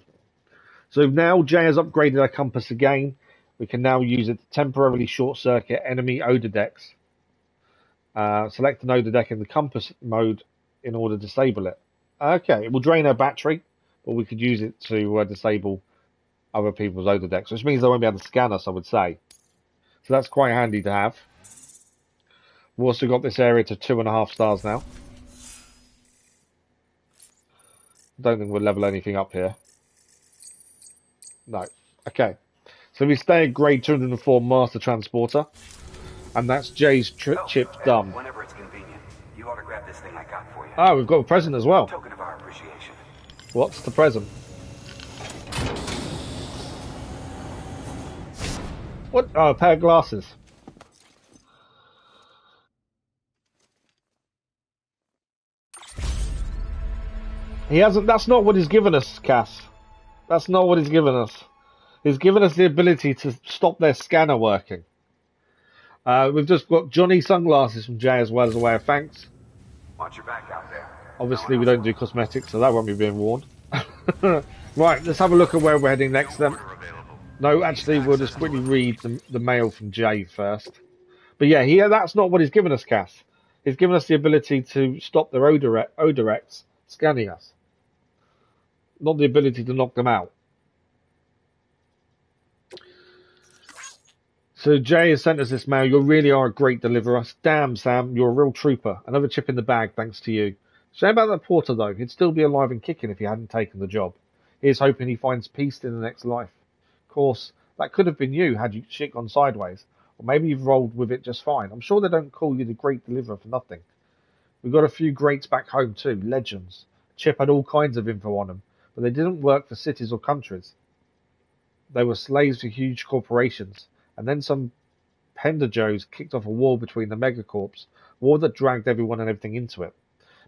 So now Jay has upgraded our compass again. We can now use it to temporarily short circuit enemy odor decks. Select an odor deck in the compass mode in order to disable it. Okay, it will drain our battery, but we could use it to disable other people's odor decks, which means they won't be able to scan us, I would say. So that's quite handy to have. We've also got this area to 2.5 stars now. Don't think we'll level anything up here. No. Okay. So we stay at grade 204 Master Transporter. And that's Jay's chip done. Whenever it's convenient, you ought to grab this thing I got for you. Ah, we've got a present as well. Token of our appreciation. What's the present? What? Oh, a pair of glasses. He hasn't. That's not what he's given us, Cass. That's not what he's given us. He's given us the ability to stop their scanner working. We've just got Johnny sunglasses from Jay as well as a way of thanks. Watch your back out there. Obviously, we don't do cosmetics, so that won't be being worn. Right, let's have a look at where we're heading next then. No, actually, we'll just quickly read the mail from Jay first. But yeah, that's not what he's given us, Cass. He's given us the ability to stop their odorex scanning us. Not the ability to knock them out. So Jay has sent us this mail. You really are a great deliverer. Damn, Sam, you're a real trooper. Another chip in the bag, thanks to you. Shame about that porter, though. He'd still be alive and kicking if he hadn't taken the job. Here's hoping he finds peace in the next life. Of course, that could have been you had you shit gone sideways. Or maybe you've rolled with it just fine. I'm sure they don't call you the great deliverer for nothing. We've got a few greats back home, too. Legends. Chip had all kinds of info on them, but they didn't work for cities or countries. They were slaves for huge corporations. And then some Penderjoes kicked off a war between the megacorps, war that dragged everyone and everything into it.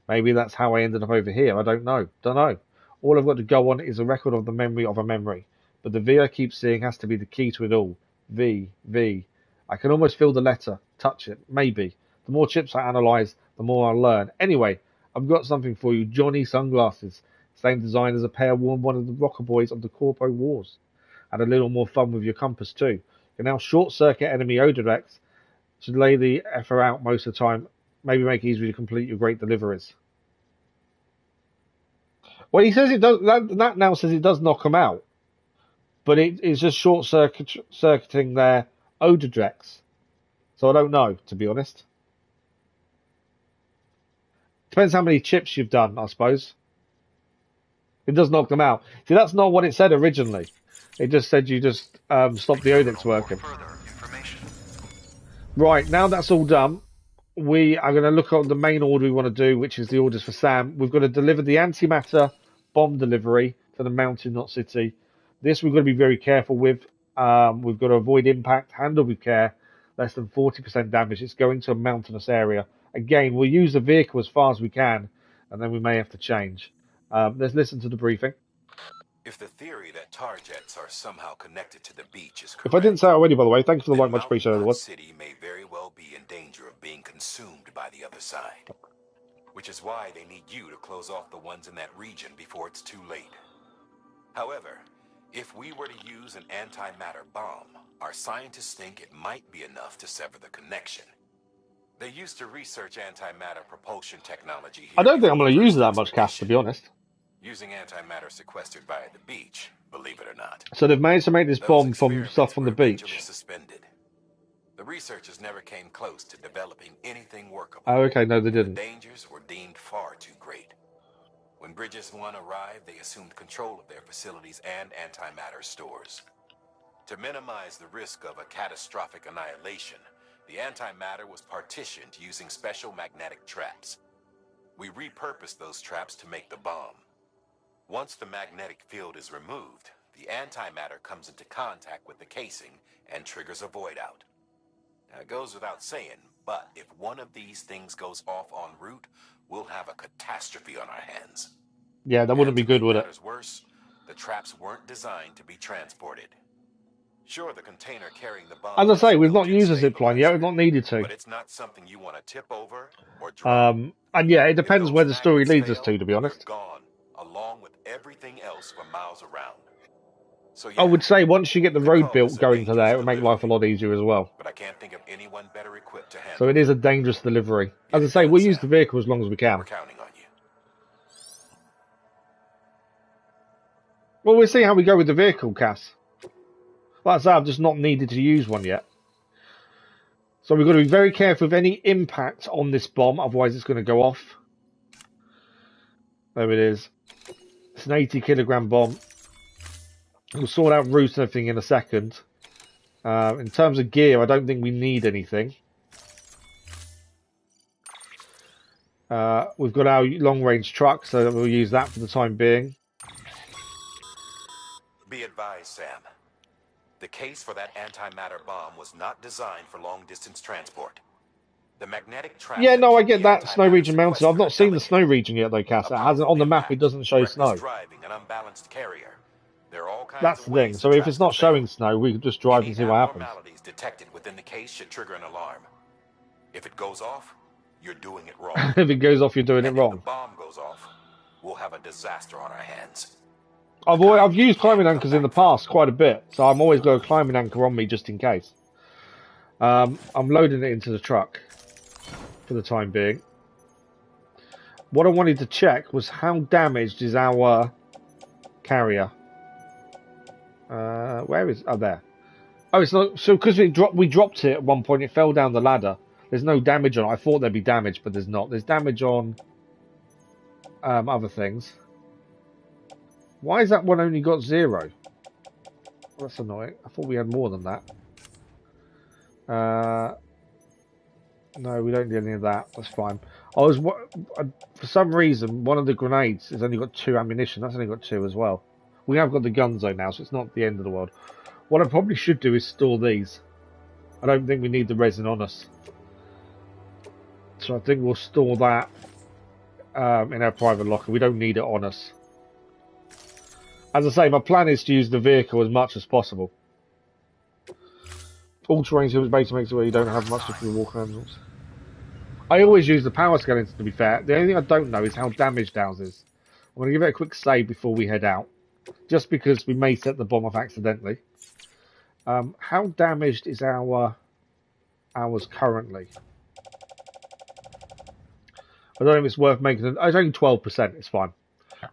Maybe that's how I ended up over here. I don't know. All I've got to go on is a record of the memory of a memory. But the V I keep seeing has to be the key to it all. V. I can almost feel the letter. Touch it. Maybe. The more chips I analyse, the more I'll learn. Anyway, I've got something for you. Johnny sunglasses. Same design as a pair worn one of the rocker boys of the Corpo Wars. And a little more fun with your compass too. You can now short circuit enemy odorex. Should lay the effer out most of the time. Maybe make it easier to complete your great deliveries. Well, he says it does. That now says it does knock them out, but it's just short circuiting their odorex. So I don't know, to be honest. Depends how many chips you've done, I suppose. It does knock them out. See, that's not what it said originally. It just said you just stop the odex working. Right, now that's all done, we are going to look at the main order we want to do, which is the orders for Sam. We've got to deliver the antimatter bomb delivery to the mountain, not city. This we've got to be very careful with. We've got to avoid impact, handle with care, less than 40% damage. It's going to a mountainous area. Again, we'll use the vehicle as far as we can, and then we may have to change. Let's listen to the briefing. If the theory that tar jets are somehow connected to the beach is correct, if I didn't say it already, by the way, thank you for the like, much appreciated. The city may very well be in danger of being consumed by the other side. Which is why they need you to close off the ones in that region before it's too late. However, if we were to use an antimatter bomb, our scientists think it might be enough to sever the connection. They used to research antimatter propulsion technology here. I don't think I'm going to use that much, Cass, to be honest. Using antimatter sequestered by the beach, believe it or not. So they've managed to make this bomb from stuff on the beach. Suspended. The researchers never came close to developing anything workable. Oh, okay, no, they didn't. The dangers were deemed far too great. When Bridges 1 arrived, they assumed control of their facilities and antimatter stores. To minimize the risk of a catastrophic annihilation, the antimatter was partitioned using special magnetic traps. We repurposed those traps to make the bomb. Once the magnetic field is removed, the antimatter comes into contact with the casing and triggers a void out. Now, it goes without saying, but if one of these things goes off en route, we'll have a catastrophe on our hands. Yeah, that wouldn't be good, would it? Worse, the traps weren't designed to be transported. Sure, the container carrying the bomb. As I say, we've not should used a zip line yet. We've stabilize not needed to. but it's not something you want to tip over or drop. And yeah, it depends If where those the story magnets leads us fail, to be honest. you're gone, along with everything else for miles around. So yeah, I would say once you get the road call built is a going to there, it would dangerous make life a lot easier as well. but I can't think of anyone better equipped to handle. So it is a dangerous delivery. As I say, we'll use the vehicle as long as we can. We're counting on you. Well, we'll see how we go with the vehicle, Cass. Like I say, I've just not needed to use one yet. So we've got to be very careful of any impact on this bomb, otherwise it's going to go off. There it is. It's an 80 kilogram bomb. We'll sort out routes and everything in a second. In terms of gear, I don't think we need anything. We've got our long-range truck, so we'll use that for the time being. Be advised, Sam. The case for that antimatter bomb was not designed for long-distance transport. The magnetic trap. Yeah, no, I get that. Snow region mounted. I've not seen the snow region yet, though, Cass. It hasn't on the map. It doesn't show snow. Driving an unbalanced carrier. There are all kinds That's of the thing. ways So the if it's trap not can fail. showing snow, we could just drive and see what happens. Abnormalities detected within the case should trigger an alarm. If it goes off, you're doing it wrong. If it goes off, you're doing it And if wrong. the bomb goes off, we'll have a disaster on our hands. I've used climbing anchors in the past quite a bit, so I'm always got a climbing anchor on me just in case. I'm loading it into the truck for the time being. What I wanted to check was how damaged is our carrier. Where is? Oh, there. Oh, it's not. So because we dropped it at one point, it fell down the ladder. There's no damage on it. I thought there'd be damage, but there's not. There's damage on other things. Why has that one only got 0? Well, that's annoying. I thought we had more than that. No, we don't need any of that. That's fine. For some reason, one of the grenades has only got 2 ammunition. That's only got 2 as well. We have got the guns though now, so it's not the end of the world. What I probably should do is store these. I don't think we need the resin on us. So I think we'll store that in our private locker. We don't need it on us. As I say, my plan is to use the vehicle as much as possible. All terrain is basically makes it where you don't have much if you walk around. I always use the power skeleton, to be fair. The only thing I don't know is how damaged ours is. I'm going to give it a quick save before we head out. Just because we may set the bomb off accidentally. How damaged is ours currently? I don't know if it's worth making it. It's only 12%. It's fine.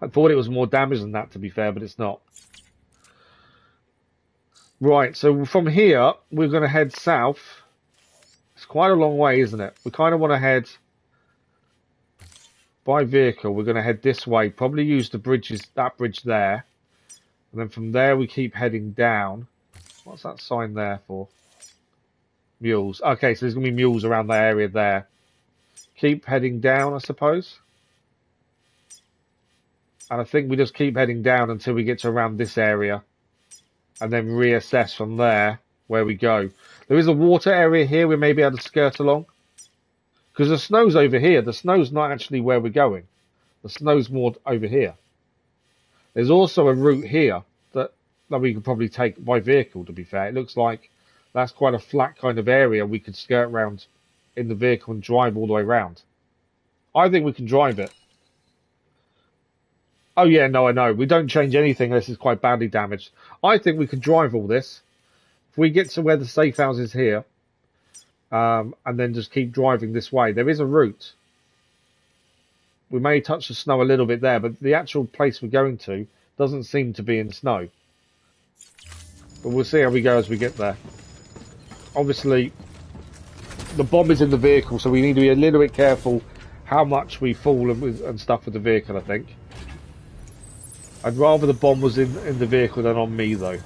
I thought it was more damage than that, to be fair, but it's not. Right, so from here, we're going to head south. It's quite a long way, isn't it? We kind of want to head by vehicle. We're going to head this way. Probably use the bridges, that bridge there. And then from there, we keep heading down. What's that sign there for? Mules. Okay, so there's going to be mules around that area there. Keep heading down, I suppose. And I think we just keep heading down until we get to around this area. And then reassess from there where we go. There is a water area here we may be able to skirt along. Because the snow's over here. The snow's not actually where we're going. The snow's more over here. There's also a route here that we could probably take by vehicle, to be fair. It looks like that's quite a flat kind of area we could skirt around in the vehicle and drive all the way around. I think we can drive it. Oh yeah, no, I know. We don't change anything unless it's quite badly damaged. I think we can drive all this. If we get to where the safe house is here, and then just keep driving this way. There is a route. We may touch the snow a little bit there, but the actual place we're going to doesn't seem to be in snow. But we'll see how we go as we get there. Obviously, the bomb is in the vehicle, so we need to be a little bit careful how much we fall and stuff with the vehicle, I think. I'd rather the bomb was in the vehicle than on me, though.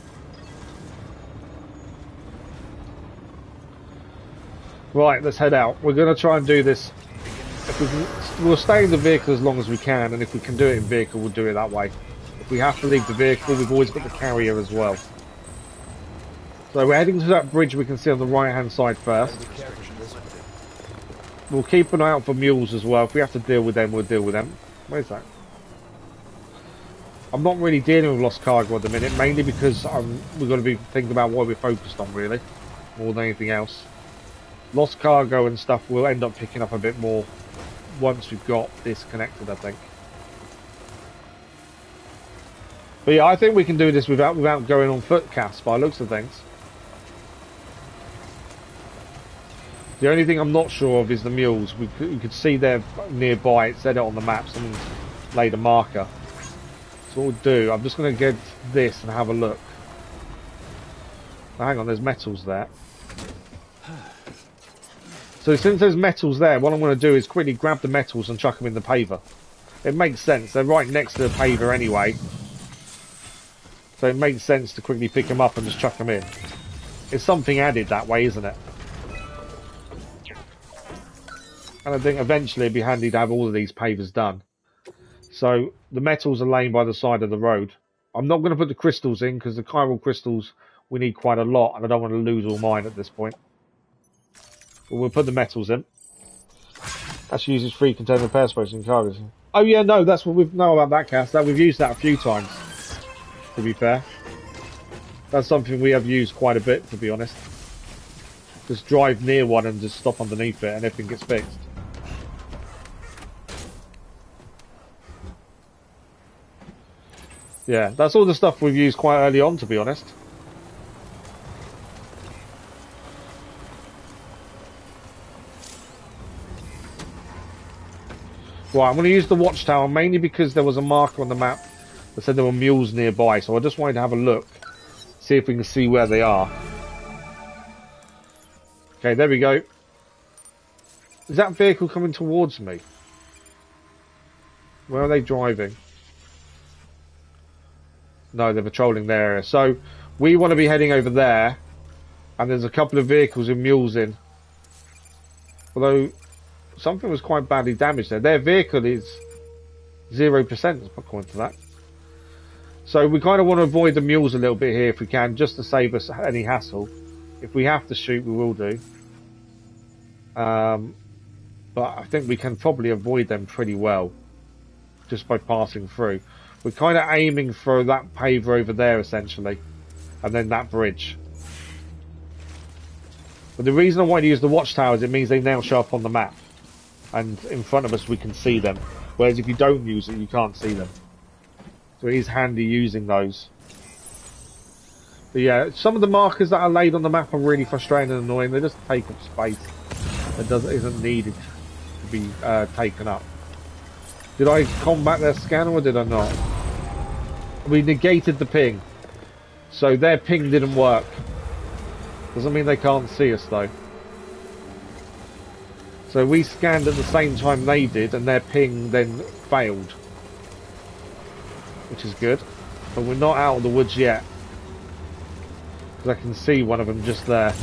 Right, let's head out. We're going to try and do this. If we can, we'll stay in the vehicle as long as we can, and if we can do it in vehicle, we'll do it that way. If we have to leave the vehicle, we've always got the carrier as well. So we're heading to that bridge we can see on the right-hand side first. We'll keep an eye out for mules as well. If we have to deal with them, we'll deal with them. Where's that? I'm not really dealing with lost cargo at the minute, mainly because we've got to be thinking about what we're focused on, really, more than anything else. Lost cargo and stuff will end up picking up a bit more once we've got this connected, I think. But yeah, I think we can do this without going on foot, Cass, by looks of things. The only thing I'm not sure of is the mules. We could see they're nearby. It said it on the map. Someone's laid a marker. So what we'll do, I'm just going to get this and have a look. Oh, hang on, there's metals there. So since there's metals there, what I'm going to do is quickly grab the metals and chuck them in the paver. It makes sense. They're right next to the paver anyway. So it makes sense to quickly pick them up and just chuck them in. It's something added that way, isn't it? And I think eventually it'd be handy to have all of these pavers done. So the metals are laying by the side of the road. I'm not going to put the crystals in because the chiral crystals we need quite a lot, and I don't want to lose all mine at this point. But we'll put the metals in. That uses 3 container repair space in cargoes. Oh yeah, no, that's what we know about that, Cass. That we've used that a few times. To be fair, that's something we have used quite a bit. To be honest, just drive near one and just stop underneath it, and everything gets fixed. Yeah, that's all the stuff we've used quite early on, to be honest. Right, I'm going to use the watchtower mainly because there was a marker on the map that said there were mules nearby, so I just wanted to have a look, see if we can see where they are. Okay, there we go. Is that vehicle coming towards me? Where are they driving? No, they're patrolling their area. So we want to be heading over there, and there's a couple of vehicles with mules in. Although something was quite badly damaged there. Their vehicle is 0% according to that. So we kind of want to avoid the mules a little bit here if we can, just to save us any hassle. If we have to shoot, we will do. But I think we can probably avoid them pretty well just by passing through. We're kind of aiming for that paver over there, essentially, and then that bridge. But the reason I want to use the watchtower is it means they now show up on the map, and in front of us we can see them. Whereas if you don't use it, you can't see them. So it is handy using those. But yeah, some of the markers that are laid on the map are really frustrating and annoying. They just take up space that isn't needed to be taken up. Did I combat their scanner or did I not? We negated the ping. So their ping didn't work. Doesn't mean they can't see us though. So we scanned at the same time they did and their ping then failed. Which is good. But we're not out of the woods yet. Because I can see one of them just there.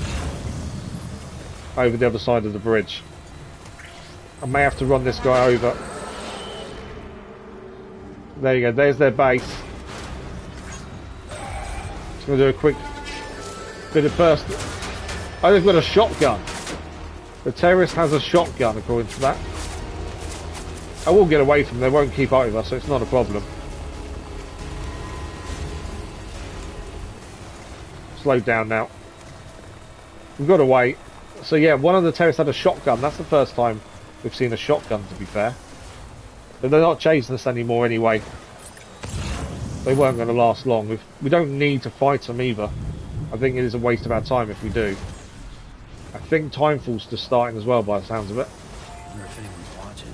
Over the other side of the bridge. I may have to run this guy over. There you go, there's their base. Just going to do a quick bit of burst. Oh, they've got a shotgun. The terrorist has a shotgun, according to that. I will get away from them, they won't keep up with us, so it's not a problem. Slow down now. We've got to wait. So yeah, one of the terrorists had a shotgun. That's the first time we've seen a shotgun, to be fair. But they're not chasing us anymore anyway. They weren't going to last long. We don't need to fight them either. I think it is a waste of our time if we do. I think Timefall's just starting as well by the sounds of it. I wonder if anyone's watching.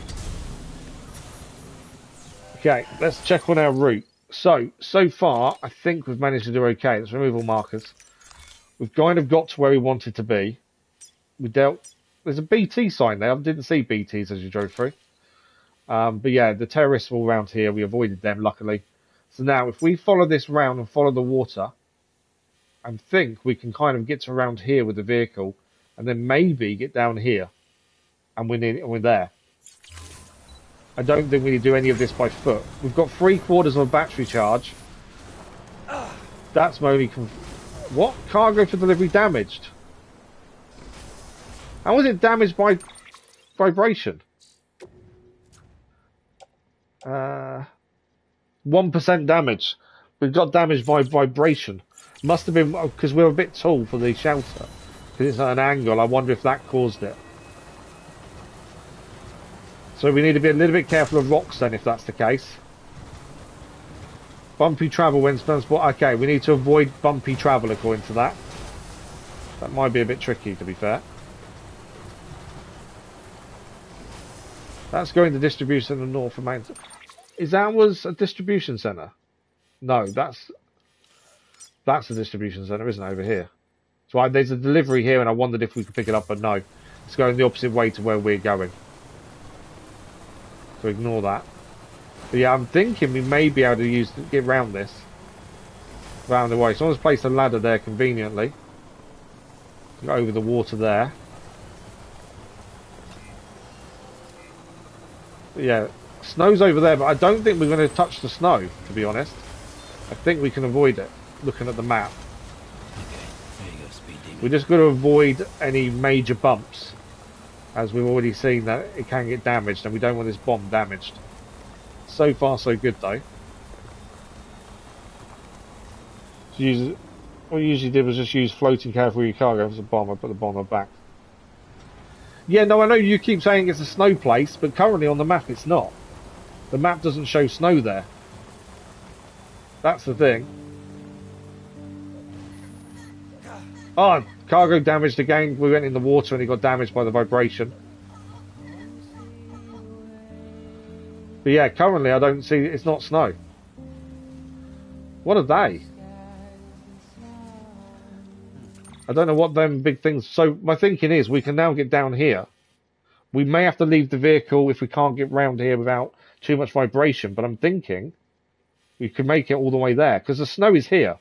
Okay, let's check on our route. So far, I think we've managed to do okay. Let's remove all markers. We've kind of got to where we wanted to be. There's a BT sign there. I didn't see BTs as you drove through. But yeah, the terrorists were around here. We avoided them, luckily. So now, if we follow this round and follow the water, I think we can kind of get to around here with the vehicle, and then maybe get down here, and we're there. I don't think we need to do any of this by foot. We've got 3/4 of a battery charge. That's my only... What? Cargo for delivery damaged? How was it damaged by vibration? 1% damage. We got damaged by vibration. Must have been because we're a bit tall for the shelter. Because it's at an angle. I wonder if that caused it. So we need to be a little bit careful of rocks then, if that's the case. Bumpy travel when transport. Okay, we need to avoid bumpy travel according to that. That might be a bit tricky, to be fair. That's going to distribution in the north of mountain. Is ours a distribution centre? No, that's a distribution centre, isn't it, over here? So there's a delivery here, and I wondered if we could pick it up, but no. It's going the opposite way to where we're going. So ignore that. But yeah, I'm thinking we may be able to get around this. Around the way. Someone's placed a ladder there conveniently. Go over the water there. But yeah, snow's over there, but I don't think we're going to touch the snow, to be honest. I think we can avoid it, looking at the map. We're just going to avoid any major bumps, as we've already seen that it can get damaged, and we don't want this bomb damaged. So far, so good, though. What we usually did was just use floating cavalry cargo as a bomb. I put the bomb on back. Yeah, no, I know you keep saying it's a snow place, but currently on the map it's not. The map doesn't show snow there. That's the thing. Oh, cargo damaged again. We went in the water and it got damaged by the vibration. But yeah, currently I don't see, it's not snow. What are they? I don't know what them big things... So my thinking is we can now get down here. We may have to leave the vehicle if we can't get round here without too much vibration. But I'm thinking we could make it all the way there. Because the snow is here.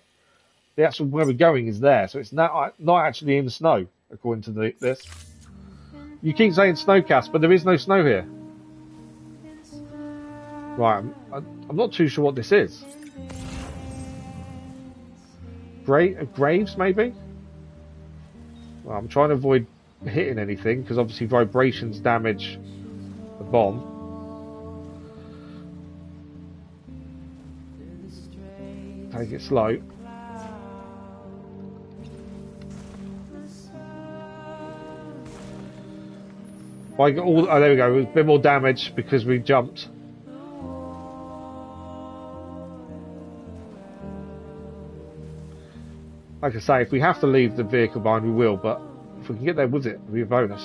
The actual where we're going is there. So it's not actually in the snow, according to this. You keep saying snowcast, but there is no snow here. Right, I'm not too sure what this is. Graves, maybe? Well, I'm trying to avoid hitting anything, because obviously vibrations damage the bomb. Take it slow. I got all, oh, there we go. A bit more damage because we jumped. Like I say, if we have to leave the vehicle behind, we will, but if we can get there with it, it'll be a bonus.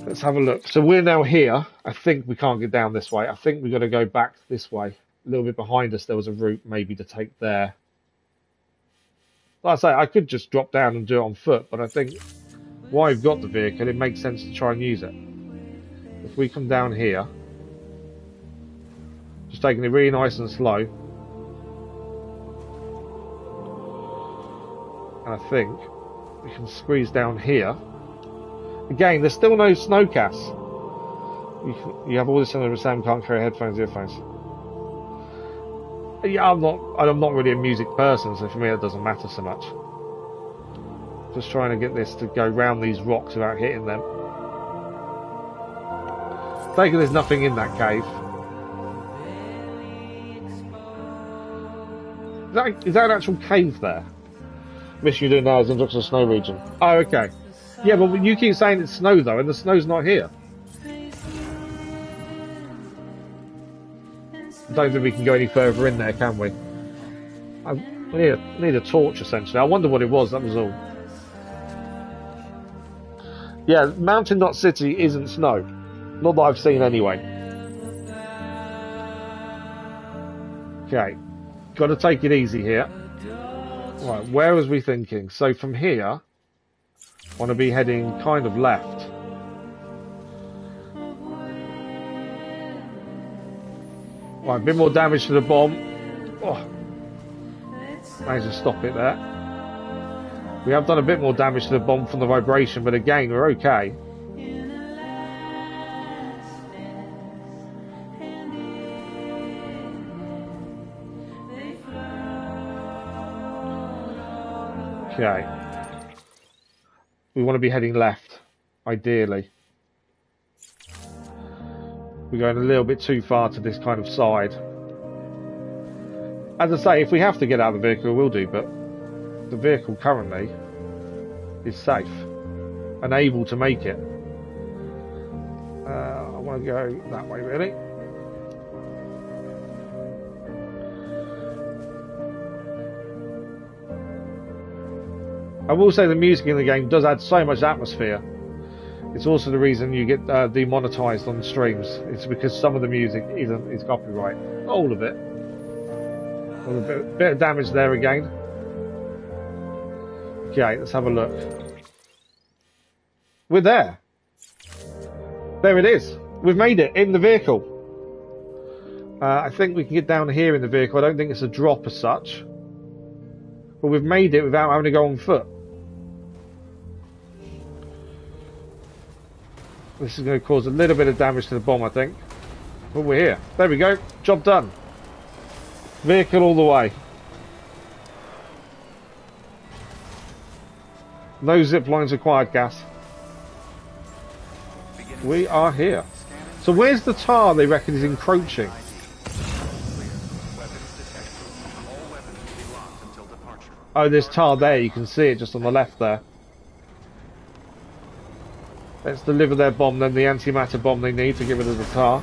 Let's have a look. So we're now here. I think we can't get down this way. I think we've got to go back this way. A little bit behind us, there was a route maybe to take there. Like I say, I could just drop down and do it on foot, but I think while I've got the vehicle, it makes sense to try and use it. If we come down here, just taking it really nice and slow, and I think we can squeeze down here. Again, there's still no snowcast. You have all this under the same, can't carry headphones, earphones. Yeah, I'm not really a music person, so for me it doesn't matter so much. Just trying to get this to go round these rocks without hitting them. Taking there's nothing in that cave. Is that an actual cave there? Mission you're doing now is in the snow region. Oh, okay. Yeah, but you keep saying it's snow though, and the snow's not here. I don't think we can go any further in there, can we? We need a torch, essentially. I wonder what it was, that was all. Yeah, Mountain Knot City isn't snow. Not that I've seen anyway. Okay. Got to take it easy here. Right, where was we thinking? So from here, I want to be heading kind of left. Right, a bit more damage to the bomb. Oh, managed to stop it there. We have done a bit more damage to the bomb from the vibration, but again, we're okay. Okay. We want to be heading left, ideally. We're going a little bit too far to this kind of side. As I say, if we have to get out of the vehicle, we will do, but the vehicle currently is safe and able to make it. I want to go that way, really. I will say the music in the game does add so much atmosphere. It's also the reason you get demonetized on streams. It's because some of the music is copyright. Not all of it. A bit of damage there again. Okay, let's have a look. We're there. There it is. We've made it in the vehicle. I think we can get down here in the vehicle. I don't think it's a drop as such. But we've made it without having to go on foot. This is going to cause a little bit of damage to the bomb, I think. But we're here. There we go. Job done. Vehicle all the way. No zip lines required, gas. We are here. So where's the tar they reckon is encroaching? Oh, there's tar there. You can see it just on the left there. Let's deliver their bomb, then the antimatter bomb they need to get rid of the tar.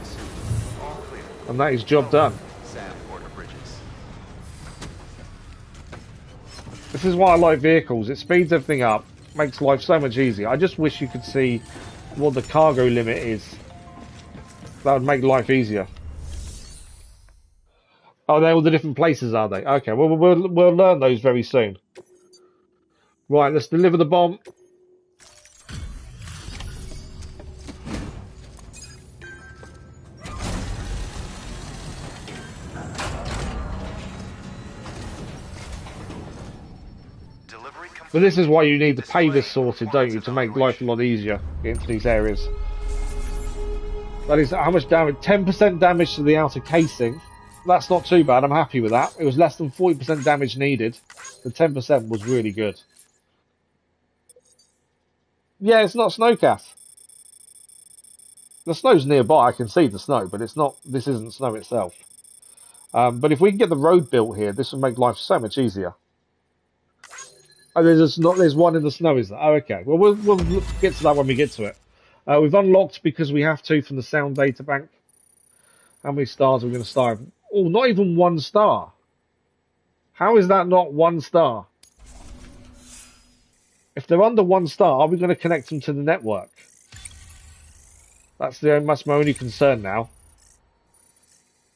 And that is job done. This is why I like vehicles. It speeds everything up, makes life so much easier. I just wish you could see what the cargo limit is. That would make life easier. Oh, they're all the different places, are they? Okay, well, we'll learn those very soon. Right, let's deliver the bomb. But this is why you need the pavers sorted, don't you, to make life a lot easier into these areas. That is how much damage? 10% damage to the outer casing. That's not too bad. I'm happy with that. It was less than 40% damage needed. The 10% was really good. Yeah, it's not snowcast. The snow's nearby. I can see the snow, but it's not. This isn't snow itself. But if we can get the road built here, this would make life so much easier. Oh, there's one in the snow, is there? Oh, okay. Well, we'll get to that when we get to it. We've unlocked because we have to from the sound data bank. How many stars are we going to star? Oh, not even 1 star. How is that not 1 star? If they're under 1 star, are we going to connect them to the network? That's my only concern now.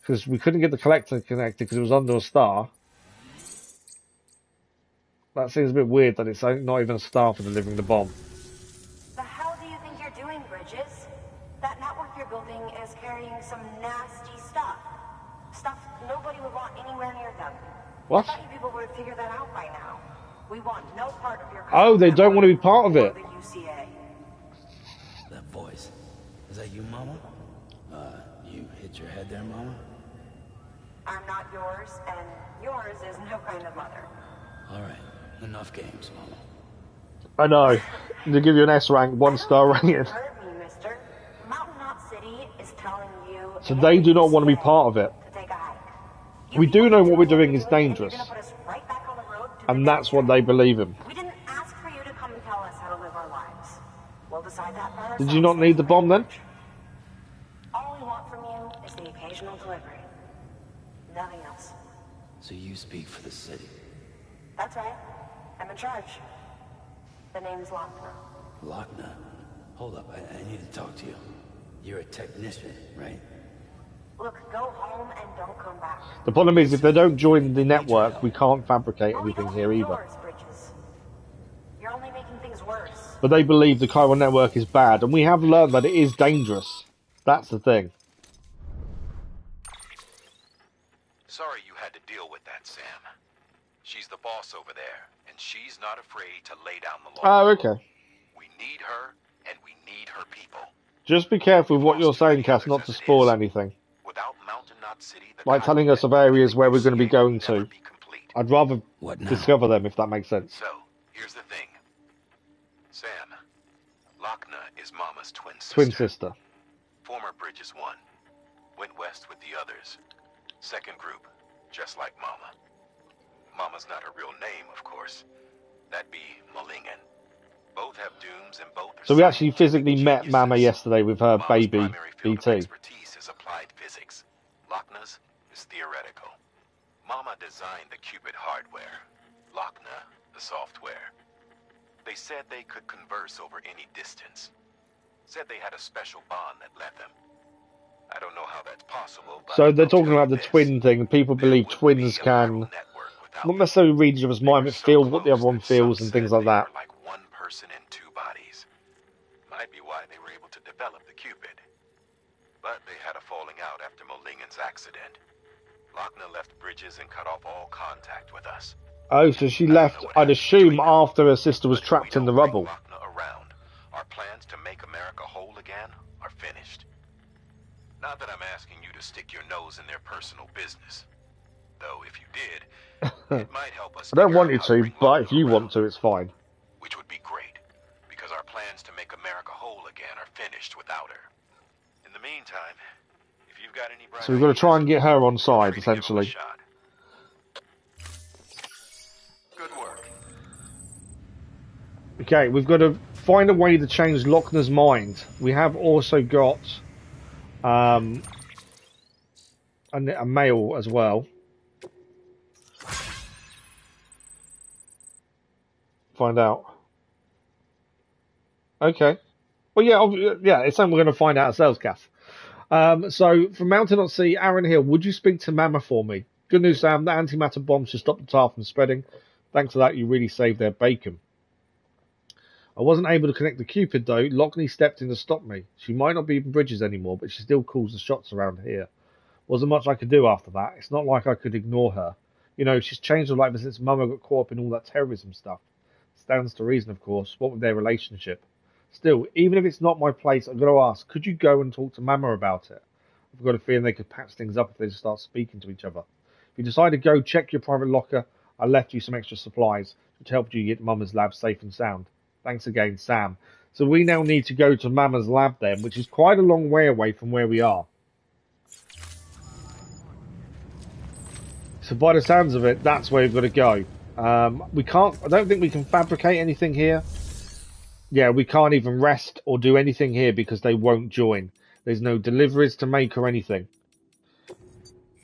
Because we couldn't get the collector connected because it was under a star. That seems a bit weird that it's not even a star for delivering the bomb. The hell do you think you're doing, Bridges? That network you're building is carrying some nasty stuff. Stuff nobody would want anywhere near them. What? I thought you people would have figured that out by now. We want no part of your... Oh, they don't want to be part of it. The UCA. That voice. Is that you, Mama? You hit your head there, Mama? I'm not yours, and yours is no kind of mother. All right. Enough games, Mama. I know. They give you an S rank, 1 star rating. You heard me, mister. Mountain Knot City is telling you... So they do not want to be part of it. To take a hike. We do know what we're doing is dangerous. Right back on the road to And that's what they believe in. We didn't ask for you to come and tell us how to live our lives. We'll decide that by Did ourselves. you not need the bomb then? All we want from you is the occasional delivery. Nothing else. So you speak for the city. That's right. I'm in charge. The name's Lochner. Lochner? Hold up, I need to talk to you. You're a technician, right? Look, go home and don't come back. The problem is if they don't join the network, we can't fabricate anything here either. Yours, Bridges. You're only making things worse. But they believe the chiral network is bad, and we have learned that it is dangerous. That's the thing. Sorry you had to deal with that, Sam. She's the boss over there, and she's not afraid to lay down the law. Oh, okay. We need her, and we need her people. Just be careful with what you're saying, Cass, not to spoil anything. Without Mountain Knot City, Like telling us of areas where we're going to be going to. I'd rather discover them, if that makes sense. So, here's the thing. Sam, Lochner is Mama's twin sister. Twin sister. Former Bridges 1. Went west with the others. Second group, just like Mama. Mama's not her real name, of course. That'd be Malingen. Both have dooms and both are So we actually scientific physically met Mama geniuses. yesterday with her Mama's baby, primary field of BT. expertise is applied physics. Lochna's is theoretical. Mama designed the Cupid hardware. Lochna, the software. They said they could converse over any distance. Said they had a special bond that led them. I don't know how that's possible, but So they're I'll talking tell about you the this. twin thing. People There believe wouldn't twins be a viral can network without not them. necessarily read each other's They mind, were but so feel what the other close one that feels some and things said like they that. were like one person in two bodies. Might be why they were able to develop the Cupid. But they had a falling out after Molingen's accident. Lochna left Bridges and cut off all contact with us. Oh, so she I don't left, know what I'd happened assume, between them, after her sister was but if we trapped in the don't bring rubble. Lochna around, our plans to make America whole again are finished. Not that I'm asking you to stick your nose in their personal business. Though if you did, it might help us I don't figure want out you how to, bring but Lochna if you around, want to, it's fine. which would be great, because our plans to make America whole again are finished without her. In the meantime, if you've got any bright So we've got to try and get her on feel side, free to give 'em a essentially. shot. Good work. Okay, we've got to find a way to change Lochner's mind. We have also got a mail as well. Find out. Okay. Well, yeah, it's something we're going to find out ourselves, Cass. So, from Mountain.C, Aaron Hill, would you speak to Mama for me? Good news, Sam. The antimatter bombs should stop the tar from spreading. Thanks for that, you really saved their bacon. I wasn't able to connect the Cupid, though. Lockney stepped in to stop me. She might not be in Bridges anymore, but she still calls the shots around here. Wasn't much I could do after that. It's not like I could ignore her. You know, she's changed her life ever since Mama got caught up in all that terrorism stuff. Stands to reason, of course. What with their relationship? Still, even if it's not my place, I've got to ask, could you go and talk to Mama about it? I've got a feeling they could patch things up if they just start speaking to each other. If you decide to go, check your private locker. I left you some extra supplies, which helped you get Mama's lab safe and sound. Thanks again, Sam. So we now need to go to Mama's lab then, which is quite a long way away from where we are. So by the sounds of it, that's where we've got to go. We can't, I don't think we can fabricate anything here. Yeah, we can't even rest or do anything here because they won't join. There's no deliveries to make or anything.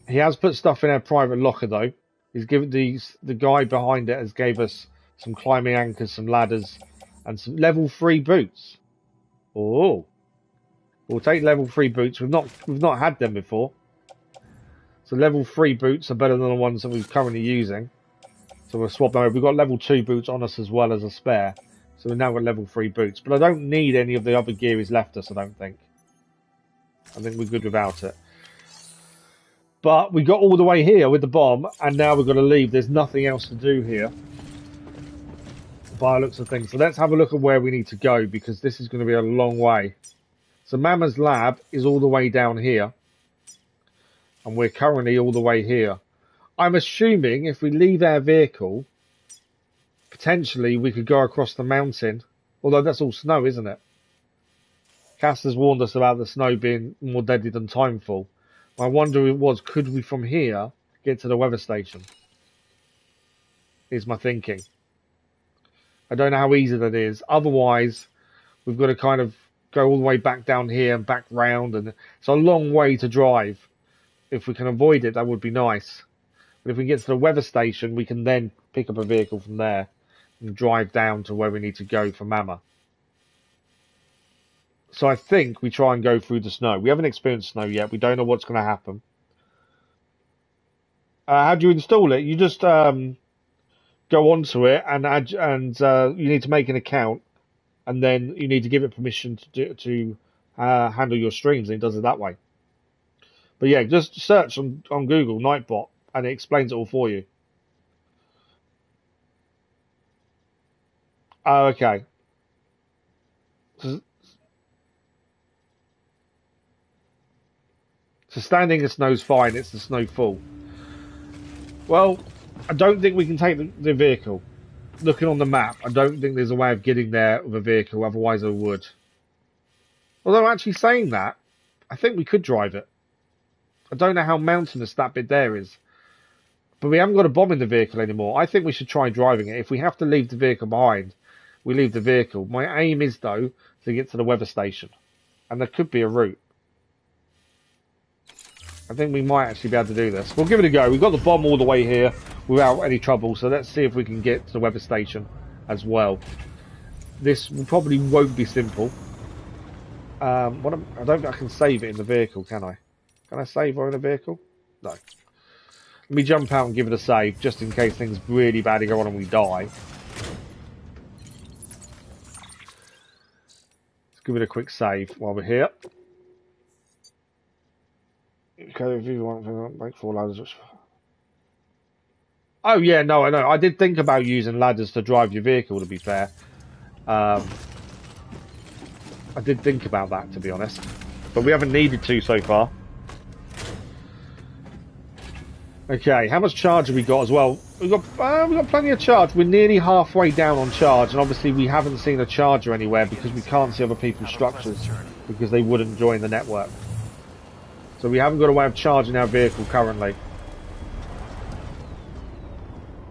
He has put stuff in our private locker though. He's given the guy behind it has gave us some climbing anchors, some ladders, and some level 3 boots. Oh, we'll take level 3 boots. We've not had them before. So level 3 boots are better than the ones that we're currently using. So we'll swap them over. We've got level 2 boots on us as well as a spare. So we've now got level 3 boots. But I don't need any of the other gear he's left us, I don't think. I think we're good without it. But we got all the way here with the bomb, and now we've got to leave. There's nothing else to do here, by the looks of things. So let's have a look at where we need to go, because this is going to be a long way. So Mama's lab is all the way down here, and we're currently all the way here. I'm assuming if we leave our vehicle, potentially we could go across the mountain, although that's all snow, isn't it? Cass has warned us about the snow being more deadly than Timefall. My wonder was, could we from here get to the weather station? Is my thinking. I don't know how easy that is. Otherwise, we've got to kind of go all the way back down here and back round, and it's a long way to drive. If we can avoid it, that would be nice. But if we get to the weather station, we can then pick up a vehicle from there and drive down to where we need to go for Mama. So I think we try and go through the snow. We haven't experienced snow yet. We don't know what's going to happen. How do you install it? You just go onto it and add, and you need to make an account, and then you need to give it permission to handle your streams, and it does it that way. But yeah, just search on Google Nightbot, and it explains it all for you. Oh, okay. So standing in the snow's fine, it's the snowfall. Well, I don't think we can take the vehicle. Looking on the map, I don't think there's a way of getting there with a vehicle, otherwise I would. Although actually saying that, I think we could drive it. I don't know how mountainous that bit there is. But we haven't got a bomb in the vehicle anymore. I think we should try driving it. If we have to leave the vehicle behind, we leave the vehicle. My aim is, though, to get to the weather station. And there could be a route. I think we might actually be able to do this. We'll give it a go. We've got the bomb all the way here without any trouble. So let's see if we can get to the weather station as well. This probably won't be simple. I don't think I can save it in the vehicle, can I? Can I save her in the vehicle? No. Let me jump out and give it a save, just in case things really badly go on and we die. Let's give it a quick save while we're here. Okay, if you want to make 4 ladders. Oh yeah, no, I know. I did think about using ladders to drive your vehicle, to be fair. I did think about that, to be honest. But we haven't needed to so far. Okay, how much charge have we got as well? We've got plenty of charge. We're nearly halfway down on charge, and obviously we haven't seen a charger anywhere because we can't see other people's structures because they wouldn't join the network. So we haven't got a way of charging our vehicle currently.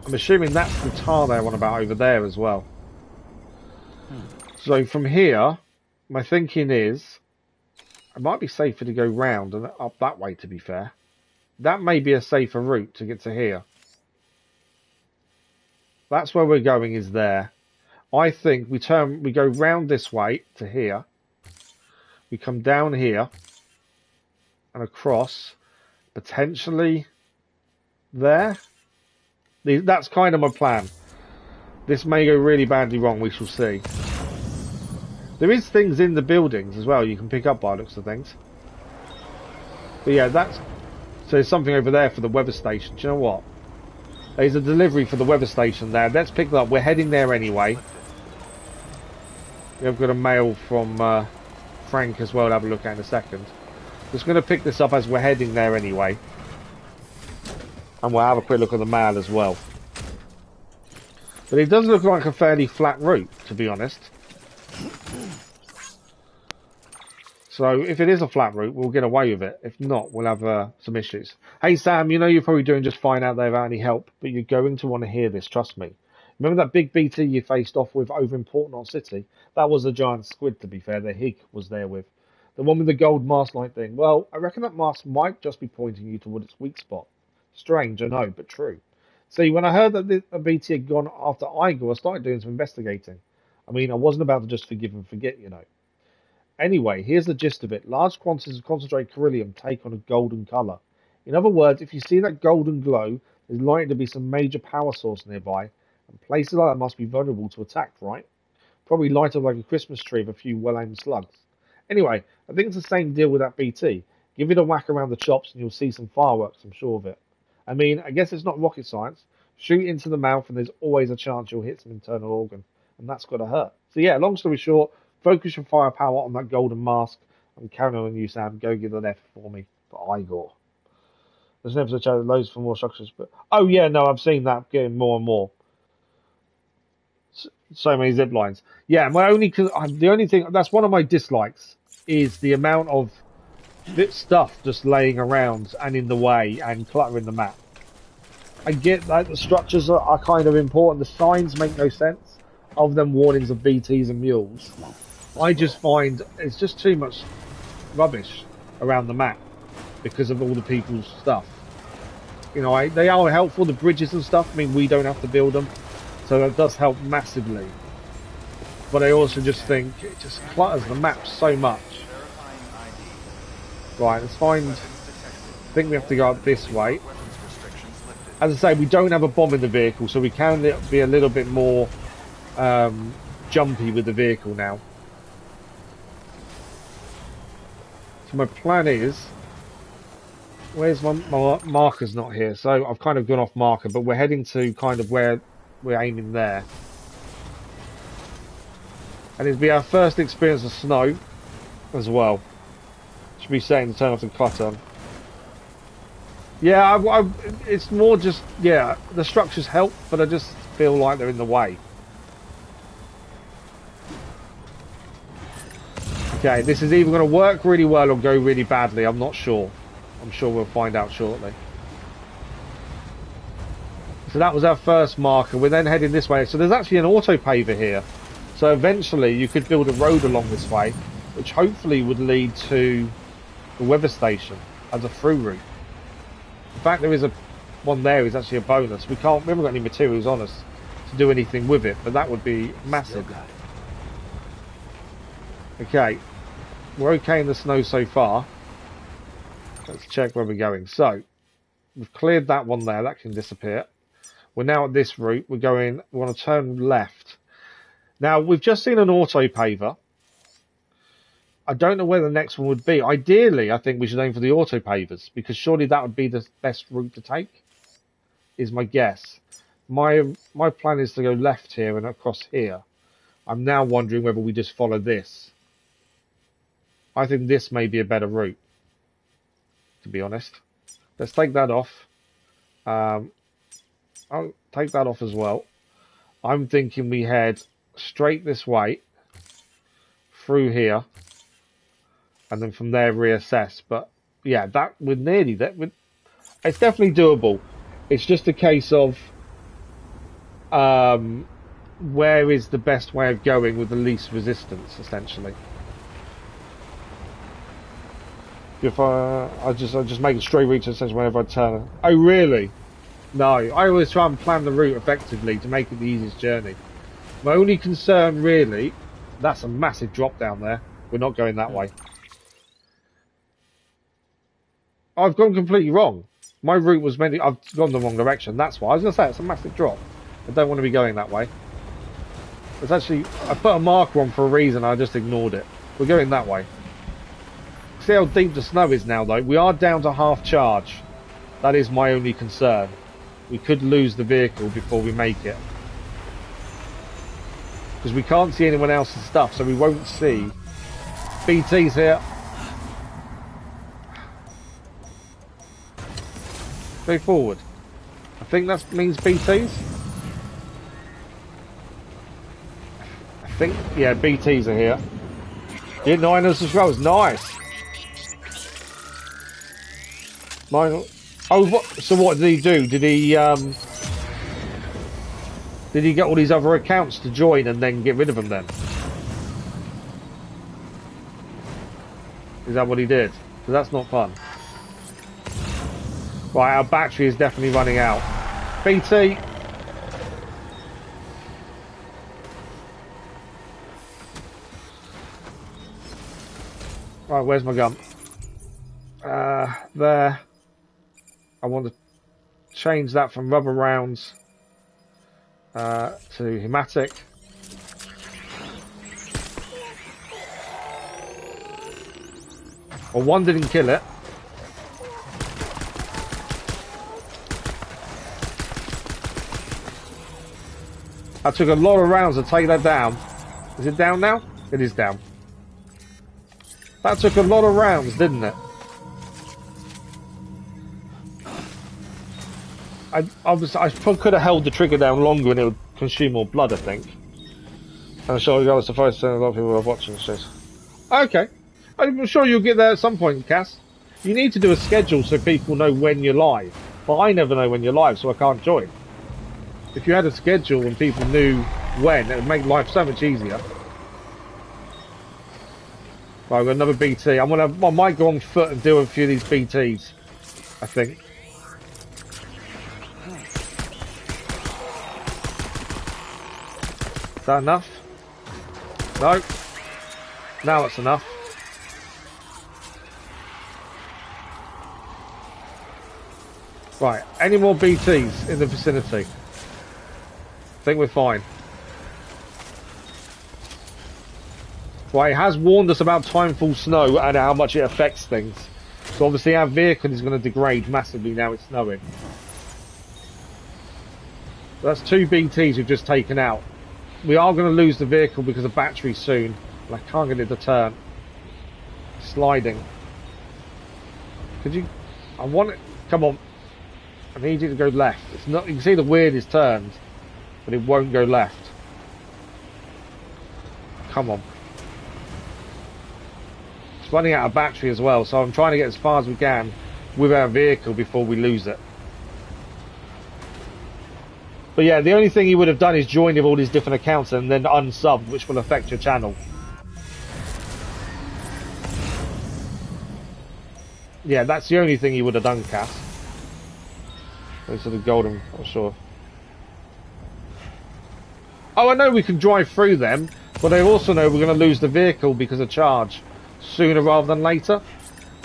I'm assuming that's the tar they're on about over there as well. So from here, my thinking is, it might be safer to go round and up that way, to be fair. That may be a safer route to get to here. That's where we're going, is there. I think we go round this way to here. We come down here and across, potentially there. That's kind of my plan. This may go really badly wrong, we shall see. There is things in the buildings as well you can pick up by looks of things. But yeah, so there's something over there for the weather station. Do you know what? There's a delivery for the weather station there. Let's pick that up. We're heading there anyway. We've got a mail from Frank as well to have a look at in a second. Just going to pick this up as we're heading there anyway. And we'll have a quick look at the mail as well. But it does look like a fairly flat route, to be honest. So if it is a flat route, we'll get away with it. If not, we'll have some issues. Hey Sam, you know you're probably doing just fine out there without any help, but you're going to want to hear this, trust me. Remember that big BT you faced off with over in Port Knot City? That was a giant squid, to be fair, that Hig was there with. The one with the gold mask-like thing. Well, I reckon that mask might just be pointing you toward its weak spot. Strange, I know, but true. See, when I heard that the BT had gone after Igor, I started doing some investigating. I mean, I wasn't about to just forgive and forget, you know. Anyway, here's the gist of it. Large quantities of concentrated beryllium take on a golden colour. In other words, if you see that golden glow, there's likely to be some major power source nearby, and places like that must be vulnerable to attack, right? Probably light up like a Christmas tree with a few well-aimed slugs. Anyway, I think it's the same deal with that BT. Give it a whack around the chops and you'll see some fireworks, I'm sure of it. I mean, I guess it's not rocket science. Shoot into the mouth and there's always a chance you'll hit some internal organ, and that's got to hurt. So yeah, long story short, focus your firepower on that golden mask. I'm counting on you, Sam. Go give the left for me for Igor. There's an episode of loads for more structures, but oh yeah, no, I've seen that getting more and more. So many zip lines. Yeah, the only thing that's one of my dislikes is the amount of stuff just laying around and in the way and cluttering the map. I get that the structures are kind of important. The signs make no sense of them warnings of BTs and mules. I just find it's just too much rubbish around the map because of all the people's stuff. You know, they are helpful, the bridges and stuff. I mean, we don't have to build them, so that does help massively. But I also just think it just clutters the map so much. Right, let's find... I think we have to go up this way. As I say, we don't have a bomb in the vehicle, so we can be a little bit more jumpy with the vehicle now. So my plan is... Where's my marker's not here, so I've kind of gone off marker, but we're heading to kind of where we're aiming there. And it'll be our first experience of snow as well. Should be saying to turn off the clutter. Yeah, it's more just, yeah, the structures help, but I just feel like they're in the way. Okay, this is either going to work really well or go really badly, I'm not sure. I'm sure we'll find out shortly. So that was our first marker. We're then heading this way. So there's actually an auto paver here. So eventually you could build a road along this way, which hopefully would lead to the weather station as a through route. In fact, there is one there is actually a bonus. We haven't got any materials on us to do anything with it, but that would be massive. Okay, we're okay in the snow so far. Let's check where we're going. So we've cleared that one there. That can disappear. We're now at this route. We want to turn left. Now, we've just seen an auto paver. I don't know where the next one would be. Ideally, I think we should aim for the auto pavers, because surely that would be the best route to take, is my guess. My plan is to go left here and across here. I'm now wondering whether we just follow this. I think this may be a better route, to be honest. Let's take that off. I'll take that off as well. I'm thinking we head straight this way, through here, and then from there reassess. But yeah, we're nearly there. It's definitely doable. It's just a case of where is the best way of going with the least resistance, essentially. If I just make a straight route essentially whenever I turn. Oh really? No, I always try and plan the route effectively to make it the easiest journey. My only concern, really, that's a massive drop down there. We're not going that way. I've gone completely wrong. My route was I've gone the wrong direction. That's why I was going to say it's a massive drop. I don't want to be going that way. It's actually, I put a marker on for a reason. I just ignored it. We're going that way. See how deep the snow is now, though. We are down to half charge. That is my only concern. We could lose the vehicle before we make it. Because we can't see anyone else's stuff, so we won't see. BT's here. Go forward. I think that means BT's. I think, yeah, BT's are here. Yeah, 9 subscribers. Nice. Oh, what? So what did he do? Did he get all these other accounts to join and then get rid of them then? Is that what he did? Because that's not fun. Right, our battery is definitely running out. BT! Right, where's my gun? There. I want to change that from rubber rounds to hematic. Well, one didn't kill it. That took a lot of rounds to take that down. Is it down now? It is down. That took a lot of rounds, didn't it? I could have held the trigger down longer and it would consume more blood, I think. And I'm sure you guys are surprised a lot of people are watching this. Okay. I'm sure you'll get there at some point, Cass. You need to do a schedule so people know when you're live. But I never know when you're live, so I can't join. If you had a schedule and people knew when, it would make life so much easier. Right, I've got another BT. I might go on foot and do a few of these BTs, I think. Is that enough? No. Now it's enough. Right, any more BTs in the vicinity? I think we're fine. Right, it has warned us about timefall snow and how much it affects things. So obviously our vehicle is going to degrade massively now it's snowing. So that's 2 BTs we've just taken out. We are going to lose the vehicle because of battery soon. And I can't get it to turn. Sliding. Could you... I want it... Come on. I need you to go left. It's not... You can see the wheel is turned. But it won't go left. Come on. It's running out of battery as well, so I'm trying to get as far as we can with our vehicle before we lose it. But yeah, the only thing he would have done is joined with all these different accounts and then unsubbed, which will affect your channel. Yeah, that's the only thing he would have done, Cass. Those are the golden, I'm sure. Oh, I know we can drive through them, but I also know we're going to lose the vehicle because of charge sooner rather than later.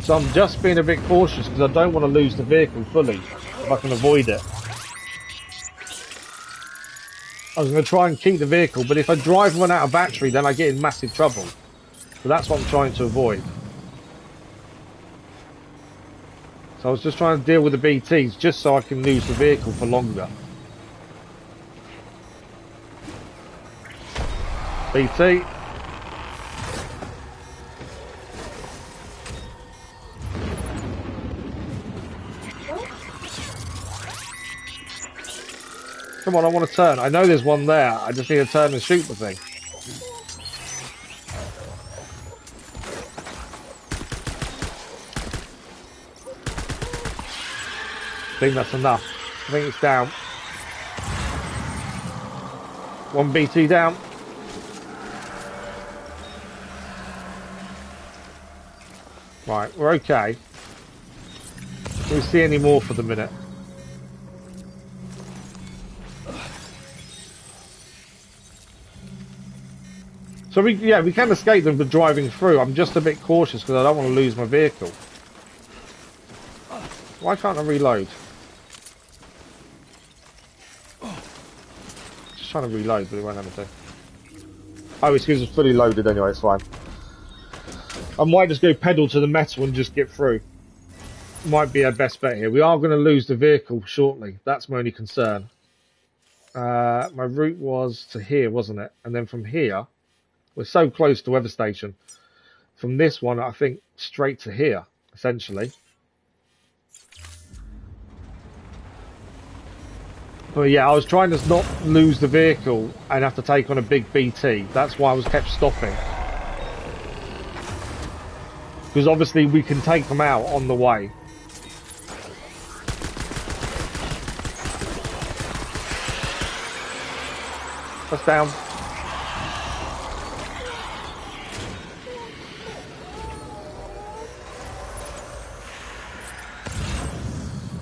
So I'm just being a bit cautious because I don't want to lose the vehicle fully if I can avoid it. I was going to try and keep the vehicle, but if I drive and run out of battery, then I get in massive trouble. So that's what I'm trying to avoid. So I was just trying to deal with the BTs just so I can lose the vehicle for longer. BT. Come on, I want to turn. I know there's one there. I just need to turn and shoot the thing. I think that's enough. I think it's down. One BT down. Right, we're okay. Don't see any more for the minute. So we can escape them for driving through. I'm just a bit cautious because I don't want to lose my vehicle. Why can't I reload? Just trying to reload, but it won't have a thing. Oh, it's because it's fully loaded anyway, it's fine. I might just go pedal to the metal and just get through. Might be our best bet here. We are going to lose the vehicle shortly. That's my only concern. My route was to here, wasn't it? And then from here, we're so close to weather station. From this one, I think straight to here, essentially. But yeah, I was trying to not lose the vehicle and have to take on a big BT. That's why I was kept stopping. Because obviously we can take them out on the way. That's down.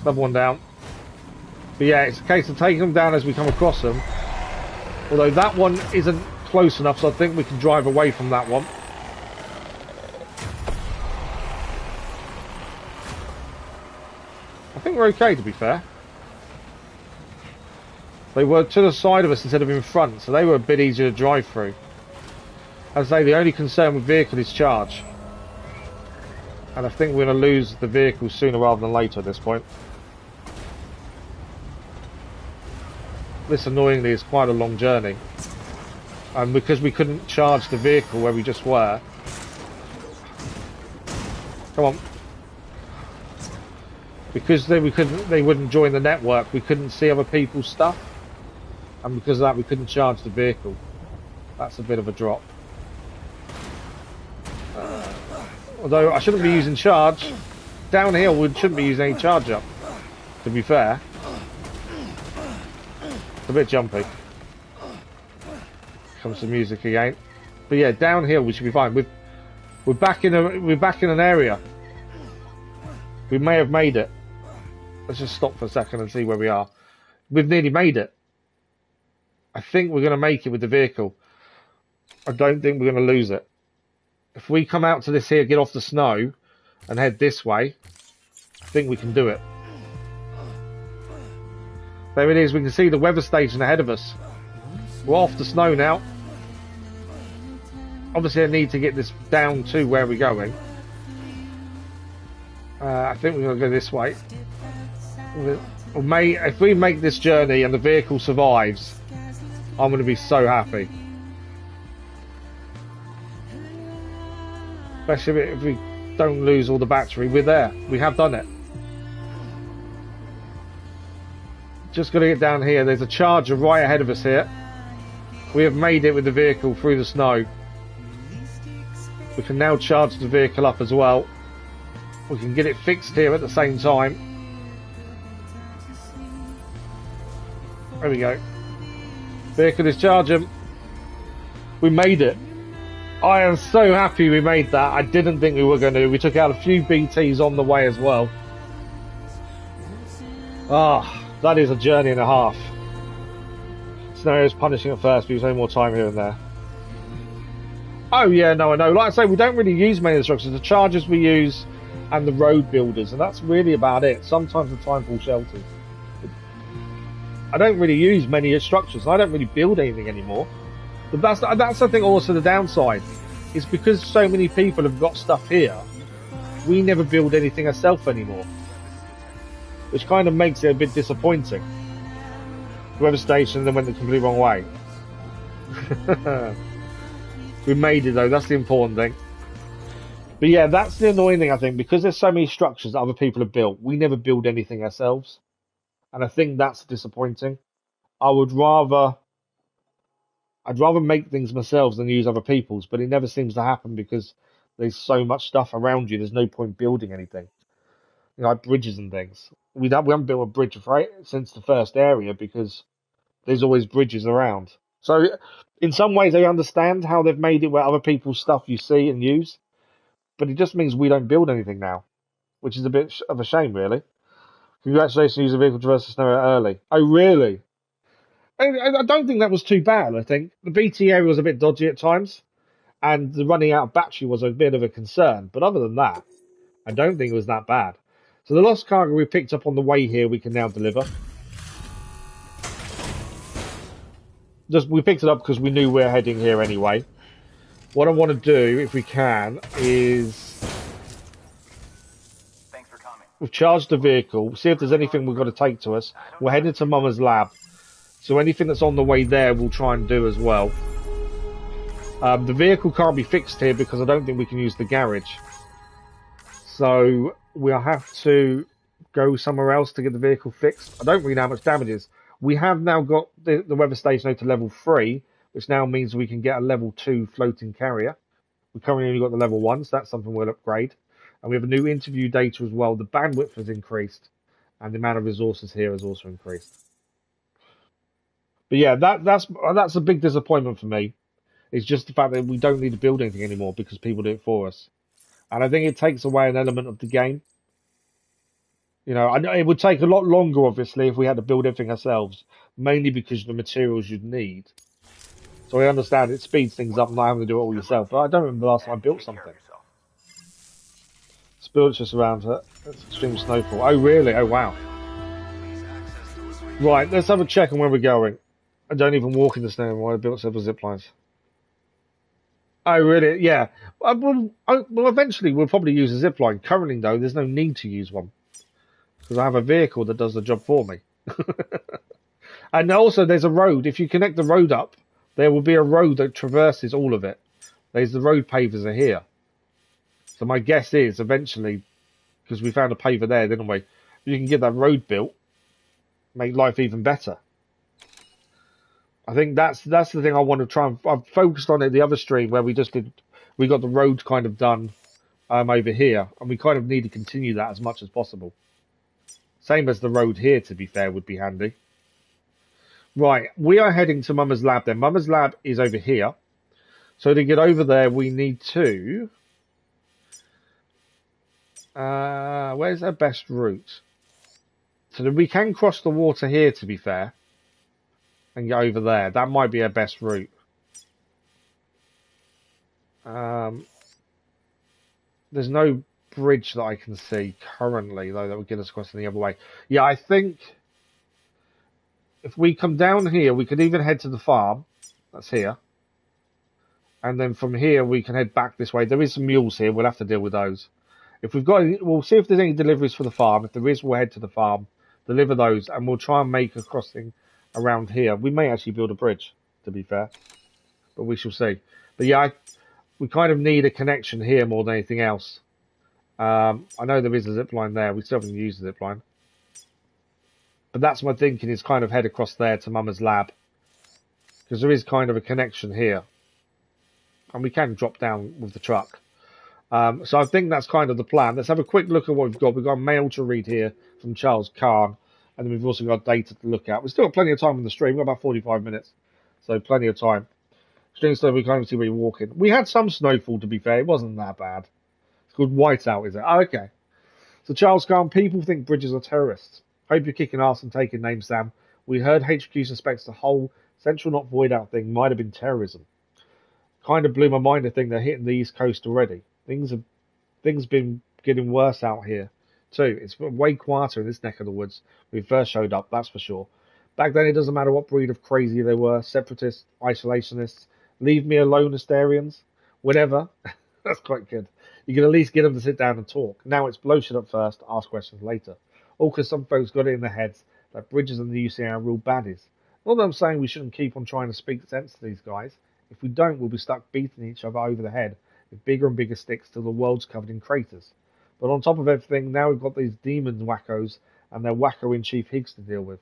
Another one down. But yeah, it's a case of taking them down as we come across them. Although that one isn't close enough, so I think we can drive away from that one. I think we're okay, to be fair. They were to the side of us instead of in front, so they were a bit easier to drive through. As I say, the only concern with vehicle is charge. And I think we're going to lose the vehicle sooner rather than later at this point. This, annoyingly, is quite a long journey. And because we couldn't charge the vehicle where we just were... Come on. Because they wouldn't join the network, we couldn't see other people's stuff. And because of that, we couldn't charge the vehicle. That's a bit of a drop. Although I shouldn't be using charge. Downhill, we shouldn't be using any charge up, to be fair. It's a bit jumpy. Comes the music again. But yeah, downhill we should be fine. We're back in an area. We may have made it. Let's just stop for a second and see where we are. We've nearly made it. I think we're going to make it with the vehicle. I don't think we're going to lose it. If we come out to this here, get off the snow, and head this way, I think we can do it. There it is. We can see the weather station ahead of us. We're off the snow now. Obviously, I need to get this down to where we're going. I think we're going to go this way. If we make this journey and the vehicle survives, I'm going to be so happy. Especially if we don't lose all the battery. We're there. We have done it. Just got to get down here. There's a charger right ahead of us here. We have made it with the vehicle through the snow. We can now charge the vehicle up as well. We can get it fixed here at the same time. There we go. Vehicle discharging. We made it. I am so happy we made that. I didn't think we were going to. We took out a few BTs on the way as well. Ah, that is a journey and a half. Scenario's punishing at first, but there's no more time here and there. Oh yeah, no, I know. Like I say, we don't really use many of the structures. The chargers we use and the road builders, and that's really about it. Sometimes the timefall shelters. I don't really use many structures. I don't really build anything anymore. But that's I think also the downside. Is because so many people have got stuff here, we never build anything ourselves anymore. Which kind of makes it a bit disappointing. Weather station then went the complete wrong way. We made it though, that's the important thing. But yeah, that's the annoying thing I think, because there's so many structures that other people have built, we never build anything ourselves. And I think that's disappointing. I'd rather make things myself than use other people's, but it never seems to happen because there's so much stuff around you, there's no point building anything. You know, like bridges and things. We haven't built a bridge since the first area because there's always bridges around. So in some ways I understand how they've made it where other people's stuff you see and use, but it just means we don't build anything now, which is a bit of a shame really. Congratulations, use a vehicle traverse the snow early. Oh really? I don't think that was too bad. I think the BT area was a bit dodgy at times, and the running out of battery was a bit of a concern. But other than that, I don't think it was that bad. So the lost cargo we picked up on the way here, we can now deliver. We picked it up because we knew we're heading here anyway. What I want to do, if we can, is we've charged the vehicle. See if there's anything we've got to take to us. We're heading to Mama's lab. So anything that's on the way there, we'll try and do as well. The vehicle can't be fixed here because I don't think we can use the garage. So we'll have to go somewhere else to get the vehicle fixed. I don't really know how much damage is. We have now got the weather station to level 3, which now means we can get a level 2 floating carrier. We currently only got the level 1, so that's something we'll upgrade. And we have a new interview data as well. The bandwidth has increased, and the amount of resources here has also increased. But yeah, that's a big disappointment for me. It's just the fact that we don't need to build anything anymore because people do it for us. And I think it takes away an element of the game. You know, it would take a lot longer, obviously, if we had to build everything ourselves, mainly because of the materials you'd need. So I understand it speeds things up not having to do it all yourself. But I don't remember the last time I built something. Spillage just around it. It's extreme snowfall. Oh, really? Oh, wow. Right, let's have a check on where we're going. I don't even walk in the snow anymore. I built several zip lines. Oh, really? Yeah. Well, eventually we'll probably use a zip line. Currently, though, there's no need to use one. Because I have a vehicle that does the job for me. And also, there's a road. If you connect the road up, there will be a road that traverses all of it. The road pavers are here. So my guess is, eventually, because we found a paver there, didn't we? You can get that road built, make life even better. I think that's the thing I want to try and... I've focused on it the other stream where we got the road kind of done over here, and we kind of need to continue that as much as possible. Same as the road here, to be fair, would be handy. Right, we are heading to Mama's lab then. Mama's lab is over here. So to get over there, we need to... where's our best route? So that we can cross the water here, to be fair. And get over there. That might be our best route. There's no bridge that I can see currently, though, that would get us across the other way. Yeah, I think if we come down here, we could even head to the farm. That's here. And then from here, we can head back this way. There is some mules here. We'll have to deal with those. If we've got any, we'll see if there's any deliveries for the farm. If there is, we'll head to the farm, deliver those, and we'll try and make a crossing around here. We may actually build a bridge, to be fair, but we shall see. But yeah, we kind of need a connection here more than anything else. I know there is a zip line there. We still haven't used the zip line, but that's my thinking, is kind of head across there to Mama's lab, because there is kind of a connection here, and we can drop down with the truck. So I think that's kind of the plan. Let's have a quick look at what we've got. We've got a mail to read here from Charles Khan. And then we've also got data to look at. We've still got plenty of time on the stream. We've got about 45 minutes. So plenty of time. Stream so we can't see where you're walking. We had some snowfall, to be fair. It wasn't that bad. It's called whiteout, is it? Oh, okay. So Charles Garn, people think Bridges are terrorists. Hope you're kicking ass and taking names, Sam. We heard HQ suspects the whole Central Not Void Out thing might have been terrorism. Kind of blew my mind to think they're hitting the East Coast already. Things been getting worse out here too. It's way quieter in this neck of the woods when we first showed up, that's for sure. Back then, it doesn't matter what breed of crazy they were, separatists, isolationists, leave me alone Astarians, whatever. That's quite good. You can at least get them to sit down and talk. Now it's blow shit up first, ask questions later. All because some folks got it in their heads that Bridges and the UCA are real baddies. Not that I'm saying we shouldn't keep on trying to speak sense to these guys. If we don't, we'll be stuck beating each other over the head with bigger and bigger sticks till the world's covered in craters. But on top of everything, now we've got these demon wackos and their wacko-in-chief Higgs to deal with.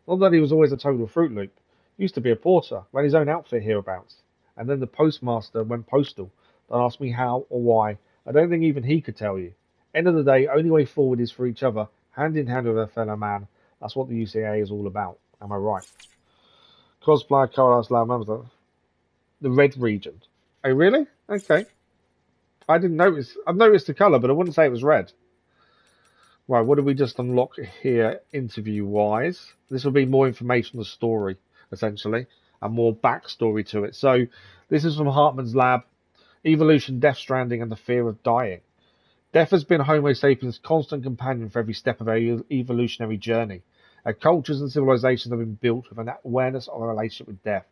Not that he was always a total Fruit Loop. He used to be a porter, ran his own outfit hereabouts. And then the postmaster went postal. Don't ask me how or why. I don't think even he could tell you. End of the day, only way forward is for each other, hand in hand with a fellow man. That's what the UCA is all about. Am I right? Cosplayer Carlos Lamamza. The red region. Oh, really? Okay. I didn't notice. I've noticed the colour, but I wouldn't say it was red. Right, what did we just unlock here, interview-wise? This will be more information on the story, essentially, and more backstory to it. So, this is from Hartman's lab. Evolution, Death Stranding, and the Fear of Dying. Death has been Homo sapiens' constant companion for every step of our evolutionary journey. Our cultures and civilizations have been built with an awareness of our relationship with death.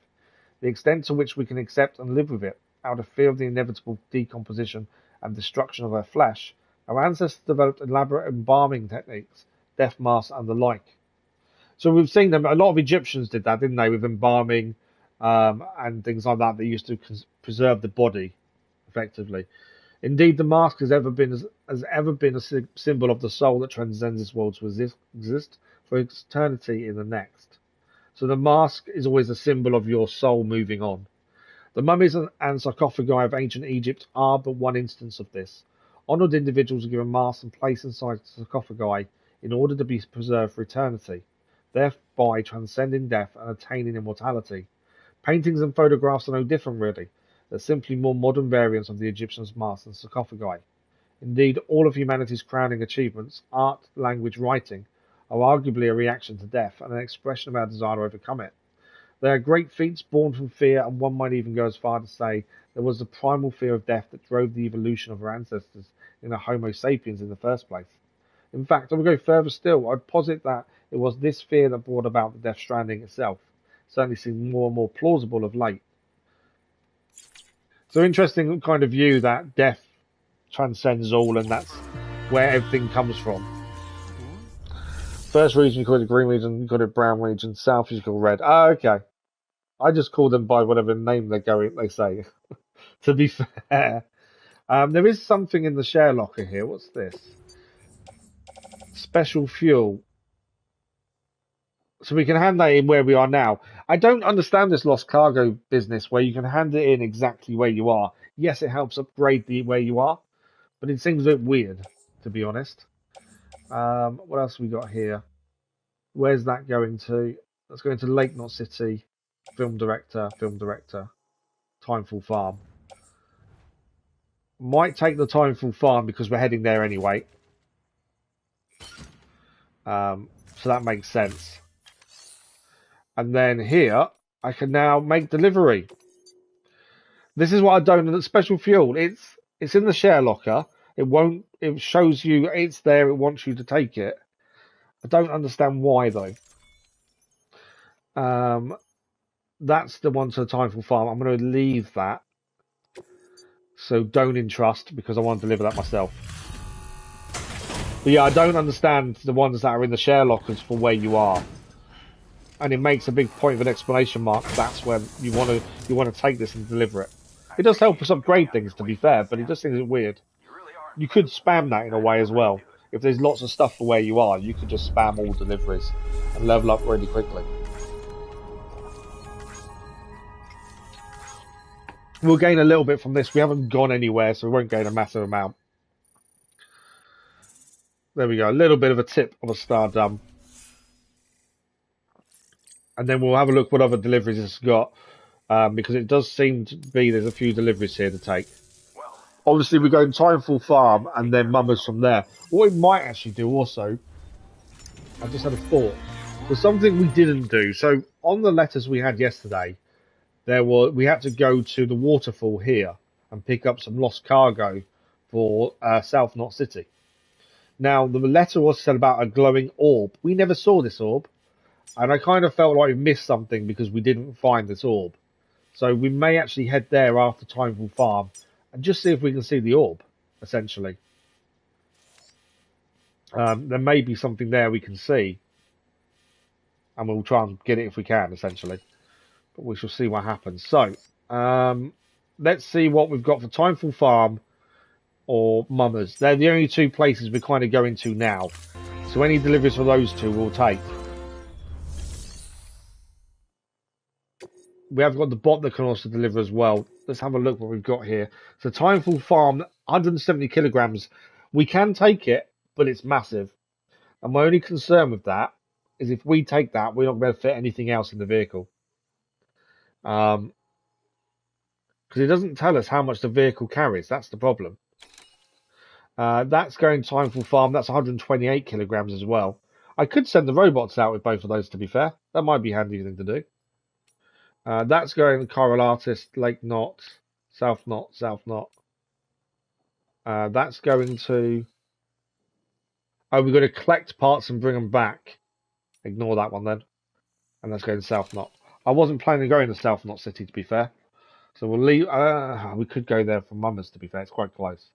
The extent to which we can accept and live with it, out of fear of the inevitable decomposition and destruction of our flesh, our ancestors developed elaborate embalming techniques, death masks, and the like. So we've seen them. A lot of Egyptians did that, didn't they, with embalming and things like that. They used to preserve the body, effectively. Indeed, the mask has ever been a symbol of the soul that transcends this world to exist for eternity in the next. So the mask is always a symbol of your soul moving on. The mummies and sarcophagi of ancient Egypt are but one instance of this. Honoured individuals are given masks and placed inside sarcophagi in order to be preserved for eternity, thereby transcending death and attaining immortality. Paintings and photographs are no different, really. They're simply more modern variants of the Egyptians' masks and sarcophagi. Indeed, all of humanity's crowning achievements, art, language, writing, are arguably a reaction to death and an expression of our desire to overcome it. They are great feats born from fear, and one might even go as far to say there was the primal fear of death that drove the evolution of our ancestors in a Homo sapiens in the first place. In fact, I would go further still. I'd posit that it was this fear that brought about the Death Stranding itself. Certainly seems more and more plausible of late. So interesting kind of view that death transcends all, and that's where everything comes from. First region you call it green region, you call it brown region, south you call red. Ah, okay. I just call them by whatever name they say. To be fair. There is something in the share locker here. What's this? Special fuel. So we can hand that in where we are now. I don't understand this lost cargo business where you can hand it in exactly where you are. Yes, it helps upgrade where you are, but it seems a bit weird, to be honest. What else have we got here? Where's that going to? That's going to Lake Knot City. Film director. Timeful Farm. Might take the Timeful Farm because we're heading there anyway. So that makes sense. And then here, I can now make delivery. This is what I don't. Special fuel. It's in the share locker. It shows you it's there. It wants you to take it. I don't understand why though. That's the one to the Timeful Farm. I'm going to leave that. So don't entrust because I want to deliver that myself. But yeah, I don't understand the ones that are in the share lockers for where you are. And it makes a big point of an exclamation mark. That's where you want to take this and deliver it. It does help us upgrade things, to be fair, but it just seems weird. You could spam that in a way as well. If there's lots of stuff for where you are, you could just spam all deliveries and level up really quickly. We'll gain a little bit from this. We haven't gone anywhere, so we won't gain a massive amount. There we go. A little bit of a tip of a Stardom. and then we'll have a look what other deliveries it's got, because it does seem to be there's a few deliveries here to take. Obviously, we're going Timeful Farm and then Mummers from there. What we might actually do also, I just had a thought. There's something we didn't do. So on the letters we had yesterday, we had to go to the waterfall here and pick up some lost cargo for South Knot City. Now the letter was said about a glowing orb. We never saw this orb, and I kind of felt like we missed something because we didn't find this orb. So we may actually head there after Timeful Farm and just see if we can see the orb, essentially. There may be something there we can see, and we'll try and get it if we can, essentially. But we shall see what happens. So, let's see what we've got for Timeful Farm or Mummers. They're the only two places we're kind of going to now. So any deliveries for those two we'll take. We have got the bot that can also deliver as well. Let's have a look what we've got here. So Timeful Farm, 170 kilograms. We can take it, but it's massive. And my only concern with that is if we take that, we're not going to fit anything else in the vehicle. Because it doesn't tell us how much the vehicle carries. That's the problem. That's going Timeful Farm. That's 128 kilograms as well. I could send the robots out with both of those, to be fair. That might be a handy thing to do. That's going to Chiral Artist, Lake Knot, South Knot, South Knot. That's going to... Oh, we've got to collect parts and bring them back. Ignore that one then. And that's going to South Knot. I wasn't planning on going to South Knot City, to be fair. So we'll leave... we could go there for Mummers, to be fair. It's quite close.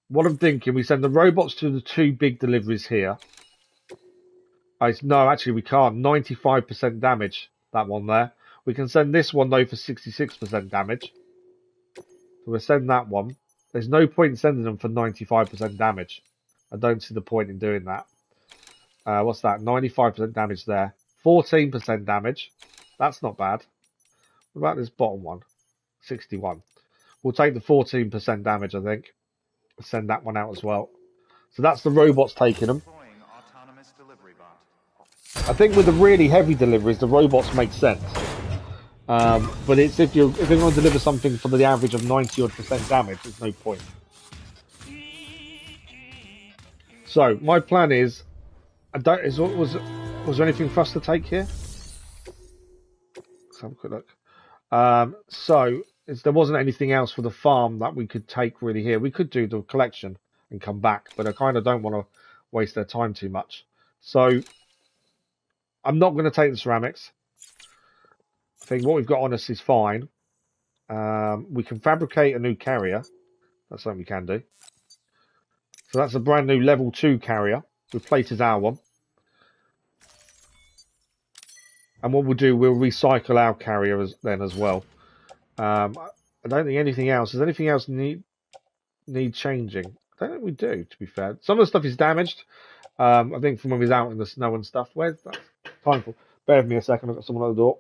What I'm thinking, we send the robots to the two big deliveries here. No, actually we can't. 95% damage, that one there. We can send this one, though, for 66% damage. So we'll send that one. There's no point in sending them for 95% damage. I don't see the point in doing that. What's that? 95% damage there. 14% damage. That's not bad. What about this bottom one? 61. We'll take the 14% damage, I think. Send that one out as well. So that's the robots taking them. I think with the really heavy deliveries, the robots make sense. But it's if you're going to deliver something for the average of 90% damage, there's no point. So my plan is, was there anything for us to take here? Let's have a quick look. There wasn't anything else for the farm that we could take really here. We could do the collection and come back, but I kind of don't want to waste their time too much. So I'm not going to take the ceramics. I think what we've got on us is fine. We can fabricate a new carrier. That's something we can do. So that's a brand new level 2 carrier. Replaces our one. And what we'll do, we'll recycle our carrier as well. I don't think anything else. Does anything else need changing? I don't think we do, to be fair. Some of the stuff is damaged. I think from when we was out in the snow and stuff. Where's that? Timeful. Bear with me a second. I've got someone at the door.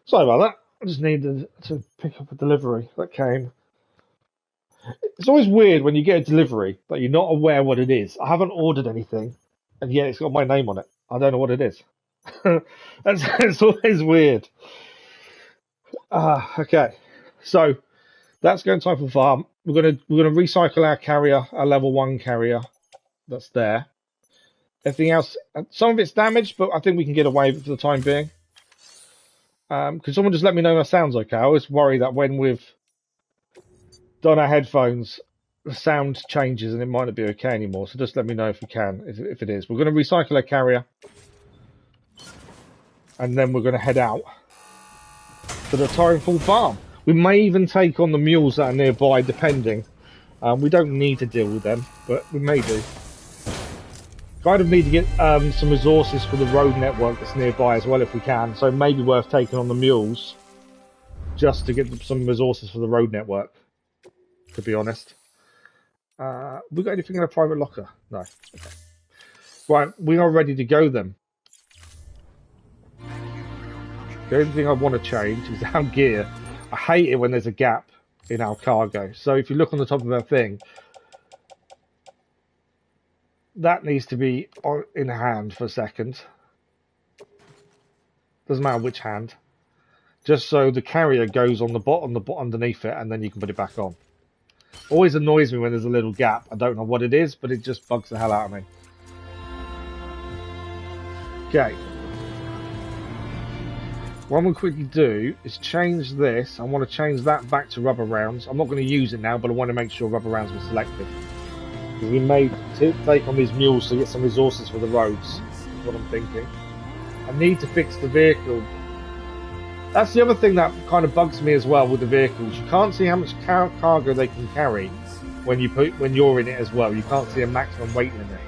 Sorry about that. I just needed to pick up a delivery that came. It's always weird when you get a delivery that you're not aware what it is. I haven't ordered anything, and yet it's got my name on it. I don't know what it is. It's always weird. Okay, so that's going to Timeful Farm. We're gonna recycle our carrier, our level 1 carrier. That's there. Everything else, some of it's damaged, but I think we can get away with it for the time being. Could someone just let me know that sounds okay? I always worry that when we've done our headphones the sound changes and it might not be okay anymore. So just let me know if you can, if it is. We're going to recycle a carrier, and then we're going to head out to the Titanfall farm. We may even take on the mules that are nearby, depending. We don't need to deal with them, but we may do. Kind of need to get some resources for the road network that's nearby as well if we can, so it may be worth taking on the mules just to get some resources for the road network, to be honest. We got anything in a private locker? No. Okay. Right, we are ready to go then. The only thing I want to change is our gear. I hate it when there's a gap in our cargo. So if you look on the top of our thing, that needs to be in hand for a second. Doesn't matter which hand. Just so the carrier goes on the bottom, underneath it, and then you can put it back on. Always annoys me when there's a little gap. I don't know what it is, but it just bugs the hell out of me. Okay. What I'm going to quickly do is change this. I want to change that back to rubber rounds. I'm not going to use it now, but I want to make sure rubber rounds were selected. We may take on these mules to get some resources for the roads. Is what I'm thinking. I need to fix the vehicle. That's the other thing that kind of bugs me as well with the vehicles. You can't see how much cargo they can carry when you're in it as well. You can't see a maximum weight limit.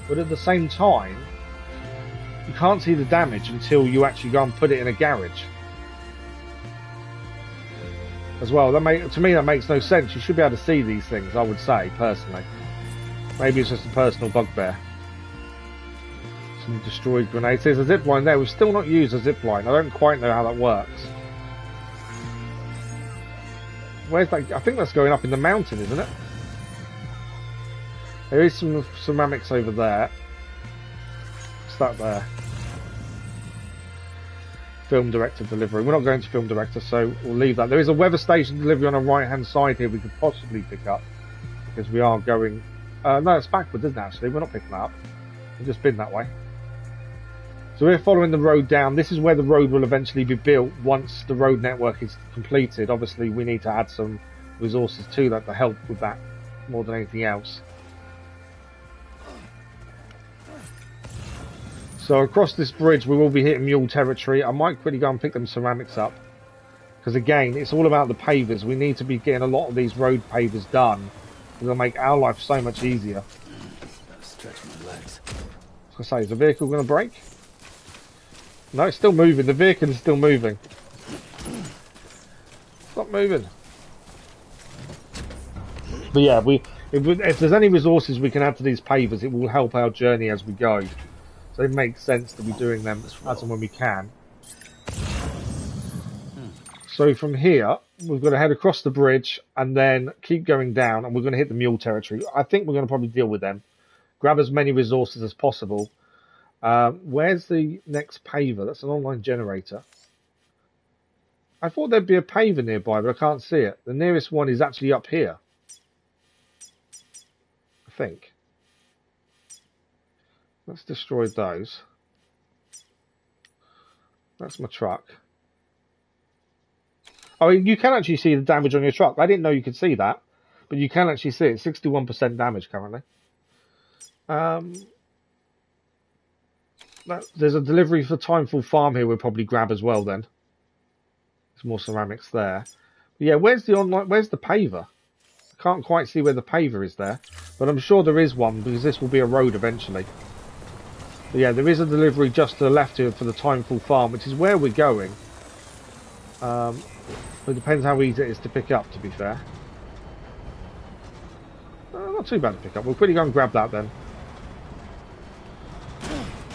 But at the same time, you can't see the damage until you actually go and put it in a garage. As well, to me that makes no sense. You should be able to see these things, I would say, personally. Maybe it's just a personal bugbear. Some destroyed grenades. There's a zipline there. We've still not used a zipline. I don't quite know how that works. Where's that? I think that's going up in the mountain, isn't it? There is some ceramics over there. What's that there? Film director delivery. We're not going to film director, so we'll leave that. There is a weather station delivery on the right hand side here we could possibly pick up, because we are going... no, it's backwards, isn't it, actually? We're not picking that up. We've just been that way. So we're following the road down. This is where the road will eventually be built once the road network is completed. Obviously, we need to add some resources to that to help with that more than anything else. So across this bridge, we will be hitting mule territory. I might quickly go and pick them ceramics up. Because again, it's all about the pavers. We need to be getting a lot of these road pavers done. It'll make our life so much easier. Stretch my legs. I say, is the vehicle going to brake? No, it's still moving. The vehicle is still moving. Stop moving. But yeah, if there's any resources we can add to these pavers, it will help our journey as we go. So it makes sense to be doing them as and when we can. So from here, we've got to head across the bridge and then keep going down, and we're going to hit the mule territory. I think we're going to probably deal with them. Grab as many resources as possible. Where's the next paver? That's an online generator. I thought there'd be a paver nearby, but I can't see it. The nearest one is actually up here. I think. Let's destroy those. That's my truck. Oh, you can actually see the damage on your truck. I didn't know you could see that, but you can actually see it. 61% damage currently. There's a delivery for Titanfall Farm here we'll probably grab as well then. There's more ceramics there. But yeah, where's the paver? I can't quite see where the paver is there, but I'm sure there is one because this will be a road eventually. But yeah, there is a delivery just to the left here for the Titanfall Farm, which is where we're going. But it depends how easy it is to pick up, to be fair. Not too bad to pick up. We'll quickly go and grab that then.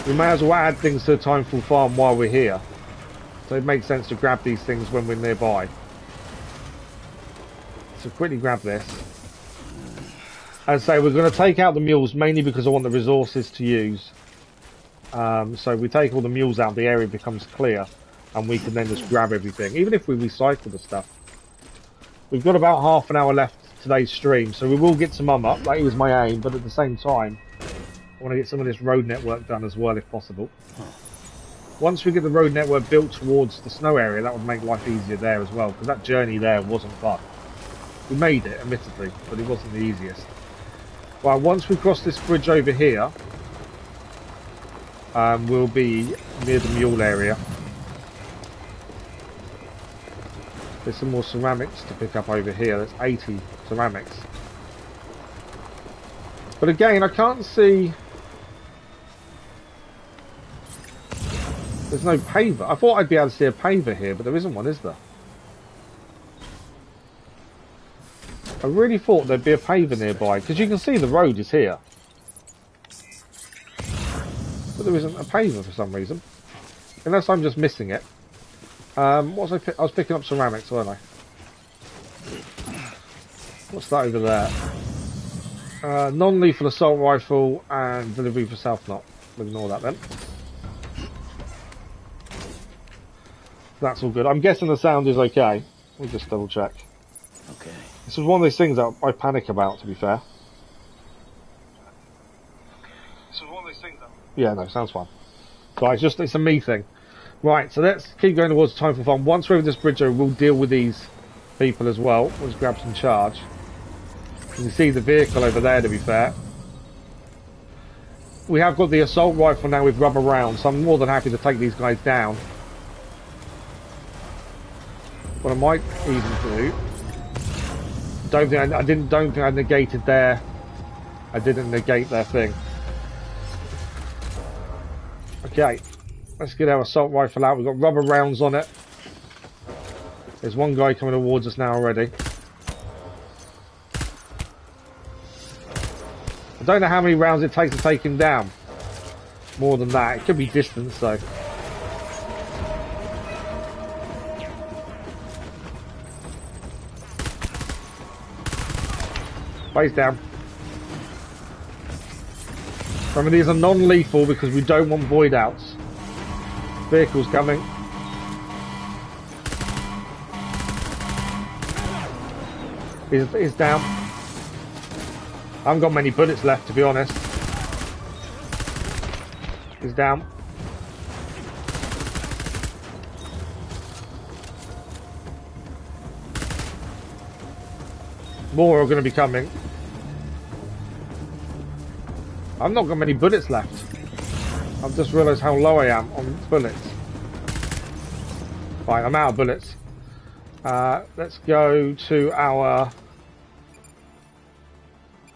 We may as well add things to the Titanfall Farm while we're here. So it makes sense to grab these things when we're nearby. So quickly grab this. As I say, we're going to take out the mules mainly because I want the resources to use. So we take all the mules out, the area becomes clear. And we can then just grab everything, even if we recycle the stuff. We've got about half an hour left today's stream, so we will get some up. That was my aim, but at the same time, I want to get some of this road network done as well, if possible. Once we get the road network built towards the snow area, that would make life easier there as well, because that journey there wasn't fun. We made it, admittedly, but it wasn't the easiest. Right, once we cross this bridge over here, we'll be near the mule area. There's some more ceramics to pick up over here. There's 80 ceramics. But again, I can't see... There's no paver. I thought I'd be able to see a paver here, but there isn't one, is there? I really thought there'd be a paver nearby, because you can see the road is here. But there isn't a paver for some reason. Unless I'm just missing it. What was I was picking up ceramics, weren't I? What's that over there? Non-lethal assault rifle and delivery for South Knot. We'll ignore that then. That's all good. I'm guessing the sound is okay. We'll just double check. Okay. This is one of those things that I panic about, to be fair. This is one of those things that... Yeah, no, sounds fine. Right, it's a me thing. Right, so let's keep going towards time for fun. Once we're over this bridge, we'll deal with these people as well. We'll just grab some charge. You can see the vehicle over there, to be fair. We have got the assault rifle now with rubber rounds, so I'm more than happy to take these guys down. What I might even do... Don't think I negated their... I didn't negate their thing. Okay. Let's get our assault rifle out. We've got rubber rounds on it. There's one guy coming towards us now already. I don't know how many rounds it takes to take him down. More than that. It could be distance though. Face down. Some of these are non-lethal because we don't want void outs. Vehicles coming. He's down. I haven't got many bullets left, to be honest. He's down. More are going to be coming. I've not got many bullets left. I've just realised how low I am on bullets. Right, I'm out of bullets. Let's go to our...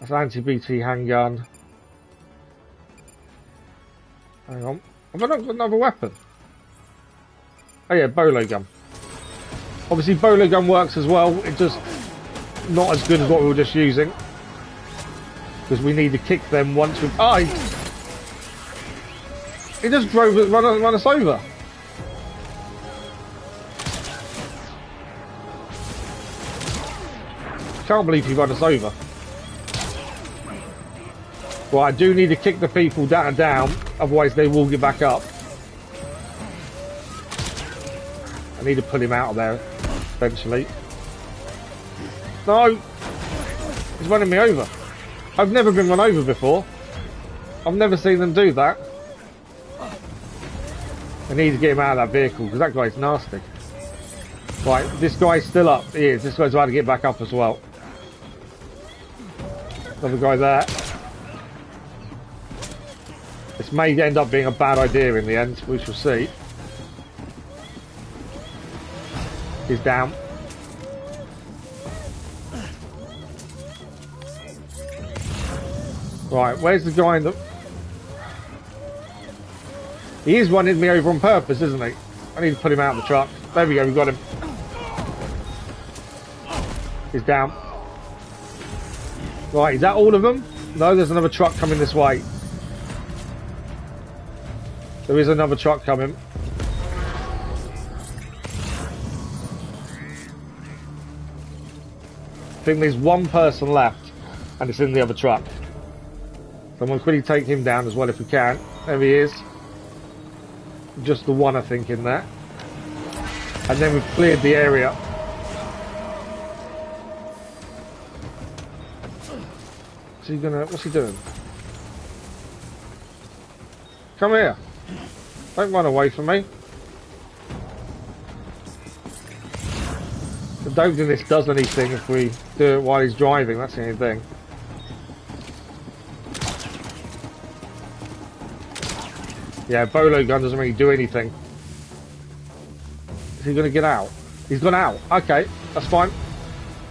That's anti-BT handgun. Hang on. Have I not got another weapon? Oh yeah, bolo gun. Obviously bolo gun works as well. It's just not as good as what we were just using. Because we need to kick them once we... Oh, he just drove run us over. Can't believe he ran us over. Well, I do need to kick the people down, otherwise they will get back up. I need to pull him out of there, eventually. No! He's running me over. I've never been run over before. I've never seen them do that. I need to get him out of that vehicle, because that guy's nasty. Right, this guy's still up. He is. This guy's about to get back up as well. Another guy there. This may end up being a bad idea in the end. We shall see. He's down. Right, where's the guy in the... He is running me over on purpose, isn't he? I need to put him out of the truck. There we go, we got him. He's down. Right, is that all of them? No, there's another truck coming this way. There is another truck coming. I think there's one person left, and it's in the other truck. So I'm going to quickly take him down as well if we can. There he is. Just the one, I think, in there. And then we've cleared the area. What's he doing? Come here. Don't run away from me. don't think this does anything if we do it while he's driving, that's the only thing. Yeah, bolo gun doesn't really do anything. Is he going to get out? He's gone out. Okay, that's fine.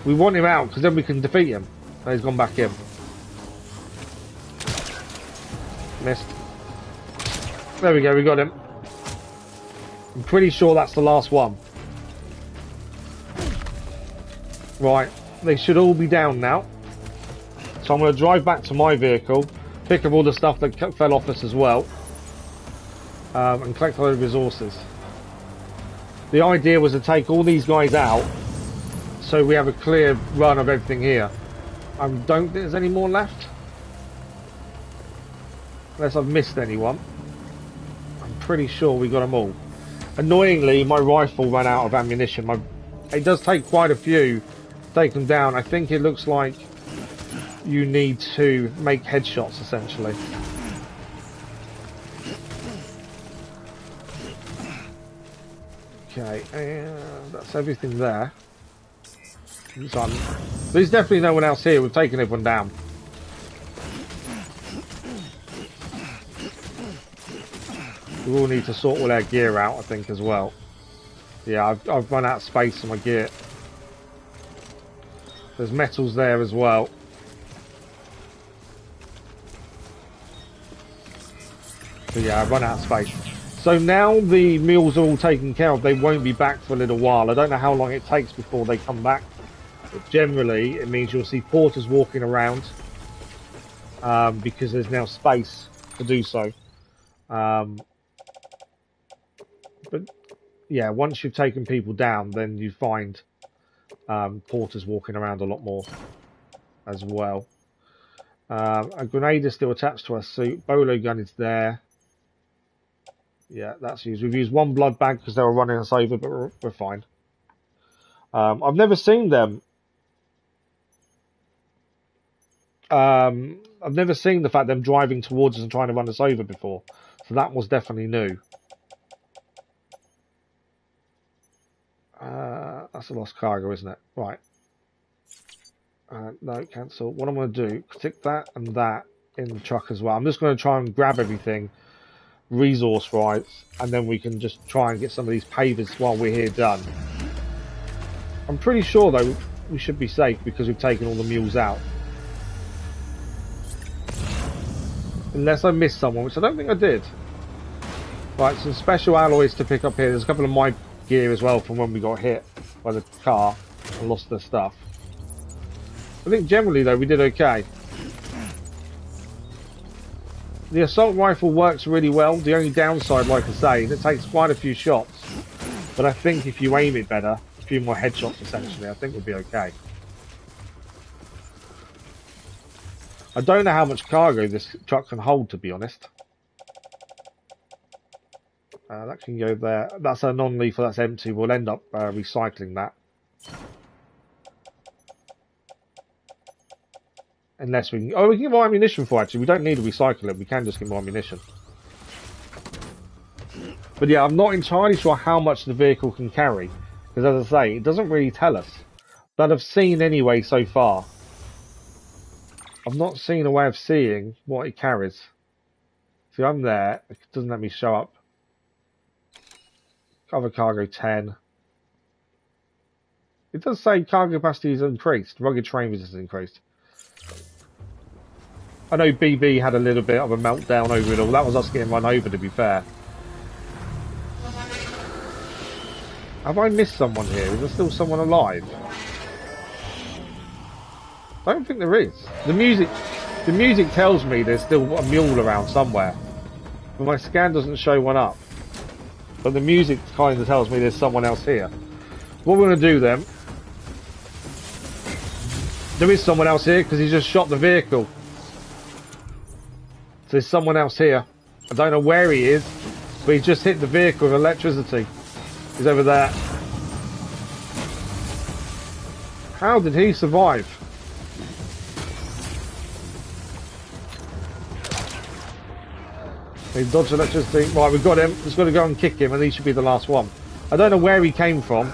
We want him out because then we can defeat him. No, he's gone back in. Missed. There we go, we got him. I'm pretty sure that's the last one. Right, they should all be down now. So I'm going to drive back to my vehicle, pick up all the stuff that fell off us as well, and collect a load of resources. The idea was to take all these guys out, so we have a clear run of everything here. I don't think there's any more left. Unless I've missed anyone. I'm pretty sure we got them all. Annoyingly, my rifle ran out of ammunition. It does take quite a few to take them down. I think it looks like you need to make headshots, essentially. Okay, and that's everything there. There's definitely no one else here. We've taken everyone down. We all need to sort all our gear out, I think, as well. Yeah, I've run out of space on my gear. There's metals there as well. So yeah, I've run out of space. So now the mules are all taken care of, they won't be back for a little while. I don't know how long it takes before they come back. But generally, it means you'll see porters walking around. Because there's now space to do so. But yeah, once you've taken people down, then you find porters walking around a lot more as well. A grenade is still attached to our suit. Bolo gun is there. Yeah, that's used. We've used one blood bag because they were running us over, but we're fine. I've never seen them. I've never seen the fact them driving towards us and trying to run us over before. So that was definitely new. That's a lost cargo, isn't it? Right. No, cancel. What I'm going to do, stick that and that in the truck as well. I'm just going to try and grab everything resource rights, and then we can just try and get some of these pavers while we're here done. I'm pretty sure though we should be safe because we've taken all the mules out. Unless I missed someone, which I don't think I did. Right, some special alloys to pick up here. There's a couple of my gear as well from when we got hit by the car and lost the stuff. I think generally though we did okay. The assault rifle works really well. The only downside, like I say, is it takes quite a few shots. But I think if you aim it better, a few more headshots essentially, I think we'll be okay. I don't know how much cargo this truck can hold, to be honest. That can go there. That's a non-lethal, that's empty. We'll end up recycling that. Unless we can... Oh, we can get more ammunition for it, actually. We don't need to recycle it. We can just get more ammunition. But yeah, I'm not entirely sure how much the vehicle can carry. Because as I say, it doesn't really tell us. That I've seen anyway so far. I've not seen a way of seeing what it carries. See, I'm there. It doesn't let me show up. Cover cargo 10. It does say cargo capacity is increased. Rugged terrain resistance increased. I know BB had a little bit of a meltdown over it all. That was us getting run over, to be fair. Have I missed someone here? Is there still someone alive? I don't think there is. The music tells me there's still a mule around somewhere. But my scan doesn't show one up. But the music kind of tells me there's someone else here. What we're going to do then... There is someone else here because he just shot the vehicle. So there's someone else here. I don't know where he is, but he's just hit the vehicle with electricity. He's over there. How did he survive? He dodged electricity. Right, we've got him. Just got to go and kick him, and he should be the last one. I don't know where he came from,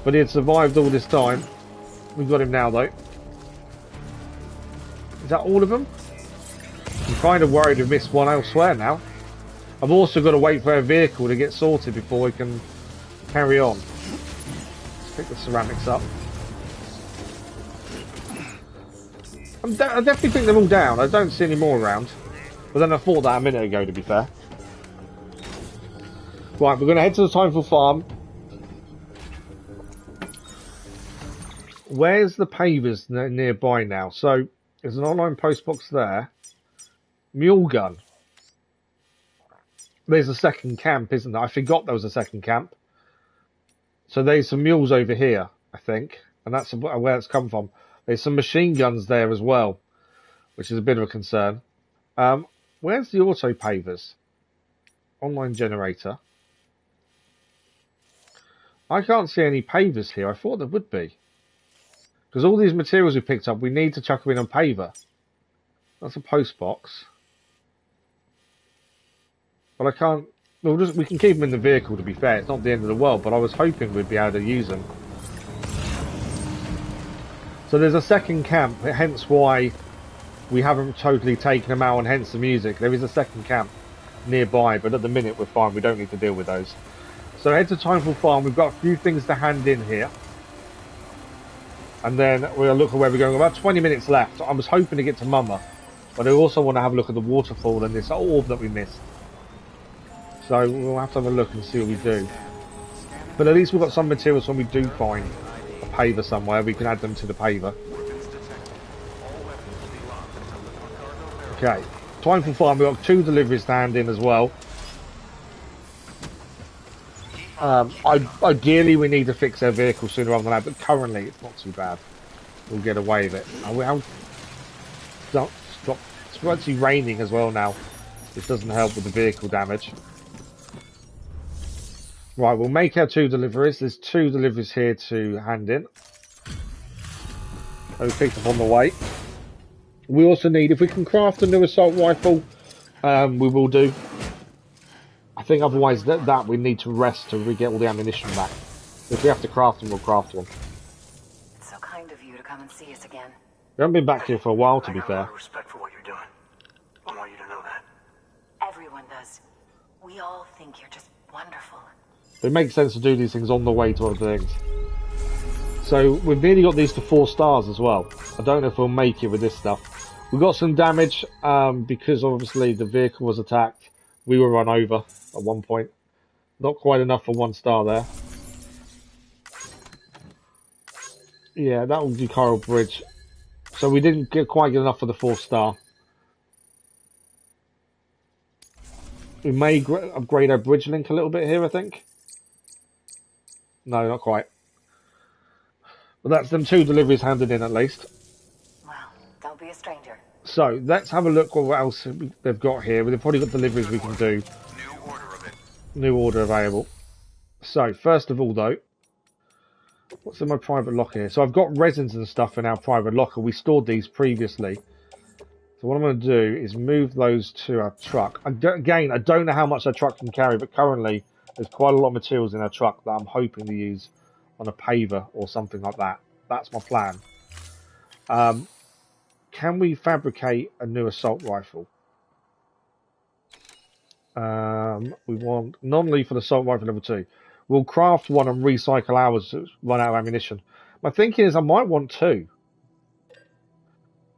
But he had survived all this time. We've got him now, though. Is that all of them? I'm kind of worried we've missed one elsewhere now. I've also got to wait for our vehicle to get sorted before we can carry on. Let's pick the ceramics up. I definitely think they're all down. I don't see any more around. But then I thought that a minute ago, to be fair. Right, we're going to head to the Timeful Farm. Where's the pavers nearby now? So, there's an online post box there. Mule gun. There's a second camp, isn't there? I forgot there was a second camp. So there's some mules over here, I think. And that's where it's come from. There's some machine guns there as well, which is a bit of a concern. Where's the auto pavers? Online generator. I can't see any pavers here. I thought there would be. Because all these materials we picked up, we need to chuck them in on paver. That's a post box. But I can't... we can keep them in the vehicle, to be fair. It's not the end of the world, but I was hoping we'd be able to use them. So there's a second camp, hence why we haven't totally taken them out, and hence the music. There is a second camp nearby, but at the minute we're fine. We don't need to deal with those. So head to Timeful Farm. We've got a few things to hand in here. And then we'll look at where we're going. About 20 minutes left. I was hoping to get to Mama, but I also want to have a look at the waterfall and this orb that we missed. So we'll have to have a look and see what we do. But at least we've got some materials when we do find a paver somewhere. We can add them to the paver. Okay. Timeful Farm. We've got 2 deliveries to hand in as well. Ideally, we need to fix their vehicle sooner rather than later, but currently it's not too bad. We'll get away with it. It's actually raining as well now, which doesn't help with the vehicle damage. Right, we'll make our 2 deliveries. There's 2 deliveries here to hand in. We picked up on the way. We also need, if we can craft a new assault rifle, we will do. I think otherwise that we need to rest to get all the ammunition back. If we have to craft them, we'll craft one. It's so kind of you to come and see us again. We haven't been back here for a while, to be fair. I got a lot of respect for what you're doing. I want you to know that. Everyone does. We all think you're just wonderful. It makes sense to do these things on the way to other things. So we've nearly got these to 4 stars as well. I don't know if we'll make it with this stuff. We got some damage because obviously the vehicle was attacked. We were run over at one point. Not quite enough for 1 star there. Yeah, that will be Chiral Bridge. So we didn't quite get enough for the 4 star. We may upgrade our bridge link a little bit here, I think. No, not quite. But that's them 2 deliveries handed in at least. Well, don't be a stranger. So let's have a look what else they've got here. They've probably got deliveries we can do. New order available. So first of all, though, what's in my private locker here? So I've got resins and stuff in our private locker. We stored these previously. So what I'm going to do is move those to our truck. Again, I don't know how much our truck can carry, but currently there's quite a lot of materials in our truck that I'm hoping to use on a paver or something like that. That's my plan. Can we fabricate a new assault rifle? We want non-lethal assault rifle level 2. We'll craft one and recycle ours to run out of ammunition. My thinking is I might want 2.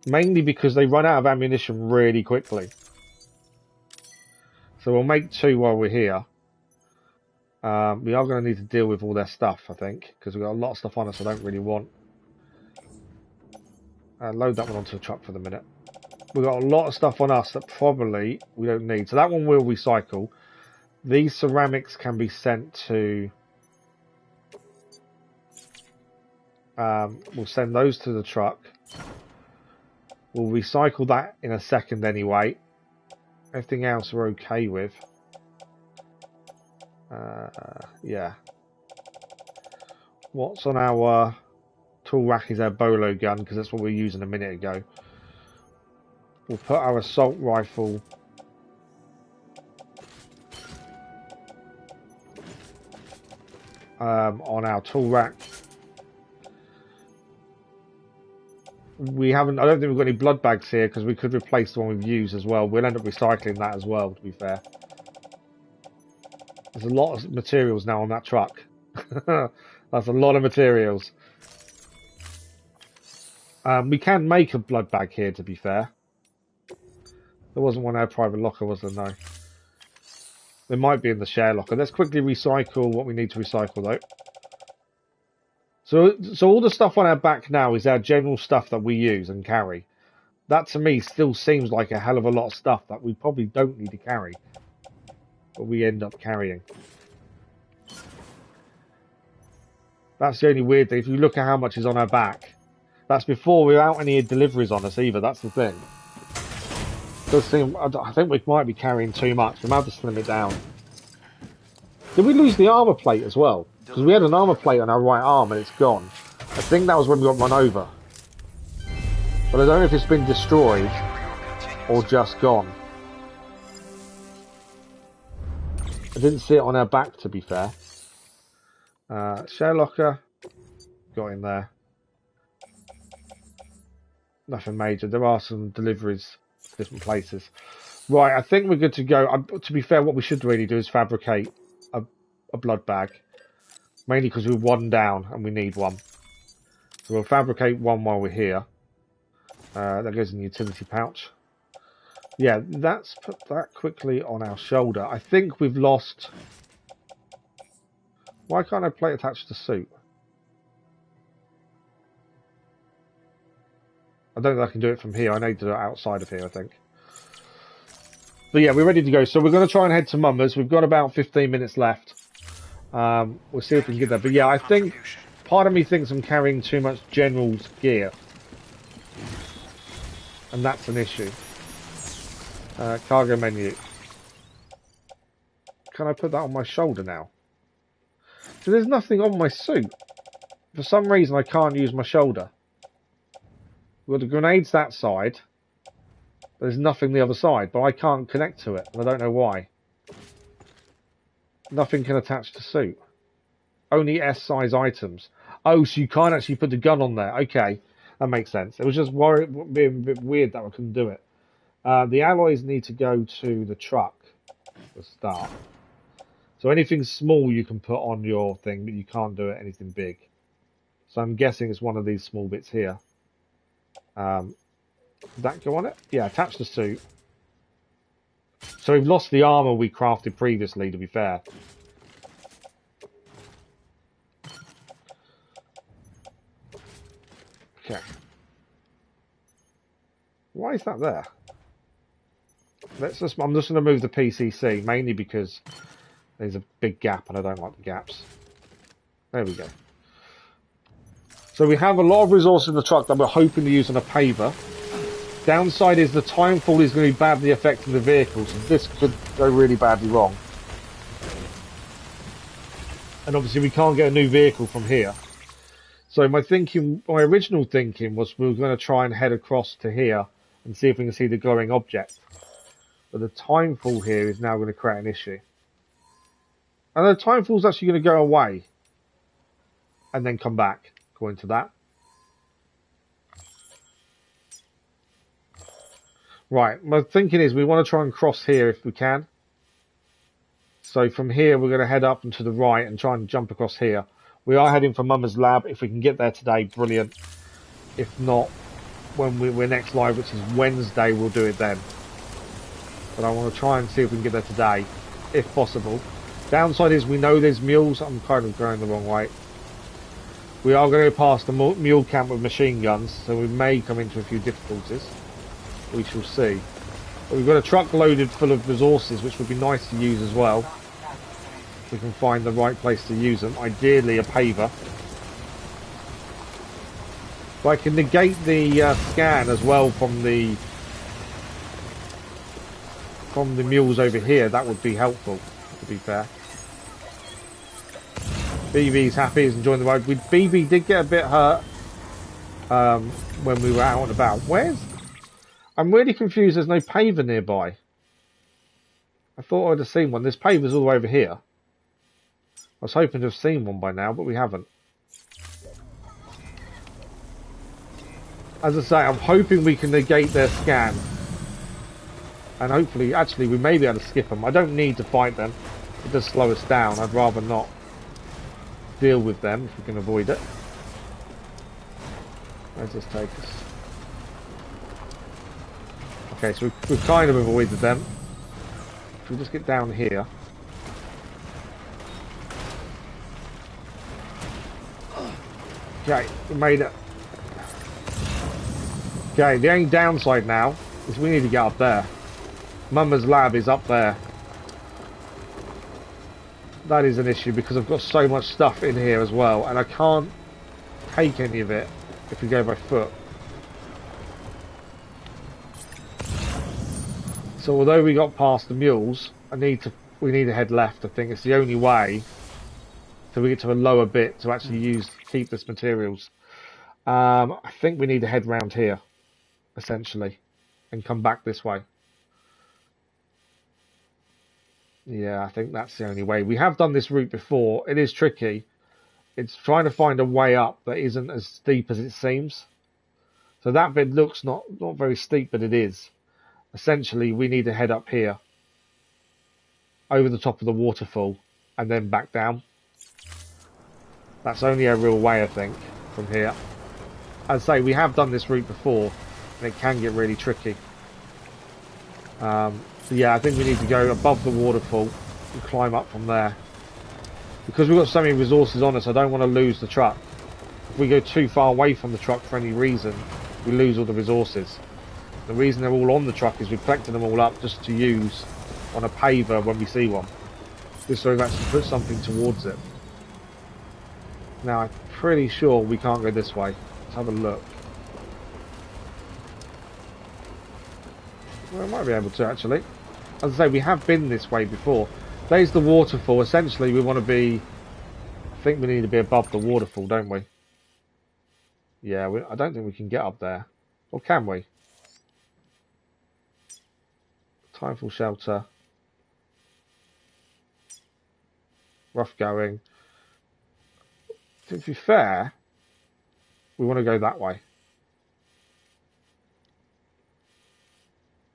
Mainly because they run out of ammunition really quickly. So we'll make 2 while we're here. We are going to need to deal with all their stuff, I think, because we've got a lot of stuff on us I don't really want. Load that one onto the truck for the minute. We've got a lot of stuff on us that probably we don't need. So that one will recycle. These ceramics can be sent to... we'll send those to the truck. We'll recycle that in a second anyway. Everything else we're okay with. Yeah. What's on our tool rack is our bolo gun, because that's what we were using a minute ago. We'll put our assault rifle on our tool rack. we haven't. I don't think we've got any blood bags here because we could replace the one we've used as well. We'll end up recycling that as well. To be fair, there's a lot of materials now on that truck. That's a lot of materials. We can make a blood bag here. To be fair, there wasn't one in our private locker, was there? No. There might be in the share locker. Let's quickly recycle what we need to recycle though. So all the stuff on our back now is our general stuff that we use and carry. That to me still seems like a hell of a lot of stuff that we probably don't need to carry, but we end up carrying. That's the only weird thing. If you look at how much is on our back, that's before without any deliveries on us either. That's the thing. Does seem, I think we might be carrying too much. We might have to slim it down. Did we lose the armor plate as well? Because we had an armor plate on our right arm and it's gone. I think that was when we got run over. But I don't know if it's been destroyed or just gone. I didn't see it on our back, to be fair. Share locker. Got in there. Nothing major. There are some deliveries to different places. Right, I think we're good to go. To be fair, what we should really do is fabricate a blood bag. Mainly because we're one down and we need one. So we'll fabricate one while we're here. That goes in the utility pouch. Yeah, let's put that quickly on our shoulder. I think we've lost... Why can't I plate attach the suit? I don't think I can do it from here. I need to do it outside of here, I think. But yeah, we're ready to go. So we're going to try and head to Mummer's. We've got about 15 minutes left. We'll see if we can get there. But yeah, I think part of me thinks I'm carrying too much General's gear. And that's an issue. Cargo menu. Can I put that on my shoulder now? So there's nothing on my suit. For some reason I can't use my shoulder. Well, the grenade's that side. There's nothing the other side, but I can't connect to it. And I don't know why. Nothing can attach to suit. Only S-size items. Oh, so you can't actually put the gun on there. Okay, that makes sense. It was just being a bit weird that I couldn't do it. The alloys need to go to the truck to start. So anything small you can put on your thing, but you can't do it anything big. So I'm guessing it's one of these small bits here. Did that go on it? Yeah, attach the suit. So we've lost the armor we crafted previously, to be fair. Okay. Why is that there? I'm just going to move the PCC, mainly because there's a big gap and I don't like the gaps. There we go. So we have a lot of resources in the truck that we're hoping to use on a paver. Downside is the timefall is going to be badly affecting the vehicle, so this could go really badly wrong. And obviously we can't get a new vehicle from here. So my original thinking was we were going to try and head across to here and see if we can see the glowing object. But the timefall here is now going to create an issue. And the timefall's actually going to go away and then come back, according to that. Right, my thinking is we want to try and cross here if we can. So from here we're going to head up and to the right and try and jump across here. We are heading for Mama's lab. If we can get there today, brilliant. If not, when we're next live, which is Wednesday, we'll do it then. But I want to try and see if we can get there today, if possible. Downside is we know there's mules. I'm kind of going the wrong way. We are going to go past the mule camp with machine guns, so we may come into a few difficulties. We shall see. But we've got a truck loaded full of resources, which would be nice to use as well. If we can find the right place to use them. Ideally a paver. If I can negate the scan as well from the mules over here, that would be helpful, to be fair. BB's happy, he's enjoying the ride. BB did get a bit hurt when we were out and about. I'm really confused there's no paver nearby. I thought I'd have seen one. There's pavers all the way over here. I was hoping to have seen one by now, but we haven't. As I say, I'm hoping we can negate their scan. And hopefully, actually, we may be able to skip them. I don't need to fight them. It does slow us down. I'd rather not deal with them if we can avoid it. Where's this take us? Okay, so we've kind of avoided them. If we just get down here. Okay, we made it. Okay, the only downside now is we need to get up there. Mama's lab is up there. That is an issue because I've got so much stuff in here as well, and I can't take any of it if we go by foot. So although we got past the mules, we need to head left. I think it's the only way till we get to a lower bit to actually keep this materials. I think we need to head round here, essentially, and come back this way. Yeah, I think that's the only way. We have done this route before. It is tricky. It's trying to find a way up that isn't as steep as it seems. So that bit looks not very steep, but it is. Essentially, we need to head up here, over the top of the waterfall, and then back down. That's only a real way, I think, from here. As I say, we have done this route before, and it can get really tricky. So yeah, I think we need to go above the waterfall and climb up from there. Because we've got so many resources on us, I don't want to lose the truck. If we go too far away from the truck for any reason, we lose all the resources. The reason they're all on the truck is we've collected them all up just to use on a paver when we see one. Just so we've actually put something towards it. Now, I'm pretty sure we can't go this way. Let's have a look. Well, I might be able to, actually. As I say, we have been this way before. There's the waterfall. Essentially, we want to be... I think we need to be above the waterfall, don't we? Yeah, I don't think we can get up there. Or can we? Time for shelter. Rough going. To be fair, we want to go that way.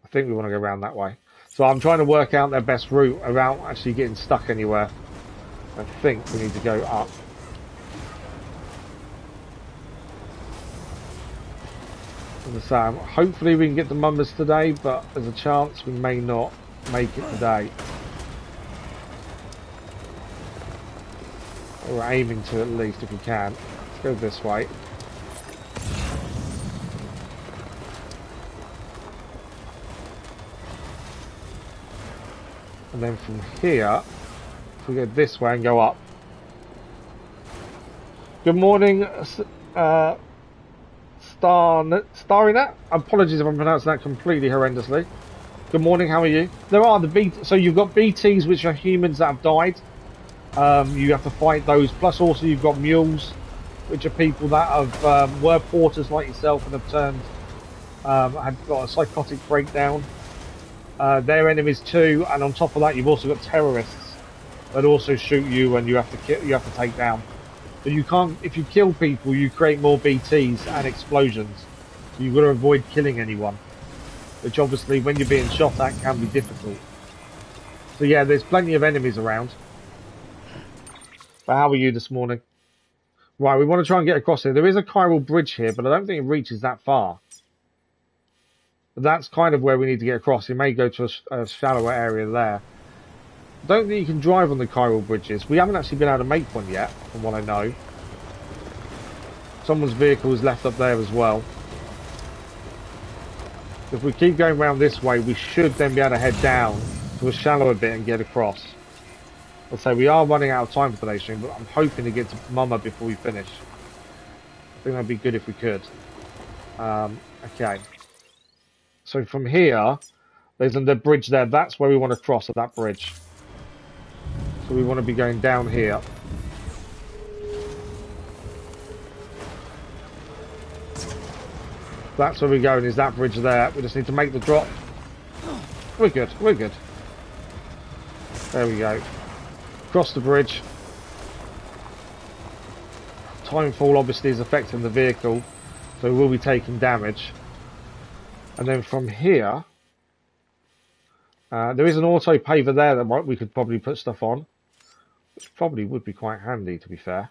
I think we want to go around that way. So I'm trying to work out their best route without actually getting stuck anywhere. I think we need to go up. As I say, hopefully we can get the mummers today, but there's a chance we may not make it today. We're aiming to, at least, if we can. Let's go this way. And then from here, if we go this way and go up. Good morning, Starinet. Apologies if I'm pronouncing that completely horrendously. Good morning, how are you? There are the so you've got BTs, which are humans that have died. You have to fight those. Plus, also you've got mules, which are people that have were porters like yourself and have turned, had got a psychotic breakdown. They're enemies too, and on top of that, you've also got terrorists that also shoot you, and you have to take down. So you can't. If you kill people, you create more BTs and explosions. So you've got to avoid killing anyone, which obviously, when you're being shot at, can be difficult. So yeah, there's plenty of enemies around. But how are you this morning? Right, we want to try and get across here. There is a chiral bridge here, but I don't think it reaches that far. But that's kind of where we need to get across. You may go to a shallower area there. I don't think you can drive on the chiral bridges. We haven't actually been able to make one yet, from what I know. Someone's vehicle is left up there as well. If we keep going around this way, we should then be able to head down to a shallower bit and get across. I'll say we are running out of time for today's stream, but I'm hoping to get to Mama before we finish. I think that'd be good if we could. Okay. So from here, there's the bridge there. That's where we want to cross at that bridge. So we want to be going down here. That's where we're going, is that bridge there. We just need to make the drop. We're good, we're good. There we go. Cross the bridge. Timefall obviously is affecting the vehicle. So we will be taking damage. And then from here, there is an auto paver there that we could probably put stuff on, which probably would be quite handy, to be fair.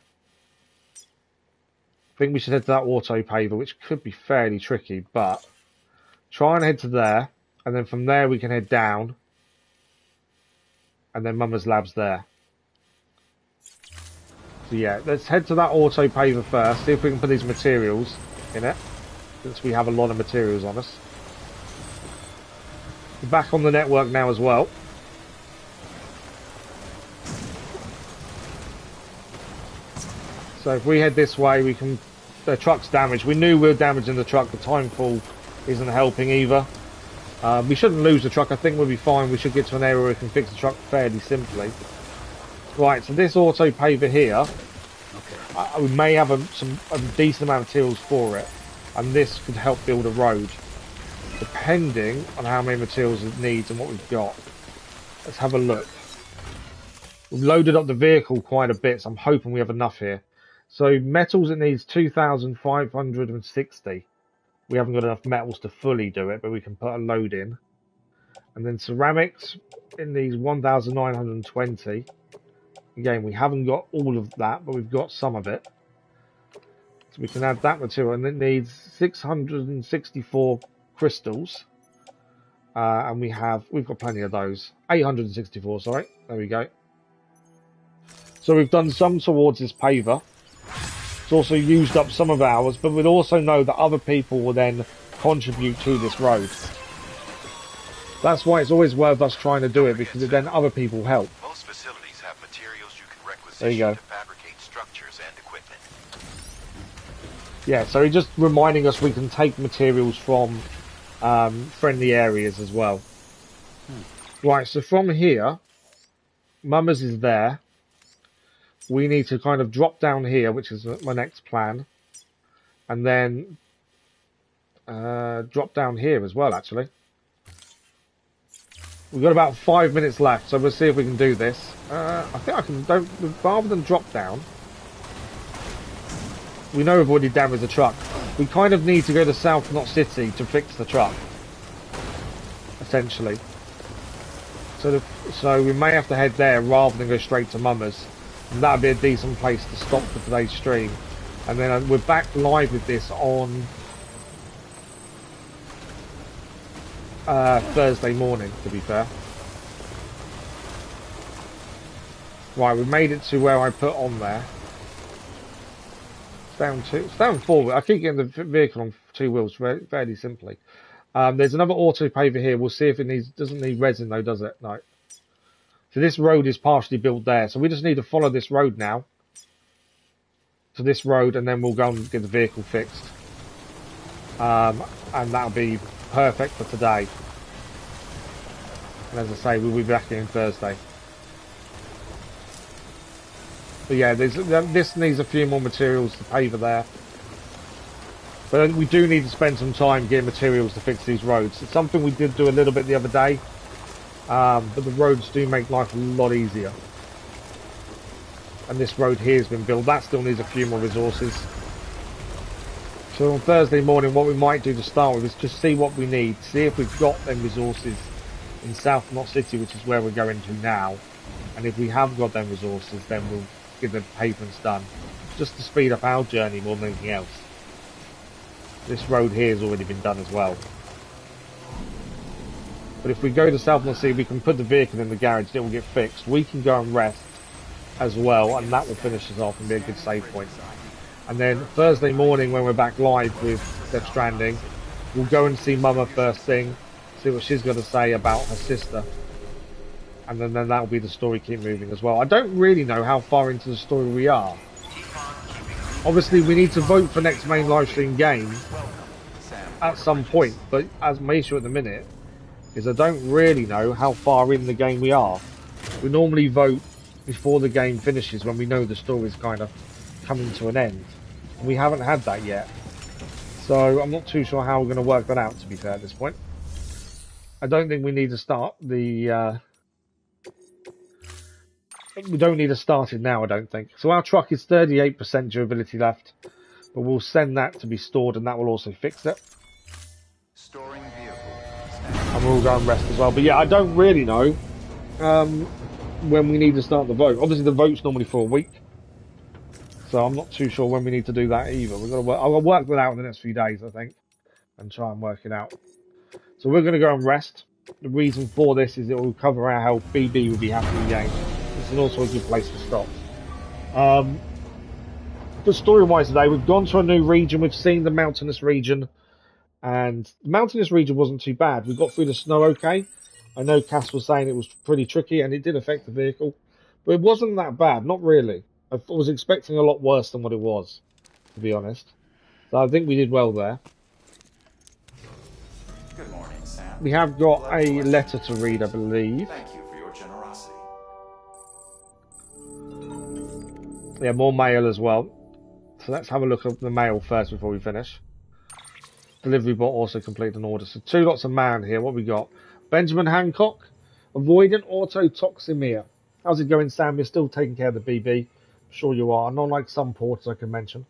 I think we should head to that auto paver, which could be fairly tricky, but try and head to there, and then from there we can head down, and then Mama's lab's there. So yeah, let's head to that auto paver first, see if we can put these materials in it, since we have a lot of materials on us. We're back on the network now as well. So if we head this way, we can... The truck's damaged. We knew we were damaging the truck. The timefall isn't helping either. We shouldn't lose the truck. I think we'll be fine. We should get to an area where we can fix the truck fairly simply. Right, so this auto paver here, we may have a decent amount of materials for it, and this could help build a road, depending on how many materials it needs and what we've got. Let's have a look. We've loaded up the vehicle quite a bit, so I'm hoping we have enough here. So metals, it needs 2,560. We haven't got enough metals to fully do it, but we can put a load in. And then ceramics, it needs 1,920. Again, we haven't got all of that, but we've got some of it. So we can add that material, and it needs 664 crystals. And we've got plenty of those. 864, sorry. There we go. So we've done some towards this paver. It's also used up some of ours, but we'd also know that other people will then contribute to this road. That's why it's always worth us trying to do it, because then other people help. Most facilities have materials you can requisition there you go. to fabricate structures and equipment. Yeah, so just reminding us we can take materials from friendly areas as well. Right, so from here, Mama's is there. We need to kind of drop down here, which is my next plan. And then drop down here as well, actually. We've got about 5 minutes left, so we'll see if we can do this. I think I can, rather than drop down, we know we've already damaged the truck. We kind of need to go to South Knot City to fix the truck, essentially. So we may have to head there rather than go straight to Mama's. And that'd be a decent place to stop for today's stream. And then we're back live with this on Thursday morning, to be fair. Right, we made it to where I put on there. It's down 4 wheels. I keep getting the vehicle on 2 wheels fairly simply. There's another auto paver here. We'll see if it doesn't need resin though, does it? No. So this road is partially built there. So we just need to follow this road now. To this road, and then we'll go and get the vehicle fixed. And that'll be perfect for today. And as I say, we'll be back in Thursday. But yeah, this needs a few more materials to paver there. But we do need to spend some time getting materials to fix these roads. It's something we did do a little bit the other day. But the roads do make life a lot easier. And this road here has been built. That still needs a few more resources. So on Thursday morning, what we might do to start with is just see what we need. See if we've got them resources in South Knot City, which is where we're going to now. And if we have got them resources, then we'll get the pavements done. Just to speed up our journey more than anything else. This road here has already been done as well. But if we go to South Knot City, we can put the vehicle in the garage, it will get fixed. We can go and rest as well, and that will finish us off and be a good save point. And then Thursday morning, when we're back live with Death Stranding, we'll go and see Mama first thing, see what she's got to say about her sister. And then that'll be the story keep moving as well. I don't really know how far into the story we are. Obviously, we need to vote for next main livestream game at some point, but as my issue at the minute is I don't really know how far in the game we are. We normally vote before the game finishes when we know the story's kind of coming to an end. And we haven't had that yet. So I'm not too sure how we're going to work that out, to be fair, at this point. I don't think we need to start the... we don't need to start it now, I don't think. So our truck is 38% durability left. But we'll send that to be stored, and that will also fix it. Storing vehicle. And we'll go and rest as well. But yeah, I don't really know when we need to start the vote. Obviously, the vote's normally for a week. So I'm not too sure when we need to do that either. We've got to work. I'll work that out in the next few days, I think, and try and work it out. So we're going to go and rest. The reason for this is it will cover out how BB will be happy with the game. This is also a good place to stop. But story-wise today, we've gone to a new region. We've seen the mountainous region. And the mountainous region wasn't too bad. We got through the snow okay. I know Cass was saying it was pretty tricky, and it did affect the vehicle. But it wasn't that bad, not really. I was expecting a lot worse than what it was, to be honest. So I think we did well there. Good morning, Sam. We have got a letter to read, I believe. Thank you for your generosity. Yeah, more mail as well. So let's have a look at the mail first before we finish. Delivery bot also completed an order. So 2 lots of man here. What we got? Benjamin Hancock. Avoidant autotoxemia. How's it going, Sam? You're still taking care of the BB. I'm sure you are. Not like some porters I can mention.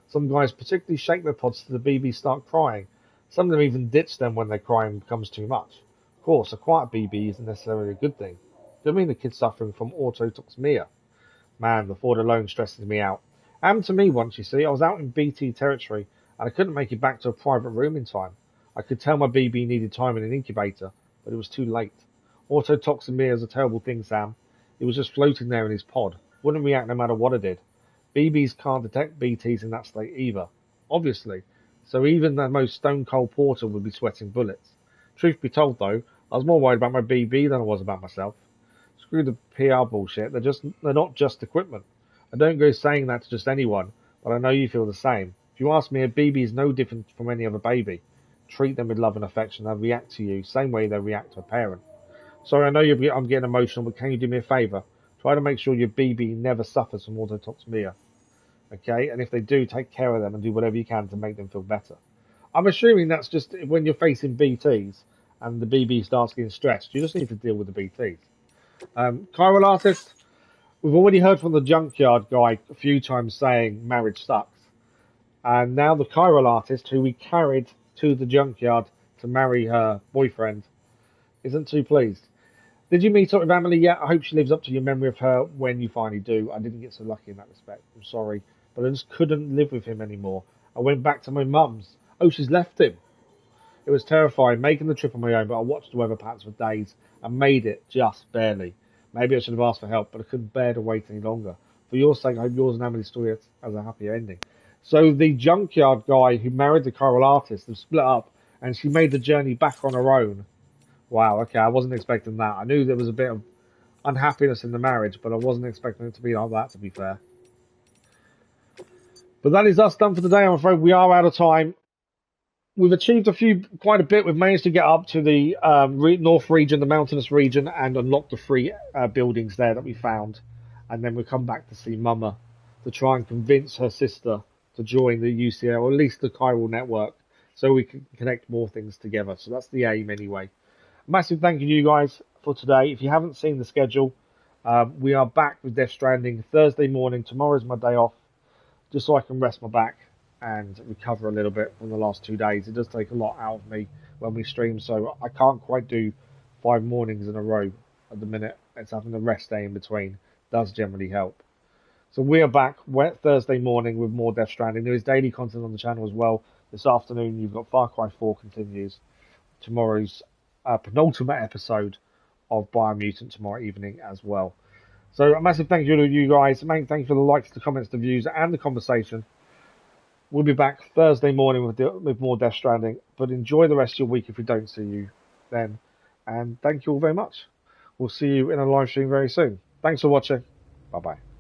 Some guys particularly shake their pods to the BB start crying. Some of them even ditch them when their crying becomes too much. Of course, a quiet BB isn't necessarily a good thing. Do you mean the kid's suffering from autotoxemia? Man, the thought alone stresses me out. Happened to me once, you see. I was out in BT territory, and I couldn't make it back to a private room in time. I could tell my BB needed time in an incubator, but it was too late. Autotoxemia is a terrible thing, Sam. It was just floating there in his pod. Wouldn't react no matter what I did. BBs can't detect BTs in that state either, obviously. So even the most stone-cold porter would be sweating bullets. Truth be told, though, I was more worried about my BB than I was about myself. Screw the PR bullshit. They're not just equipment. I don't go saying that to just anyone, but I know you feel the same. If you ask me, a BB is no different from any other baby. Treat them with love and affection. They'll react to you, same way they react to a parent. Sorry, I know I'm getting emotional, but can you do me a favour? Try to make sure your BB never suffers from autotoxemia. Okay? And if they do, take care of them and do whatever you can to make them feel better. I'm assuming that's just when you're facing BTs and the BB starts getting stressed. You just need to deal with the BTs. Chiral artist, we've already heard from the junkyard guy a few times saying marriage sucks. And now the Chiral artist, who we carried to the junkyard to marry her boyfriend, isn't too pleased. Did you meet up with Emily yet? I hope she lives up to your memory of her when you finally do. I didn't get so lucky in that respect. I'm sorry. But I just couldn't live with him anymore. I went back to my mum's. Oh, she's left him. It was terrifying making the trip on my own, but I watched the weather patterns for days and made it just barely. Maybe I should have asked for help, but I couldn't bear to wait any longer. For your sake, I hope yours and Emily's story has a happy ending. So the junkyard guy who married the Chiral artist have split up, and she made the journey back on her own. Wow, okay, I wasn't expecting that. I knew there was a bit of unhappiness in the marriage, but I wasn't expecting it to be like that, to be fair. But that is us done for today. I'm afraid we are out of time. We've achieved quite a bit. We've managed to get up to the north region, the mountainous region, and unlock the 3 buildings there that we found. And then we'll come back to see Mama to try and convince her sister to join the UCL, or at least the Chiral network, so we can connect more things together. So that's the aim anyway. Massive thank you to you guys for today. If you haven't seen the schedule, we are back with Death Stranding Thursday morning. Tomorrow's my day off, just so I can rest my back and recover a little bit from the last 2 days. It does take a lot out of me when we stream, so I can't quite do 5 mornings in a row at the minute. It's having a rest day in between does generally help. So we are back Thursday morning with more Death Stranding. There is daily content on the channel as well. This afternoon you've got Far Cry 4 continues. Tomorrow's penultimate episode of Biomutant tomorrow evening as well. So a massive thank you to you guys. Thank you for the likes, the comments, the views, and the conversation. We'll be back Thursday morning with more Death Stranding. But enjoy the rest of your week if we don't see you then. And thank you all very much. We'll see you in a live stream very soon. Thanks for watching. Bye-bye.